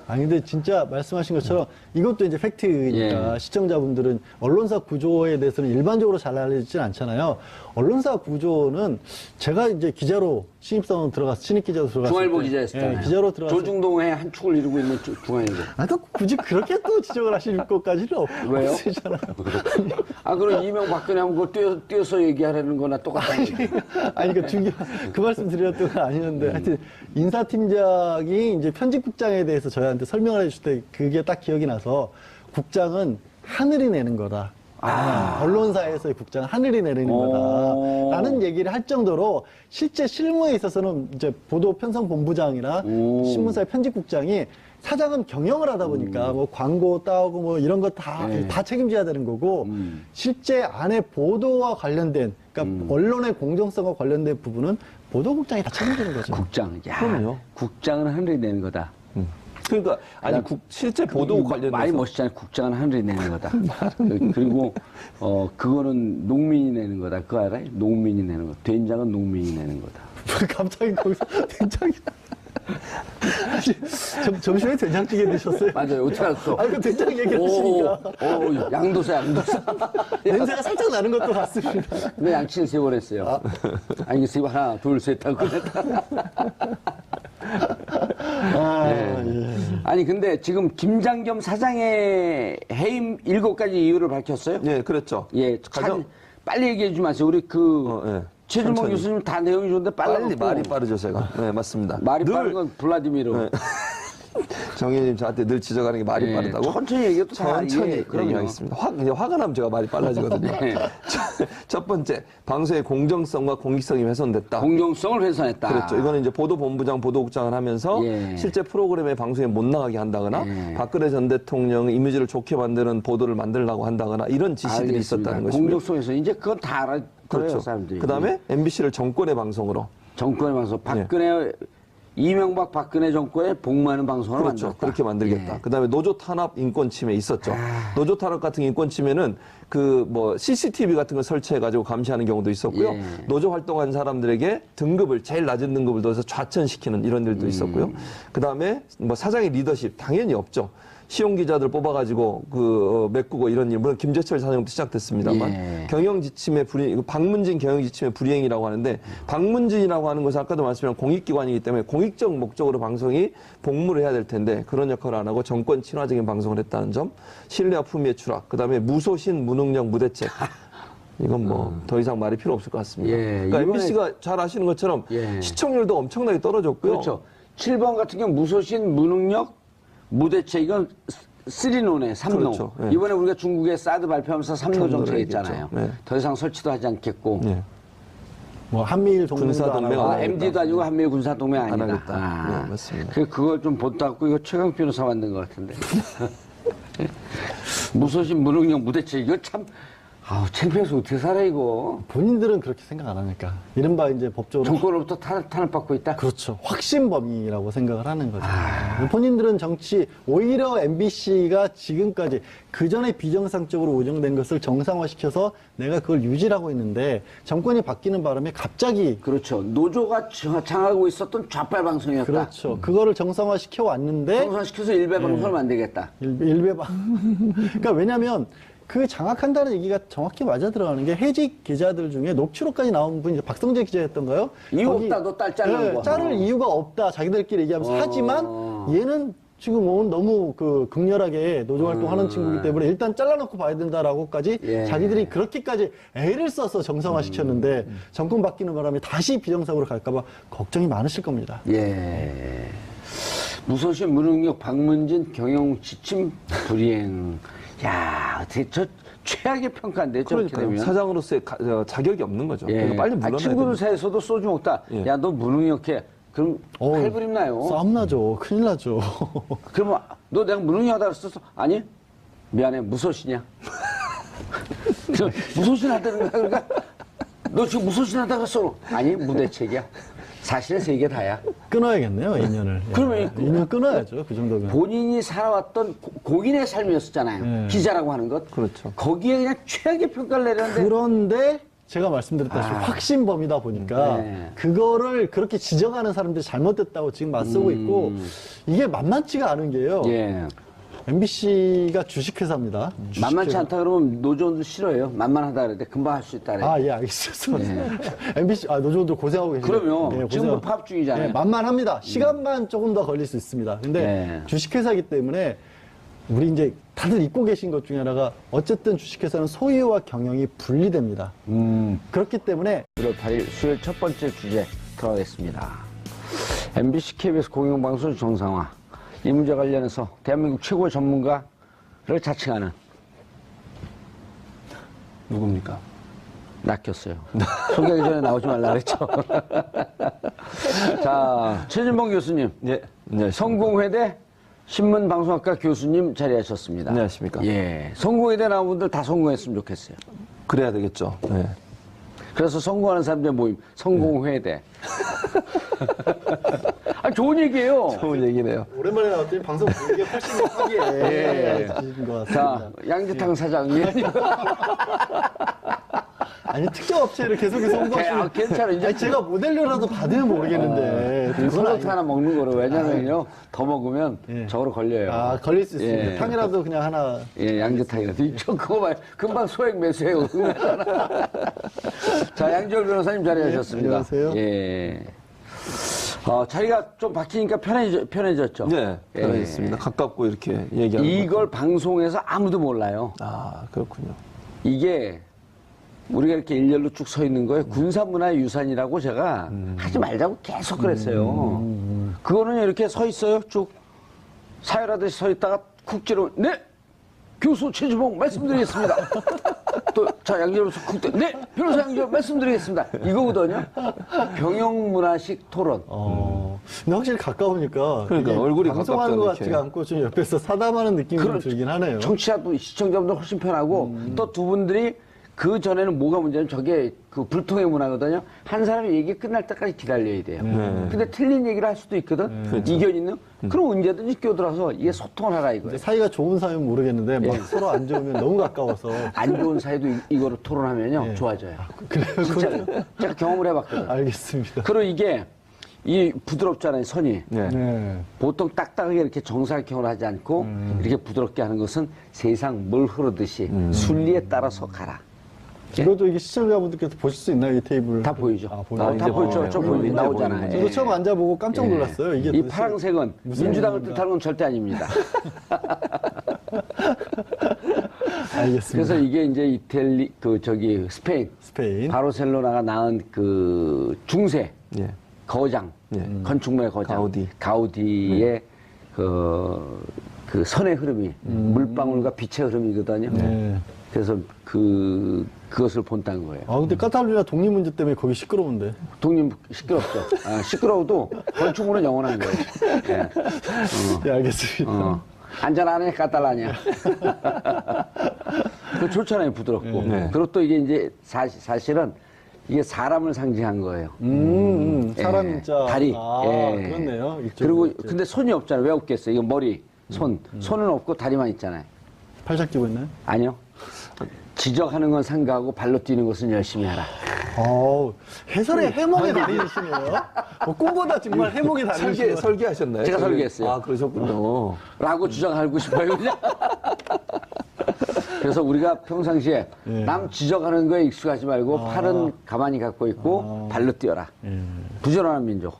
아니 근데 진짜 말씀하신 것처럼 이것도 이제 팩트니까 예. 시청자분들은 언론사 구조에 대해서는 일반적으로 잘 알려지진 않잖아요. 언론사 구조는 제가 이제 기자로 신입사원 들어가서 신입 기자로 들어갔을 중앙일보 때, 기자였잖아요. 예, 기자로 들어갔을 조중동의 한 축을 이루고 있는 중앙일보. 아, 또 굳이 그렇게 또 지적을 하실 것까지는 왜요? 없으시잖아요. 아, 그럼 이명박근혜 하면 그거 띄어서 얘기하라는 거나 똑같다는 거죠. 아니, 그 말씀 드렸던 건 아니었는데, 하여튼, 인사팀장이 이제 편집국장에 대해서 저희한테 설명을 해줄 때 그게 딱 기억이 나서, 국장은 하늘이 내는 거다. 언론사에서의 국장은 하늘이 내리는 거다. 라는 얘기를 할 정도로, 실제 실무에 있어서는 이제 보도 편성 본부장이나 신문사의 편집국장이 사장은 경영을 하다 보니까 뭐 광고 따오고 뭐 이런 거 다 책임져야 되는 거고 실제 안에 보도와 관련된 그러니까 언론의 공정성과 관련된 부분은 보도국장이 다 책임지는 거죠. 국장. 야, 그럼요. 국장은 하늘이 내는 거다. 그러니까 아니 실제 보도국 관련해서 말이 멋있잖아요. 국장은 하늘이 내는 거다. 그리고 그거는 농민이 내는 거다. 그거 알아요? 농민이 내는 거. 된장은 농민이 내는 거다. 갑자기 거기서 된장이 점심에 된장찌개 드셨어요? 맞아요. 어떻게 알았어? 아니 그 된장 얘기하시니까 오, 양도사. 냄새가 살짝 나는 것도 같습니다. 근데 양치를 3번 했어요. 아니, 3번 하나, 둘, 셋 하고 끝냈다. 아니, 근데 지금 김장겸 사장의 해임 7가지 이유를 밝혔어요? 예, 그렇죠. 예, 빨리 얘기해 주면 아세요. 우리 예. 최준봉 천천히. 교수님 다 내용이 좋은데 빨리 말이 빠르죠, 제가. 네, 맞습니다. 말이 늘 빠른 건 블라디미르. 정의님 저한테 늘 지적하는 게 말이 예, 빠르다고. 천천히 얘기해도 다 천천히 이해해. 그럼요. 얘기하겠습니다. 화가 나면 제가 말이 빨라지거든요. 네. 첫 번째, 방송의 공정성과 공익성이 훼손됐다. 공정성을 훼손했다. 그렇죠. 이거는 이제 보도본부장, 보도국장을 하면서 예. 실제 프로그램에 방송에 못 나가게 한다거나 예. 박근혜 전 대통령의 이미지를 좋게 만드는 보도를 만들려고 한다거나 이런 지시들이 알겠습니다. 있었다는 것이고요. 공정성에서 이제 그건 다 알아. 그렇죠. 사람들이. 그다음에 MBC를 정권의 방송으로 정권의 방송. 이명박 박근혜 정권의 복무하는 방송을 그렇죠. 만들었다. 그렇게 만들겠다. 예. 그다음에 노조 탄압 인권 침해 있었죠. 노조 탄압 같은 인권 침해는 그 뭐 CCTV 같은 걸 설치해 가지고 감시하는 경우도 있었고요. 예. 노조 활동한 사람들에게 등급을 제일 낮은 등급을 둬서 좌천시키는 이런 일도 있었고요. 그다음에 뭐 사장의 리더십 당연히 없죠. 시용 기자들 뽑아가지고 메꾸고 이런 일, 물론 김재철 사장부터 시작됐습니다만 예. 경영 지침의 불이행, 박문진 경영 지침의 불이행이라고 하는데 박문진이라고 하는 것은 아까도 말씀드린 공익기관이기 때문에 공익적 목적으로 방송이 복무를 해야 될 텐데 그런 역할을 안 하고 정권 친화적인 방송을 했다는 점, 신뢰와 품위의 추락, 그다음에 무소신, 무능력, 무대책. 이건 뭐 더 이상 말이 필요 없을 것 같습니다. 예, 그러니까 이번에- MBC가 잘 아시는 것처럼 예. 시청률도 엄청나게 떨어졌고요. 그렇죠. 7번 같은 경우 무소신, 무능력, 무대책 이건 3노네, 3노. 그렇죠. 예. 이번에 우리가 중국에 사드 발표하면서 3노 정책 삼노를 했잖아요. 얘기했죠. 네. 더 이상 설치도 하지 않겠고. 예. 뭐 한미일 동맹도 군사동맹 안 하고. 아, MD도 아니고 한미일 군사동맹 안 아니다. 하겠다. 네, 맞습니다. 그걸 좀 본따고 이거 최강 변호사 만든 것 같은데. 무소신, 무능력, 무대책 이거 참 아우 창피해서 어떻게 살아 이거. 본인들은 그렇게 생각 안 하니까. 이른바 이제 법적으로 정권으로부터 탄압받고 있다. 그렇죠. 확신범이라고 생각을 하는 거죠. 아. 본인들은 정치, 오히려 MBC가 지금까지 그 전에 비정상적으로 운영된 것을 정상화시켜서 내가 그걸 유지하고 있는데 정권이 바뀌는 바람에 갑자기 그렇죠. 노조가 장하고 있었던 좌빨 방송이었다. 그렇죠. 그거를 정상화시켜 왔는데 정상시켜서 일배 방송을 만들겠다. 일배방. 그러니까 왜냐면 그 장악한다는 얘기가 정확히 맞아 들어가는 게 해직 기자들 중에 녹취록까지 나온 분이 박성재 기자였던가요? 이유 거기- 없다, 너 딸 자르는 거. 자를 이유가 없다. 자기들끼리 얘기하면서 하지만 얘는 지금 너무 그 극렬하게 노조 활동하는 친구이기 때문에 일단 잘라놓고 봐야 된다라고까지 예. 자기들이 그렇게까지 애를 써서 정상화시켰는데 정권 바뀌는 바람에 다시 비정상으로 갈까봐 걱정이 많으실 겁니다. 예. 무소신, 무능력, 박문진, 경영 지침, 불이행. 야, 어떻게 저 최악의 평가인데 저렇게 그러니까요. 되면. 사장으로서의 자격이 없는 거죠. 예. 그러니까 빨리 아, 물러나야 친구들 됩니다. 사이에서도 소주 먹다. 예. 야, 너 무능력해. 그럼 칼부림 나요. 싸움 나죠. 큰일 나죠. 그러면 너 내가 무능력하다 그랬었어? 아니, 미안해. 무소신이야. 저 무소신하다는 거야. 그러니까 너 지금 무소신하다 그랬어? 아니, 무대책이야. 사실은 세 개 다야. 끊어야겠네요, 인연을. 예. 그러면 인연 끊어야죠. 그 정도면. 본인이 살아왔던 공인의 삶이었잖아요. 기자라고 하는 것. 그렇죠. 거기에 그냥 최악의 평가를 내렸는데. 그런데 제가 말씀드렸다시피 확신범이다 보니까 네. 그거를 그렇게 지적하는 사람들이 잘못됐다고 지금 맞서고 있고 이게 만만치가 않은 게요. 예. MBC가 주식회사입니다. 만만치 않다 그러면 노조원도 싫어요. 만만하다 그랬는데 금방 할 수 있다 그래. 아, 예, 알겠습니다. MBC, 노조원들 고생하고 계시죠. 그럼요. 지금도 파업 중이잖아요. 만만합니다. 시간만 조금 더 걸릴 수 있습니다. 근데 네. 주식회사이기 때문에 우리 이제 다들 잊고 계신 것 중에 하나가 어쨌든 주식회사는 소유와 경영이 분리됩니다. 그렇기 때문에 1월 8일 수요일 첫 번째 주제 들어가겠습니다. MBC, KBS 공영방송 정상화. 이 문제 관련해서 대한민국 최고의 전문가를 자칭하는 누굽니까? 낚였어요. 소개하기 전에 나오지 말라 그랬죠. 자, 최진봉 교수님. 예. 안녕하십니까. 성공회대 신문방송학과 교수님 자리하셨습니다. 안녕하십니까. 예. 성공회대 나온 분들 다 성공했으면 좋겠어요. 그래야 되겠죠. 네. 그래서 성공하는 사람들 모임, 성공회대. 아, 좋은 얘기예요. 좋은 얘기네요. 오랜만에 나왔더니 방송 분위기가 훨씬 화기애애해진 것 자, 같습니다. 양지탕 사장님. 아니 특정 업체를 계속해서 홍보하시면 괜찮아. 이제 아니, 제가 모델료라도 받으면 모르겠는데 그건 콘서트 하나 먹는 거로. 왜냐면요, 더 먹으면 예. 저거로 걸려요. 아 걸릴 수 있습니다. 예. 탕이라도 그냥 하나 예, 양지탕이라도. 저 그거 말 금방 소액 매수해요. 자, 양지열 변호사님 자리하셨습니다. 안녕하세요. 예. 자리가 좀 바뀌니까 편해졌죠? 네. 편해졌습니다. 가깝고 이렇게 얘기하는 이걸 방송에서 아무도 몰라요. 아, 그렇군요. 이게 우리가 이렇게 일렬로 쭉 서 있는 거에 군사문화의 유산이라고 제가 하지 말자고 계속 그랬어요. 그거는 이렇게 서 있어요. 쭉 사열하듯이 서 있다가 쿡 찌르면 네! 교수 최주봉 말씀드리겠습니다. 또, 자, 양지열 변호사 쿡 네! 변호사 양지열 말씀드리겠습니다. 이거거든요. 병영문화식 토론. 근데 확실히 가까우니까 그러니까 이게 얼굴이 방송하는 것 가깝죠, 같지가 이렇게. 않고 좀 옆에서 사담하는 느낌이 좀 들긴 하네요. 청취자도, 시청자분들 훨씬 편하고 또 두 분들이 그 전에는 뭐가 문제냐면 저게 그 불통의 문화거든요. 한 사람이 얘기 끝날 때까지 기다려야 돼요. 근데 틀린 얘기를 할 수도 있거든. 이견 있는. 그럼 언제든지 끼어들어서 이게 소통을 하라 이거예요. 이제 사이가 좋은 사이면 모르겠는데 막 서로 안 좋으면 너무 가까워서 안 좋은 사이도 이거로 토론하면요. 좋아져요. 그래요. 진짜로. 제가 경험을 해봤거든. 알겠습니다. 그리고 이게 이 부드럽잖아요, 선이. 네. 네. 보통 딱딱하게 이렇게 정사각형으로 하지 않고 이렇게 부드럽게 하는 것은 세상 물 흐르듯이 순리에 따라서 가라. 이것도 이게 시청자분들께서 보실 수 있나요, 이 테이블? 다 보이죠. 보여요? 다 보이죠. 저 보이 보이네, 나오잖아요. 보이네. 저도 처음 앉아보고 깜짝 놀랐어요. 이게 이 도대체 파란색은 무슨 민주당을 의미인가? 뜻하는 건 절대 아닙니다. 알겠습니다. 그래서 이게 이제 이탈리 스페인 스페인. 바르셀로나가 낳은 그 중세 예. 거장 건축물의 거장 가우디의 그 선의 흐름이 물방울과 빛의 흐름이거든요. 네. 그래서 그것을 본다는 거예요. 아, 근데 카탈루냐 독립 문제 때문에 거기 시끄러운데. 독립 시끄럽죠. 시끄러워도 건축물은 영원한 거예요. 예. 네, 알겠습니다. 안전하네, 까탈라냐. 그 좋잖아요, 부드럽고. 네. 그리고 또 이게 이제 사실은 이게 사람을 상징한 거예요. 사람 예. 진짜. 다리. 아, 예. 그렇네요. 이쪽으로 그리고 이렇게. 근데 손이 없잖아요. 왜 없겠어요? 이거 머리, 손은 없고 다리만 있잖아요. 팔짝 끼고 있나요? 아니요. 지적하는 건 삼가하고 발로 뛰는 것은 열심히 하라. 해설에 해몽이 다니시네요. 꿈보다 정말 해몽이 다니시네요. 설계하셨나요? 제가 설계했어요. 아, 그러셨군요. 라고 주장하고 싶어요, 그냥. 그래서 우리가 평상시에 남 지적하는 거에 익숙하지 말고 팔은 가만히 갖고 있고 발로 뛰어라. 부지런한 민족.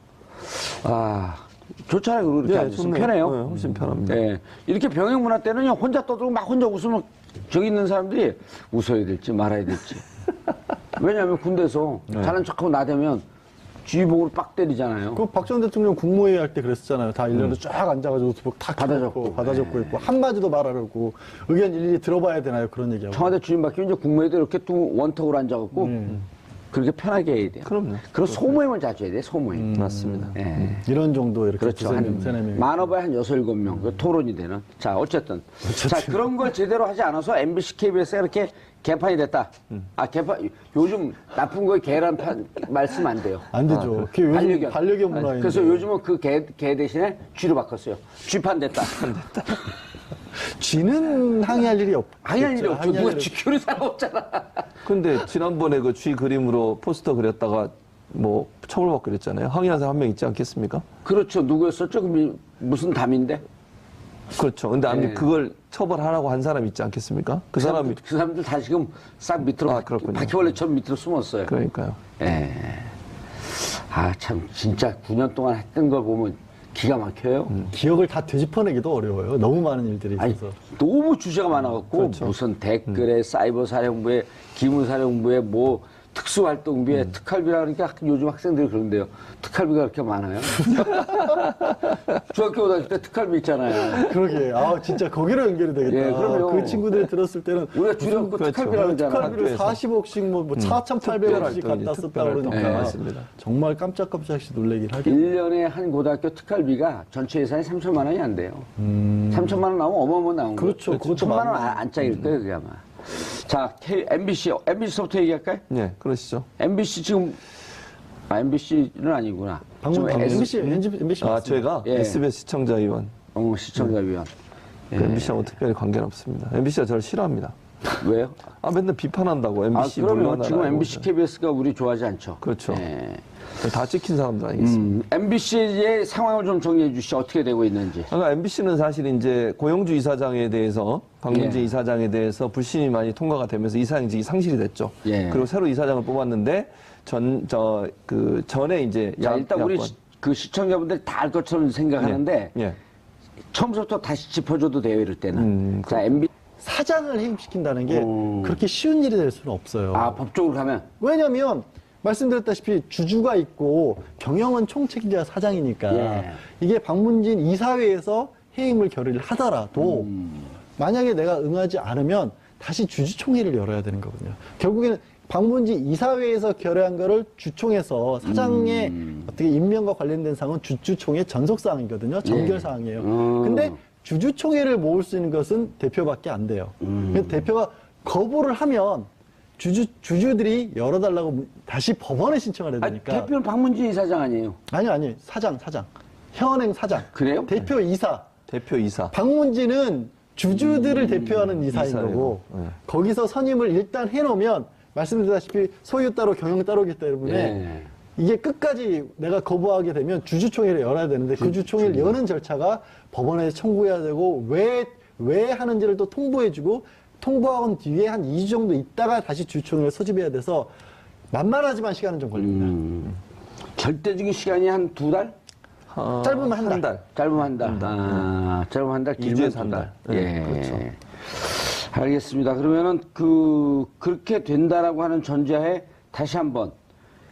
좋잖아요. 그렇게 앉으면 편해요. 네, 훨씬 편합니다. 네. 이렇게 병행 문화 때는요, 혼자 떠들고 막 혼자 웃으면 저기 있는 사람들이 웃어야 될지 말아야 될지. 왜냐하면 군대에서 잘난 척하고 나대면 주의봉으로 빡 때리잖아요. 그 박정희 대통령 국무회의 할 때 그랬었잖아요. 다 일렬로 쫙 앉아가지고 노트북 탁 받아적고. 받아 적고 있고 한마디도 말하려고 의견 일일이 들어봐야 되나요? 그런 얘기하고. 청와대 주임 바뀌면 이제 국무회의도 이렇게 또 원턱으로 앉아갖고 그렇게 편하게 해야 돼요. 그럼요. 그리고 소모임을 자주 해야 돼요, 소모임. 맞습니다. 예. 이런 정도 이렇게 그렇죠. 두세 명, 한 세네 명. 많아봐야 한 6, 7명. 그 토론이 되는. 자, 어쨌든. 자, 그런 걸 제대로 하지 않아서 MBC, KBS가 이렇게 개판이 됐다. 요즘 나쁜 거에 개란 말씀 안 돼요. 안 되죠. 그게 요즘 반려견 문화인데. 그래서 요즘은 그 개 대신에 쥐로 바꿨어요. 쥐판 됐다. 쥐는 항의할 일이 없죠. 항의할 일이 없죠. 누가 쥐 키우는 사람 없잖아. 근데 지난번에 그 쥐 그림으로 포스터 그렸다가 뭐 처벌받고 그랬잖아요. 항의한 사람 한 명 있지 않겠습니까? 그렇죠. 누구였었죠? 무슨 담인데? 그렇죠. 근데 아무튼 그걸 처벌하라고 한 사람 있지 않겠습니까? 그 사람이 그 사람들 다 지금 싹 밑으로 그렇군요. 바퀴벌레처럼 밑으로 숨었어요. 그러니까요. 예. 참 진짜 9년 동안 했던 걸 보면 기가 막혀요. 기억을 다 되짚어내기도 어려워요. 너무 많은 일들이 아니, 있어서. 너무 주제가 많아갖고 그렇죠. 무슨 댓글에 사이버 사령부에 기무사령부에 뭐 특수활동비에 특활비라 그러니까 요즘 학생들이 그런데요. 특활비가 그렇게 많아요? 중학교 고등학교 때 특활비 있잖아요. 그러게. 진짜 거기로 연결이 되겠다. 예, 그럼요. 그 친구들이 들었을 때는 우리가 줄여갖고 그렇죠. 특활비라 그러잖아요. 특활비를 40억씩 뭐 4,800원씩 갖다 썼다 그러니까 예, 맞습니다. 정말 깜짝깜짝씩 놀래긴 하겠네. 1년에 한 고등학교 특활비가 전체 예산이 3천만 원이 안 돼요. 3천만 원 나오면 어마어마한 나온 거예요. 그렇죠. 그것도 1천만 원 많네. 안 짜일 거예요, 그게 아마. 자, MBC부터 얘기할까요? 네, 그러시죠. MBC 지금, MBC는 아니구나. 방금 지금 MBC 아, 저희가 예. SBS 시청자위원. 시청자위원. MBC하고 특별히 관계는 없습니다. MBC가 저를 싫어합니다. 왜요? 맨날 비판한다고 MBC 그럼요. 물러나라고. 지금 MBC, KBS가 우리 좋아하지 않죠. 그렇죠. 예. 다 찍힌 사람들 아니겠습니까? MBC의 상황을 좀 정리해 주시죠. 어떻게 되고 있는지. 그러니까 MBC는 사실 이제 고영주 이사장에 대해서 박문진 예. 이사장에 대해서 불신이 많이 통과가 되면서 이사장직이 상실이 됐죠. 예. 그리고 새로 이사장을 뽑았는데 전에 이제 자, 일단 우리 야권. 그 시청자분들이 다 알 것처럼 생각하는데 예. 처음부터 다시 짚어줘도 돼요, 이럴 때는. 자, MBC. 사장을 해임시킨다는 게 그렇게 쉬운 일이 될 수는 없어요. 법적으로 가면. 왜냐면 말씀드렸다시피 주주가 있고 경영은 총책임자가 사장이니까 예. 이게 박문진 이사회에서 해임을 결의를 하더라도 만약에 내가 응하지 않으면 다시 주주총회를 열어야 되는 거거든요. 결국에는 박문진 이사회에서 결의한 거를 주총에서 사장의 어떻게 임명과 관련된 사항은 주주총회 전속사항이거든요. 정결사항이에요. 근데 주주총회를 모을 수 있는 것은 대표밖에 안 돼요. 그래서 대표가 거부를 하면 주주들이 열어달라고 다시 법원에 신청을 해야 되니까. 대표는 박문진 이사장 아니에요? 아니. 사장. 현행 사장. 그래요? 대표 이사. 대표 이사. 박문진은 주주들을 대표하는 이사인 이사예요. 거고, 네. 거기서 선임을 일단 해놓으면, 말씀드렸다시피 소유 따로 경영 따로기 때문에, 예. 이게 끝까지 내가 거부하게 되면 주주총회를 열어야 되는데, 그 주총회를 여는 절차가 법원에 청구해야 되고, 왜 하는지를 또 통보해주고, 통보한 뒤에 한 2주 정도 있다가 다시 주총회를 소집해야 돼서 만만하지만 시간은 좀 걸립니다. 절대적인 시간이 한 2달? 짧으면 한 달. 짧으면 한 달. 짧으면 한 달, 길면 2주에서 두 한 달. 달. 네, 예. 그렇죠. 알겠습니다. 그러면은 그렇게 된다라고 하는 전제하에 다시 한번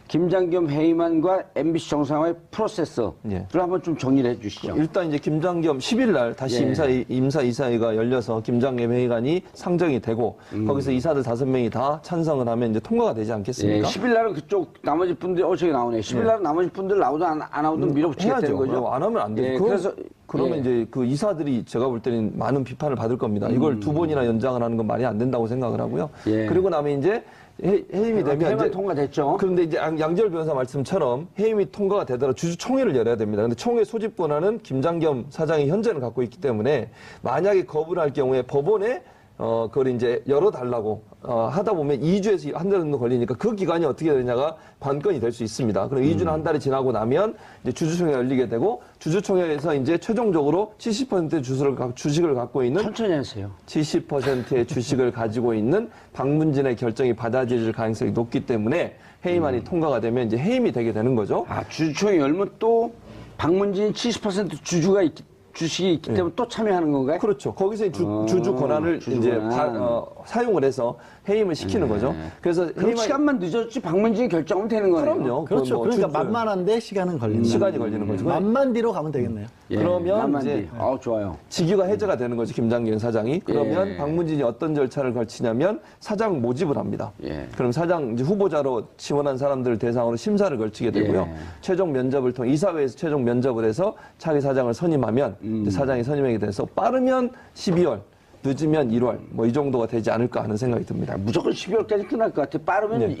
김장겸 해임안과 MBC 정상화의 프로세스를 예. 한번 좀 정리를 해 주시죠. 일단 이제 김장겸 10일 날 다시 예. 임사이사회가 열려서 김장겸 회의관이 상정이 되고 거기서 이사들 5명이 다 찬성을 하면 이제 통과가 되지 예, 않겠습니까? 10일 날은 그쪽 나머지 분들 저기 나오네. 10일 날은 나머지 분들 나오든 안 나오든 밀어붙이겠다는 해야죠. 거죠. 안 하면 안 되죠. 예, 그러면 예. 이제 그 이사들이 제가 볼 때는 많은 비판을 받을 겁니다. 이걸 2번이나 연장을 하는 건 말이 안 된다고 생각을 하고요. 예. 그리고 나면 이제 해임이 되면 해임안 이제 통과됐죠. 그런데 이제 양지열 변호사 말씀처럼 해임이 통과가 되더라도 주주총회를 열어야 됩니다. 근데 총회 소집 권한은 김장겸 사장이 현재는 갖고 있기 때문에 만약에 거부를 할 경우에 법원에 그걸 이제 열어달라고 하다 보면 2주에서 한 달 정도 걸리니까 그 기간이 어떻게 되냐가 관건이 될 수 있습니다. 그럼 2주나 한 달이 지나고 나면 이제 주주총회가 열리게 되고 주주총회에서 이제 최종적으로 70%의 주식을 갖고 있는 천천히 하세요. 70%의 주식을 가지고 있는 박문진의 결정이 받아들일 가능성이 높기 때문에 해임안이 통과가 되면 이제 해임이 되게 되는 거죠. 아, 주주총회 열면 또 박문진이 70% 주식이 있기 때문에 또 참여하는 건가요? 그렇죠. 거기서 주주 권한을 주주 이제 권한. 사용을 해서 해임을 시키는 거죠. 그래서 그럼 시간만 늦었지 박문진이 결정하면 되는 거예요. 그럼요. 그렇죠. 뭐 그러니까 주주- 만만한데 시간은 걸린다. 시간이 걸리는 거죠. 만만 뒤로 가면 되겠네요. 예, 그러면 만만디. 이제 좋아요. 직위가 해제가 되는 거죠. 김장겸 사장이. 그러면 예. 박문진이 어떤 절차를 거치냐면 사장 모집을 합니다. 예. 그럼 사장 이제 후보자로 지원한 사람들을 대상으로 심사를 걸치게 되고요. 예. 최종 면접을 통해 이사회에서 최종 면접을 해서 차기 사장을 선임하면 이제 사장이 선임하게 돼서 빠르면 12월, 늦으면 1월 뭐 이 정도가 되지 않을까 하는 생각이 듭니다. 무조건 12월까지 끝날 것 같아. 빠르면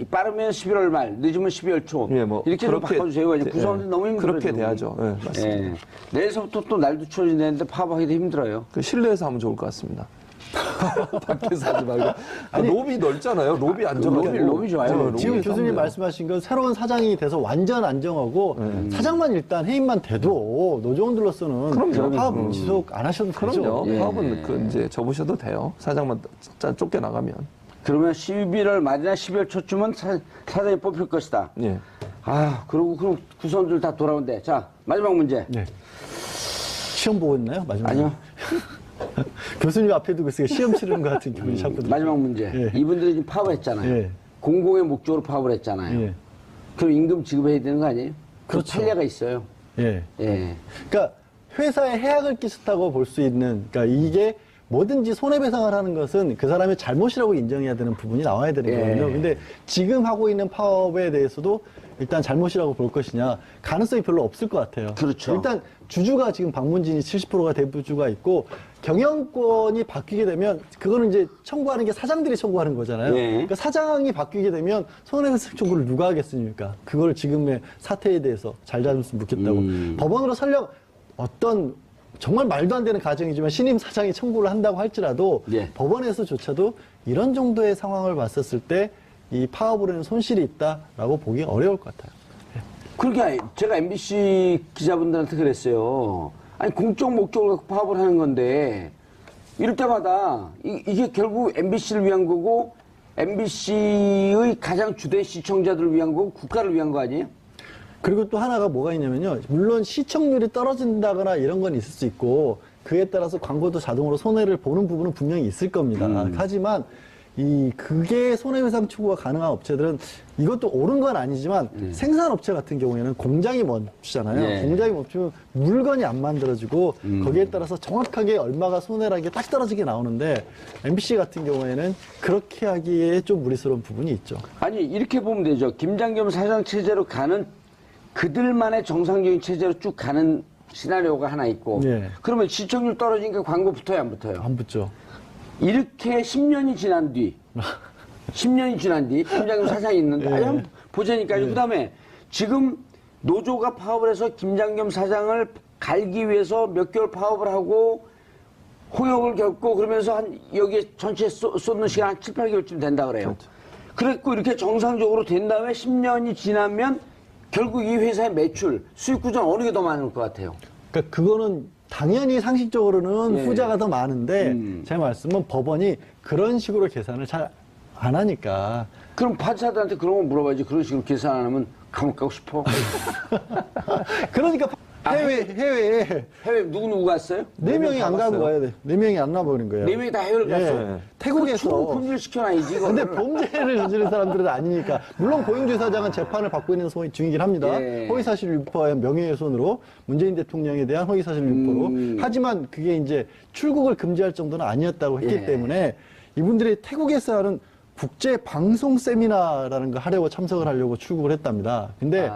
11월 말, 늦으면 12월 초. 예, 뭐 이렇게 좀 바꿔주세요. 이제 구성원들 너무 힘들어요. 그렇게 지금. 돼야죠. 예, 맞습니다. 예. 내일서부터 또 날도 추워지는데 파업하기도 힘들어요. 그 실내에서 하면 좋을 것 같습니다. 밖에서 하지 말고. 롭이 넓잖아요. 롭이 안정하고. 롭이 좋아요. 지금 교수님 말씀하신 건 새로운 사장이 돼서 완전 안정하고 사장만 일단 해임만 돼도 노조원들로서는 그럼요. 파업 지속 안 하셔도 되죠. 그럼요. 예. 파업은 그 이제 접으셔도 돼요. 사장만 진짜 쫓겨 나가면. 그러면 11월 말이나 12월 초쯤은 사장이 뽑힐 것이다. 예. 그럼 구성원들 다 돌아온대. 자, 마지막 문제. 네. 시험 보고 있나요? 마지막에? 아니요. 교수님 앞에 두고 있으니까 시험 치르는 것 같은 기분이 자꾸 들어요. 마지막 문제. 예. 이분들이 지금 파업을 했잖아요. 예. 공공의 목적으로 파업을 했잖아요. 예. 그럼 임금 지급해야 되는 거 아니에요? 그렇죠. 판례가 있어요. 예. 예. 그러니까 회사에 해악을 끼쳤다고 볼 수 있는, 그러니까 이게 뭐든지 손해배상을 하는 것은 그 사람의 잘못이라고 인정해야 되는 부분이 나와야 되는 예. 거거든요. 근데 지금 하고 있는 파업에 대해서도 일단 잘못이라고 볼 것이냐, 가능성이 별로 없을 것 같아요. 그렇죠. 일단 주주가 지금 박문진이 70%가 대부주가 있고 경영권이 바뀌게 되면 그거는 이제 청구하는 게 사장들이 청구하는 거잖아요. 예. 그러니까 사장이 바뀌게 되면 손해배상 청구를 누가 하겠습니까? 그걸 지금의 사태에 대해서 잘 잡았으면 좋겠다고. 법원으로 설령 어떤 정말 말도 안 되는 가정이지만 신임 사장이 청구를 한다고 할지라도 예. 법원에서조차도 이런 정도의 상황을 봤었을 때 이 파업으로 인한 손실이 있다라고 보기 어려울 것 같아요. 그러니까 제가 MBC 기자분들한테 그랬어요. 아니 공적 목적으로 갖고 파업을 하는 건데 이럴 때마다 이게 결국 MBC를 위한 거고 MBC의 가장 주된 시청자들을 위한 거고 국가를 위한 거 아니에요? 그리고 또 하나가 뭐가 있냐면요. 물론 시청률이 떨어진다거나 이런 건 있을 수 있고 그에 따라서 광고도 자동으로 손해를 보는 부분은 분명히 있을 겁니다. 하지만 그게 손해배상 청구가 가능한 업체들은 이것도 옳은 건 아니지만 생산업체 같은 경우에는 공장이 멈추잖아요. 예. 공장이 멈추면 물건이 안 만들어지고 거기에 따라서 정확하게 얼마가 손해라는 게 딱 떨어지게 나오는데 MBC 같은 경우에는 그렇게 하기에 좀 무리스러운 부분이 있죠. 아니 이렇게 보면 되죠. 김장겸 사장 체제로 가는 그들만의 정상적인 체제로 쭉 가는 시나리오가 하나 있고 예. 그러면 시청률 떨어지니까 광고 붙어요 안 붙어요? 안 붙죠. 이렇게 10년이 지난 뒤 10년이 지난 뒤 김장겸 사장이 있는데 예. 아니 한번 보자니까요. 그다음에 지금 노조가 파업을 해서 김장겸 사장을 갈기 위해서 몇 개월 파업을 하고 홍역을 겪고 그러면서 한 여기에 전체에 쏟는 시간 한 7, 8개월쯤 된다 그래요. 그랬고 이렇게 정상적으로 된 다음에 10년이 지나면 결국 이 회사의 매출, 수익 구조는 어느 게 더 많을 것 같아요? 그러니까 그거는 당연히 상식적으로는 예. 후자가 더 많은데 제 말씀은 법원이 그런 식으로 계산을 잘 안 하니까 그럼 판사들한테 그런 거 물어봐야지. 그런 식으로 계산 안 하면 감옥 가고 싶어. 그러니까 해외에 해외 누구 갔어요? 네 명이 안 간 거예요. 네 명이 안 나버린 거예요. 네 명이 다 해외를 갔어. 태국에서. 금지를 시켜놔야지. 근데 범죄를 저지른 사람들은 아니니까. 물론 고영주 사장은 재판을 받고 있는 중이긴 합니다. 예. 허위사실 유포와 명예훼손으로 문재인 대통령에 대한 허위사실 유포로. 하지만 그게 이제 출국을 금지할 정도는 아니었다고 했기 예. 때문에 이분들이 태국에서 하는 국제 방송 세미나라는 거 하려고 참석을 하려고 출국을 했답니다. 근데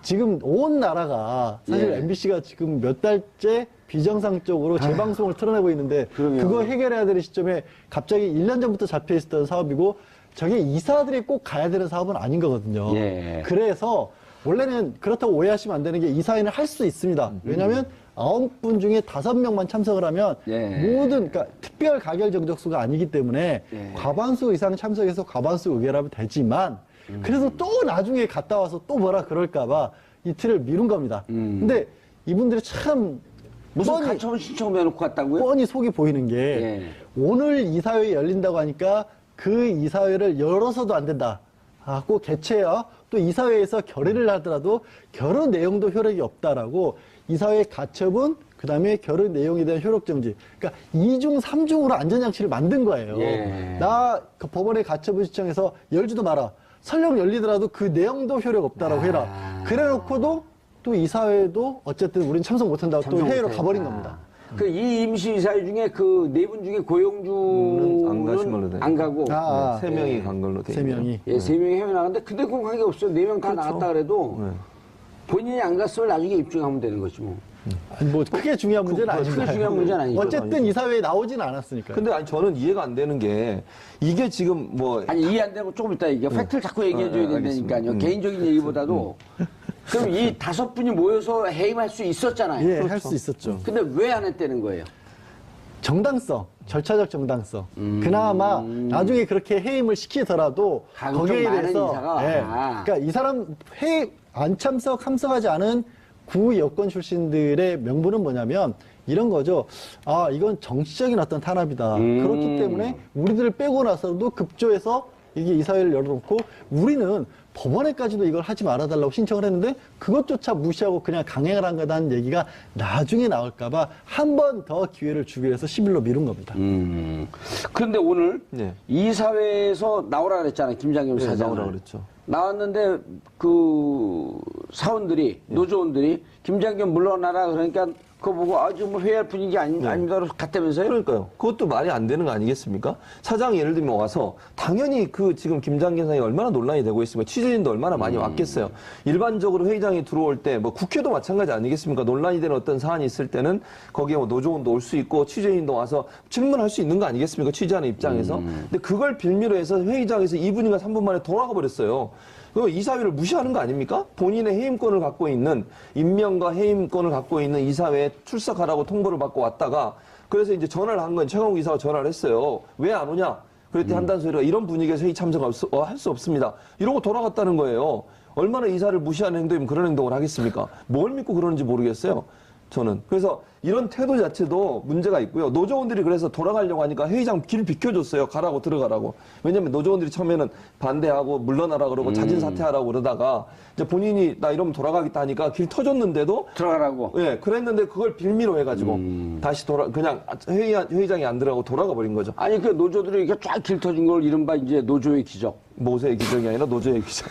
지금 온 나라가 사실 예. MBC가 지금 몇 달째 비정상적으로 재방송을 틀어내고 있는데 그거 해결해야 되는 시점에 갑자기 1년 전부터 잡혀 있었던 사업이고 저게 이사들이 꼭 가야 되는 사업은 아닌 거거든요. 예. 그래서 원래는 그렇다고 오해하시면 안 되는 게 이사회는 할 수 있습니다. 왜냐하면 9분 중에 5명만 참석을 하면 예. 모든 그러니까 특별 가결 정적수가 아니기 때문에 과반수 이상 참석해서 과반수 의결하면 되지만 그래서 또 나중에 갔다 와서 또 뭐라 그럴까봐 이틀을 미룬 겁니다. 근데 이분들이 참 무슨 뻔히- 가처분 신청을 해놓고 갔다고요? 뻔히 속이 보이는 게 예. 오늘 이사회 열린다고 하니까 그 이사회를 열어서도 안 된다. 꼭 개최야 또 이사회에서 결의를 하더라도 결의 내용도 효력이 없다라고 이사회 가처분 그다음에 결의 내용에 대한 효력 정지. 그러니까 2중 3중으로 안전장치를 만든 거예요. 예. 나 그 법원에 가처분 신청해서 열지도 마라. 설령 열리더라도 그 내용도 효력 없다라고 해라. 그래놓고도 또 이사회도 어쨌든 우린 참석 못한다고 또 참석 해외로 못해. 가버린 겁니다. 그 이 임시 이사회 중에 그 네 분 중에 고영주는 안 가신 걸로 돼. 안 가고 세 명이 간 걸로 돼. 세 있네요. 명이. 예, 세 명이 해외 나갔는데 근데 그건 관계 없어요. 네 명 다 나갔다 그래도 본인이 안 갔으면 나중에 입증하면 되는 거지 뭐. 아니, 뭐 크게 중요한 문제는 아니고 크게 중요한 문제는 아니죠. 어쨌든 이사회에 나오지는 않았으니까. 근데 아니 저는 이해가 안 되는 게 이게 지금 뭐 아니 이해 안 되고 조금 이따 얘기해. 팩트를 자꾸 얘기해줘야 된다니까요. 개인적인 얘기보다도. 그럼 이 5분이 모여서 해임할 수 있었잖아요. 예, 할 수 있었죠. 근데 왜 안 했다는 거예요? 정당성, 절차적 정당성. 그나마 나중에 그렇게 해임을 시키더라도 가급 거기에 좀 많은 대해서 인사가. 예, 아. 그러니까 이 사람 안 참석하지 않은 구 여권 출신들의 명분은 뭐냐면 이런 거죠. 이건 정치적인 어떤 탄압이다. 그렇기 때문에 우리들을 빼고 나서도 급조해서 이게 이사회를 열어놓고 우리는 법원에까지도 이걸 하지 말아달라고 신청을 했는데 그것조차 무시하고 그냥 강행을 한 거다는 얘기가 나중에 나올까봐 한 번 더 기회를 주기 위해서 10일로 미룬 겁니다. 그런데 오늘 네. 이사회에서 나오라 그랬잖아요. 김장겸 네, 사장. 나오라 그랬죠. 나왔는데 그 사원들이 노조원들이 김장겸 물러나라 그러니까 그거 보고 지금 뭐 회의할 분위기 아닙니다. 갔다면서요? 그러니까요. 그것도 말이 안 되는 거 아니겠습니까? 사장이 예를 들면 와서 당연히 그 지금 김장겸 사장이 얼마나 논란이 되고 있으면 취재진도 얼마나 많이 왔겠어요. 일반적으로 회의장에 들어올 때 뭐 국회도 마찬가지 아니겠습니까? 논란이 되는 어떤 사안이 있을 때는 거기에 뭐 노조원도 올 수 있고 취재인도 와서 질문할 수 있는 거 아니겠습니까? 취재하는 입장에서. 근데 그걸 빌미로 해서 회의장에서 2분인가 3분 만에 돌아가 버렸어요. 그 이사회를 무시하는 거 아닙니까? 본인의 해임권을 갖고 있는 임명과 해임권을 갖고 있는 이사회에 출석하라고 통보를 받고 왔다가 그래서 이제 전화를 한 건 최강욱 이사가 전화를 했어요. 왜 안 오냐? 그랬더니 한단 소리가 이런 분위기에서 회의 참석할 수 없습니다. 이러고 돌아갔다는 거예요. 얼마나 이사를 무시하는 행동이면 그런 행동을 하겠습니까? 뭘 믿고 그러는지 모르겠어요. 저는. 그래서 이런 태도 자체도 문제가 있고요. 노조원들이 그래서 돌아가려고 하니까 회의장 길 비켜줬어요. 가라고 들어가라고. 왜냐면 노조원들이 처음에는 반대하고 물러나라 그러고 자진 사퇴하라고 그러다가 이제 본인이 나 이러면 돌아가겠다 하니까 길 터줬는데도 들어가라고. 예, 그랬는데 그걸 빌미로 해가지고 다시 그냥 회의장에 안 들어가고 돌아가 버린 거죠. 아니 그 노조들이 이렇게 쫙 길 터진 걸 이른바 이제 노조의 기적. 모세의 기적이 아니라 노조의 기적.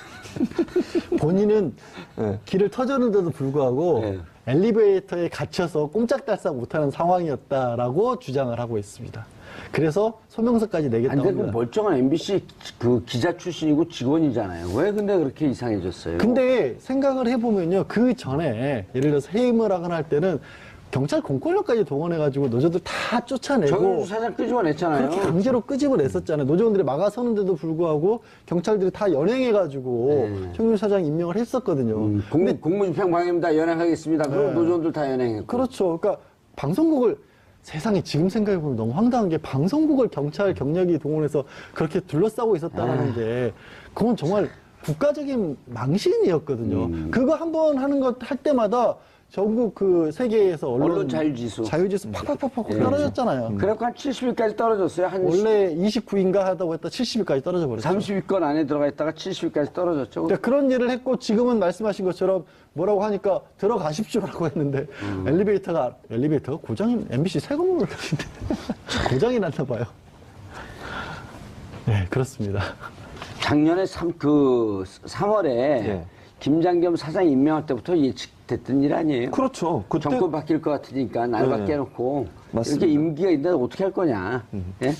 본인은 네. 길을 터줬는데도 불구하고 네. 엘리베이터에 갇혀서 꼼짝달싹 못하는 상황이었다라고 주장을 하고 있습니다. 그래서 소명서까지 내겠다고 근데 그 합니다. 멀쩡한 MBC 그 기자 출신이고 직원이잖아요. 왜 근데 그렇게 이상해졌어요? 근데 생각을 해보면요. 그 전에 예를 들어서 해임을 하거나 할 때는 경찰 공권력까지 동원해가지고 노조들 다 쫓아내고 정윤주 사장 끄집어냈잖아요. 그렇게 강제로 끄집어냈었잖아요. 노조원들이 막아서는데도 불구하고 경찰들이 다 연행해가지고 정윤주 사장 임명을 했었거든요. 공무집행 방해입니다. 연행하겠습니다. 그럼 노조원들 다 연행했고. 그렇죠. 그러니까 방송국을 세상에 지금 생각해보면 너무 황당한 게 방송국을 경찰 경력이 동원해서 그렇게 둘러싸고 있었다는 게 그건 정말 국가적인 망신이었거든요. 그거 한 번 하는 것 할 때마다 전국 그 세계에서 언론 자유지수. 팍팍팍팍 떨어졌잖아요. 그래갖고 한 70위까지 떨어졌어요. 한 원래 29위인가 하다고 했다 70위까지 떨어져 버렸죠. 30위권 안에 들어가 있다가 70위까지 떨어졌죠. 그러니까 그런 일을 했고 지금은 말씀하신 것처럼 뭐라고 하니까 들어가십시오라고 했는데 엘리베이터가 고장이 MBC 새 건물을 가는데 고장이 났나 봐요. 네, 그렇습니다. 작년에 3월에 예. 김장겸 사장 임명할 때부터 예측됐던 일 아니에요? 그렇죠. 그때 정권 바뀔 것 같으니까 날밖에 해놓고 맞습니다. 이렇게 임기가 있는데 어떻게 할 거냐. 예?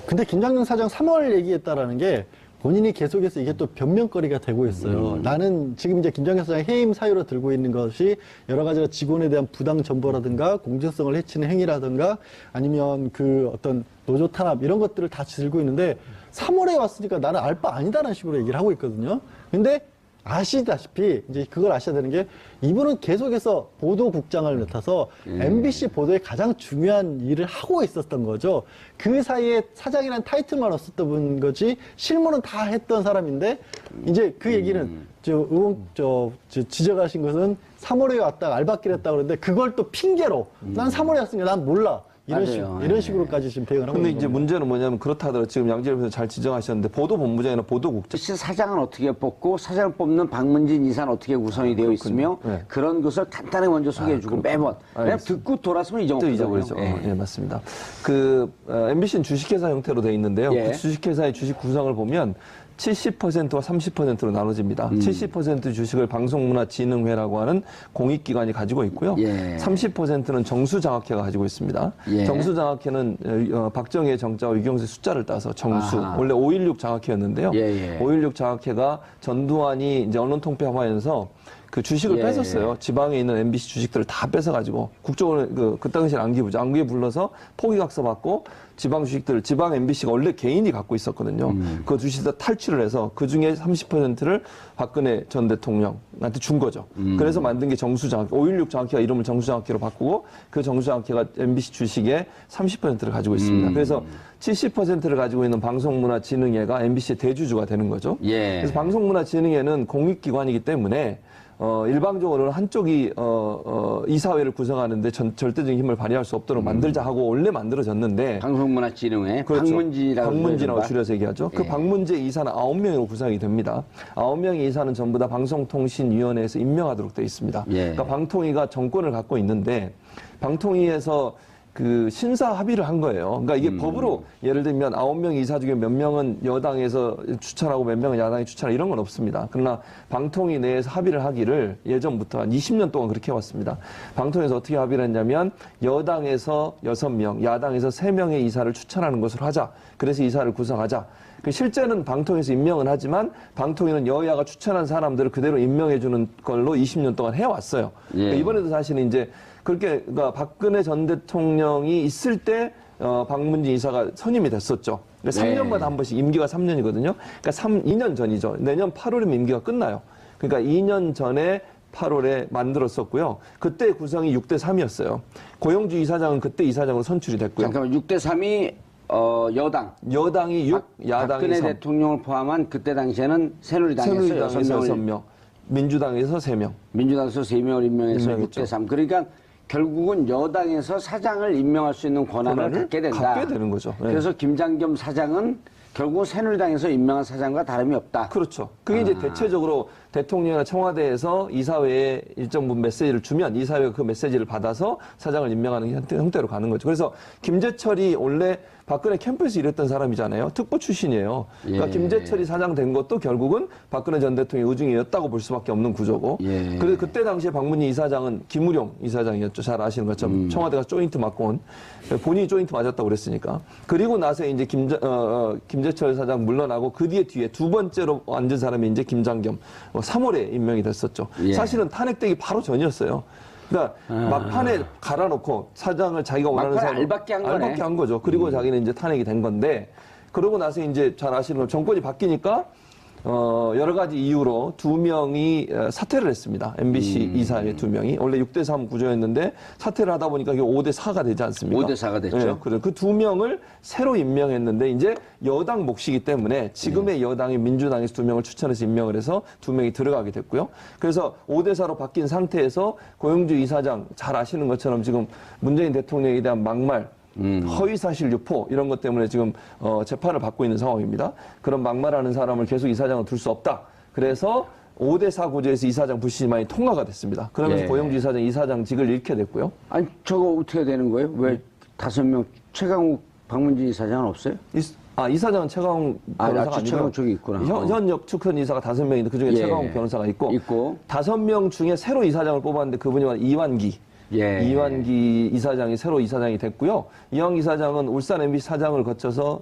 근데 김장겸 사장 3월 얘기했다라는 게 본인이 계속해서 이게 또 변명거리가 되고 있어요. 나는 지금 이제 김장겸 사장 해임 사유로 들고 있는 것이 여러 가지로 직원에 대한 부당 정보라든가 공정성을 해치는 행위라든가 아니면 그 어떤 노조 탄압 이런 것들을 다 들고 있는데 3월에 왔으니까 나는 알 바 아니다라는 식으로 얘기를 하고 있거든요. 근데 아시다시피 이제 그걸 아셔야 되는 게 이분은 계속해서 보도국장을 맡아서 MBC 보도에 가장 중요한 일을 하고 있었던 거죠. 그 사이에 사장이라는 타이틀만 없었던 거지 실무는 다 했던 사람인데 이제 그 얘기는 지적하신 것은 3월에 왔다가 알바끼를 했다고 그러는데 그걸 또 핑계로 난 3월에 왔으니까 난 몰라. 이런 식으로까지 지금 대응을 하고 근데 있는 이제 겁니다. 문제는 뭐냐면 그렇다 하더라도 지금 양재열 변호사 잘 지적하셨는데 보도본부장이나 보도국장 MBC 사장은 어떻게 뽑고 사장을 뽑는 박문진 이사는 어떻게 구성이 되어 있으며 네. 그런 것을 간단하게 먼저 소개해주고 매번 그냥 알겠습니다. 듣고 돌았으면 또 잊어먹거든요. 잊어버리죠. 예, 맞습니다. MBC는 주식회사 형태로 돼 있는데요. 예. 그 주식회사의 주식 구성을 보면 70%와 30%로 나눠집니다. 70% 주식을 방송문화진흥회라고 하는 공익기관이 가지고 있고요. 예. 30%는 정수장학회가 가지고 있습니다. 예. 정수장학회는 박정희의 정자와 유경수의 숫자를 따서 정수. 아하. 원래 516 장학회였는데요. 예, 예. 516 장학회가 전두환이 이제 언론통폐하면서 그 주식을 예. 뺐었어요. 지방에 있는 MBC 주식들을 다 뺏어가지고 국정원 그 당시에 안기부죠. 안기에 불러서 포기각서 받고 지방 주식들, 지방 MBC가 원래 개인이 갖고 있었거든요. 그 주식을 다 탈취를 해서 그 중에 30%를 박근혜 전 대통령한테 준 거죠. 그래서 만든 게 정수장학회, 516 장학회가 이름을 정수장학회로 바꾸고 그 정수장학회가 MBC 주식의 30%를 가지고 있습니다. 그래서 70%를 가지고 있는 방송문화진흥회가 MBC의 대주주가 되는 거죠. 예. 그래서 방송문화진흥회는 공익기관이기 때문에 일방적으로는 한쪽이 이사회를 구성하는데 절대적인 힘을 발휘할 수 없도록 만들자 하고 원래 만들어졌는데 방송문화진흥회 그렇죠. 박문진이라고 박문진이라고 그러던가. 줄여서 얘기하죠. 그 예. 박문재 이사는 9명으로 구성이 됩니다. 9명의 이사는 전부 다 방송통신위원회에서 임명하도록 되어 있습니다. 예. 그러니까 방통위가 정권을 갖고 있는데 방통위에서 그 신사 합의를 한 거예요. 그러니까 이게 법으로 예를 들면 9명 이사 중에 몇 명은 여당에서 추천하고 몇 명은 야당이 추천하고 이런 건 없습니다. 그러나 방통위 내에서 합의를 하기를 예전부터 한 20년 동안 그렇게 해왔습니다. 방통위에서 어떻게 합의를 했냐면 여당에서 6명, 야당에서 3명의 이사를 추천하는 것으로 하자. 그래서 이사를 구성하자. 실제는 방통위에서 임명은 하지만 방통위는 여야가 추천한 사람들을 그대로 임명해주는 걸로 20년 동안 해왔어요. 예. 그러니까 이번에도 사실은 이제 그렇게 그러니까 박근혜 전 대통령이 있을 때 박문진 이사가 선임이 됐었죠. 그러니까 3년마다 한 번씩 임기가 3년이거든요. 그러니까 2년 전이죠. 내년 8월이면 임기가 끝나요. 그러니까 2년 전에 8월에 만들었었고요. 그때 구성이 6대 3이었어요. 고영주 이사장은 그때 이사장으로 선출이 됐고요. 잠깐만 6대 3이 여당. 여당이 6, 야당이 박근혜 3. 대통령을 포함한 그때 당시에는 새누리당에서 새누리당에서 6명을 6명, 민주당에서 3명. 민주당에서 3명을 임명해서 임명했죠. 6대 3. 그러니까 결국은 여당에서 사장을 임명할 수 있는 권한을 갖게 된다. 갖게 되는 거죠. 네. 그래서 김장겸 사장은 결국은 새누리당에서 임명한 사장과 다름이 없다. 그렇죠. 그게 이제 대체적으로 대통령이나 청와대에서 이사회에 일정 부분 메시지를 주면 이사회가 그 메시지를 받아서 사장을 임명하는 형태로 가는 거죠. 그래서 김재철이 원래 박근혜 캠프에서 일했던 사람이잖아요. 특보 출신이에요. 그러니까 예. 김재철이 사장 된 것도 결국은 박근혜 전 대통령의 의중이었다고 볼 수밖에 없는 구조고. 예. 그래서 그때 당시에 박문희 이사장은 김우룡 이사장이었죠. 잘 아시는 것처럼 청와대가 조인트 맡고 온 본인이 조인트 맞았다고 그랬으니까. 그리고 나서 이제 김재철 사장 물러나고 그 뒤에 두 번째로 앉은 사람이 이제 김장겸 3월에 임명이 됐었죠. 예. 사실은 탄핵되기 바로 전이었어요. 그러니까 막판에 갈아놓고 사장을 자기가 원하는 막판에 사람 알박기 한 거네. 알박기 한 거죠. 그리고 자기는 이제 탄핵이 된 건데 그러고 나서 이제 잘 아시는 건 정권이 바뀌니까 여러 가지 이유로 2명이 사퇴를 했습니다. MBC 이사회 2명이. 원래 6대3 구조였는데 사퇴를 하다 보니까 이게 5대4가 되지 않습니까? 5대4가 됐죠. 네, 그래. 그 2명을 새로 임명했는데 이제 여당 몫이기 때문에 지금의 여당이 민주당에서 2명을 추천해서 임명을 해서 2명이 들어가게 됐고요. 그래서 5대4로 바뀐 상태에서 고영주 이사장 잘 아시는 것처럼 지금 문재인 대통령에 대한 막말, 허위사실 유포 이런 것 때문에 지금 재판을 받고 있는 상황입니다. 그런 막말하는 사람을 계속 이사장을 둘 수 없다. 그래서 5대4 구조에서 이사장 불신임안이 통과가 됐습니다. 그러면서 예. 고영주 이사장 이사장직을 잃게 됐고요. 아니 저거 어떻게 되는 거예요? 왜 5명 최강욱 박문진 이사장은 없어요? 이사장은 최강욱 변호사가 아니고요. 최강욱 저기 있구나. 현역 축현 이사가 5명인데 그중에 예. 최강욱 변호사가 있고 5명 중에 새로 이사장을 뽑았는데 그분이 바로 이완기. 예. 이완기 이사장이 새로 이사장이 됐고요. 이완기 이사장은 울산 MBC 사장을 거쳐서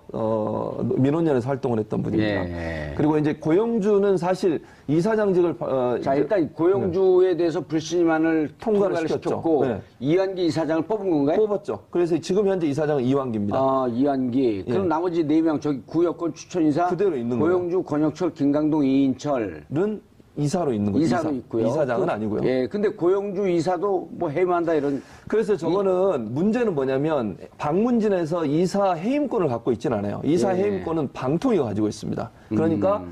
민원연에서 활동을 했던 분입니다. 예. 그리고 이제 고영주는 사실 이사장직을 자 일단 고영주에 대해서 불신임안을 통과를 시켰죠. 시켰고 네. 이완기 이사장을 뽑은 건가요? 뽑았죠. 그래서 지금 현재 이사장은 이완기입니다. 아 이완기. 그럼 예. 나머지 4명 저기 구여권 추천이사 그대로 있는 고영주, 권혁철, 김강동, 이인철 는 이사로 있는 거죠. 이사도 있고요. 이사장은 아니고요. 예, 근데 고영주 이사도 뭐 해임한다 이런. 그래서 저거는 문제는 뭐냐면 방문진에서 이사 해임권을 갖고 있진 않아요. 이사 예. 해임권은 방통위가 가지고 있습니다. 그러니까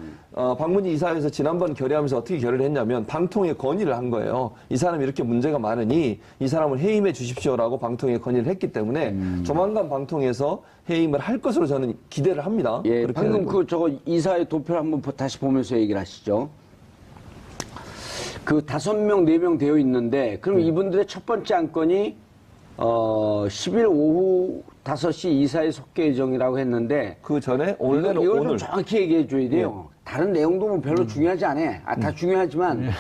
방문진 이사회에서 지난번 결의하면서 어떻게 결의를 했냐면 방통위에 건의를 한 거예요. 이 사람이 이렇게 문제가 많으니 이 사람을 해임해 주십시오라고 방통위에 건의를 했기 때문에 조만간 방통위에서 해임을 할 것으로 저는 기대를 합니다. 예, 그렇게 방금 되고. 그 저거 이사회 도표를 한번 다시 보면서 얘기를 하시죠. 그 5명, 4명 되어 있는데, 그럼 이분들의 첫 번째 안건이, 10일 오후 5시 이사회 속개 예정이라고 했는데, 그 전에 원래는 이걸 오늘 좀 정확히 얘기해 줘야 돼요. 다른 내용도 뭐 별로 중요하지 않아. 다 중요하지만,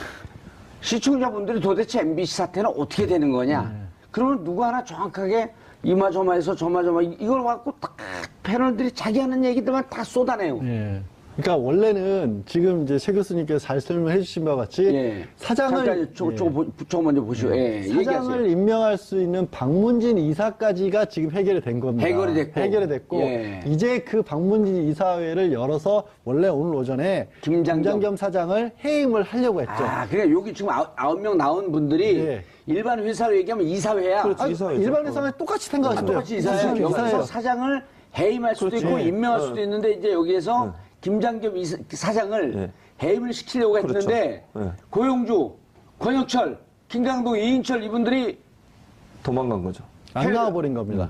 시청자분들이 도대체 MBC 사태는 어떻게 되는 거냐. 그러면 누구 하나 정확하게 이마저마해서 저마저마 이걸 갖고 딱 패널들이 자기 하는 얘기들만 다 쏟아내요. 예. 그러니까 원래는 지금 이제 최 교수님께서 잘 설명해 주신 바와 같이 예. 사장을 잠깐 저거 먼저 보시오. 예. 사장을 얘기하세요. 임명할 수 있는 박문진 이사까지가 지금 해결이 된 겁니다. 해결이 됐고. 예. 이제 그 박문진 이사회를 열어서 원래 오늘 오전에 김장겸 사장을 해임을 하려고 했죠. 아, 그러니까 여기 지금 9명 나온 분들이 예. 일반 회사로 얘기하면 이사회야. 그렇죠. 이사회죠. 일반 회사랑 똑같이 생각하시면 돼요. 똑같이 이사회야. 여기서 이사회예요. 사장을 해임할 수도 그렇죠. 있고 예. 임명할 수도 있는데 이제 여기에서 김장겸 사장을 예. 해임을 시키려고 했는데 그렇죠. 예. 고영주, 권혁철, 김강동, 이인철 이분들이 도망간 거죠. 안 나와버린 겁니다.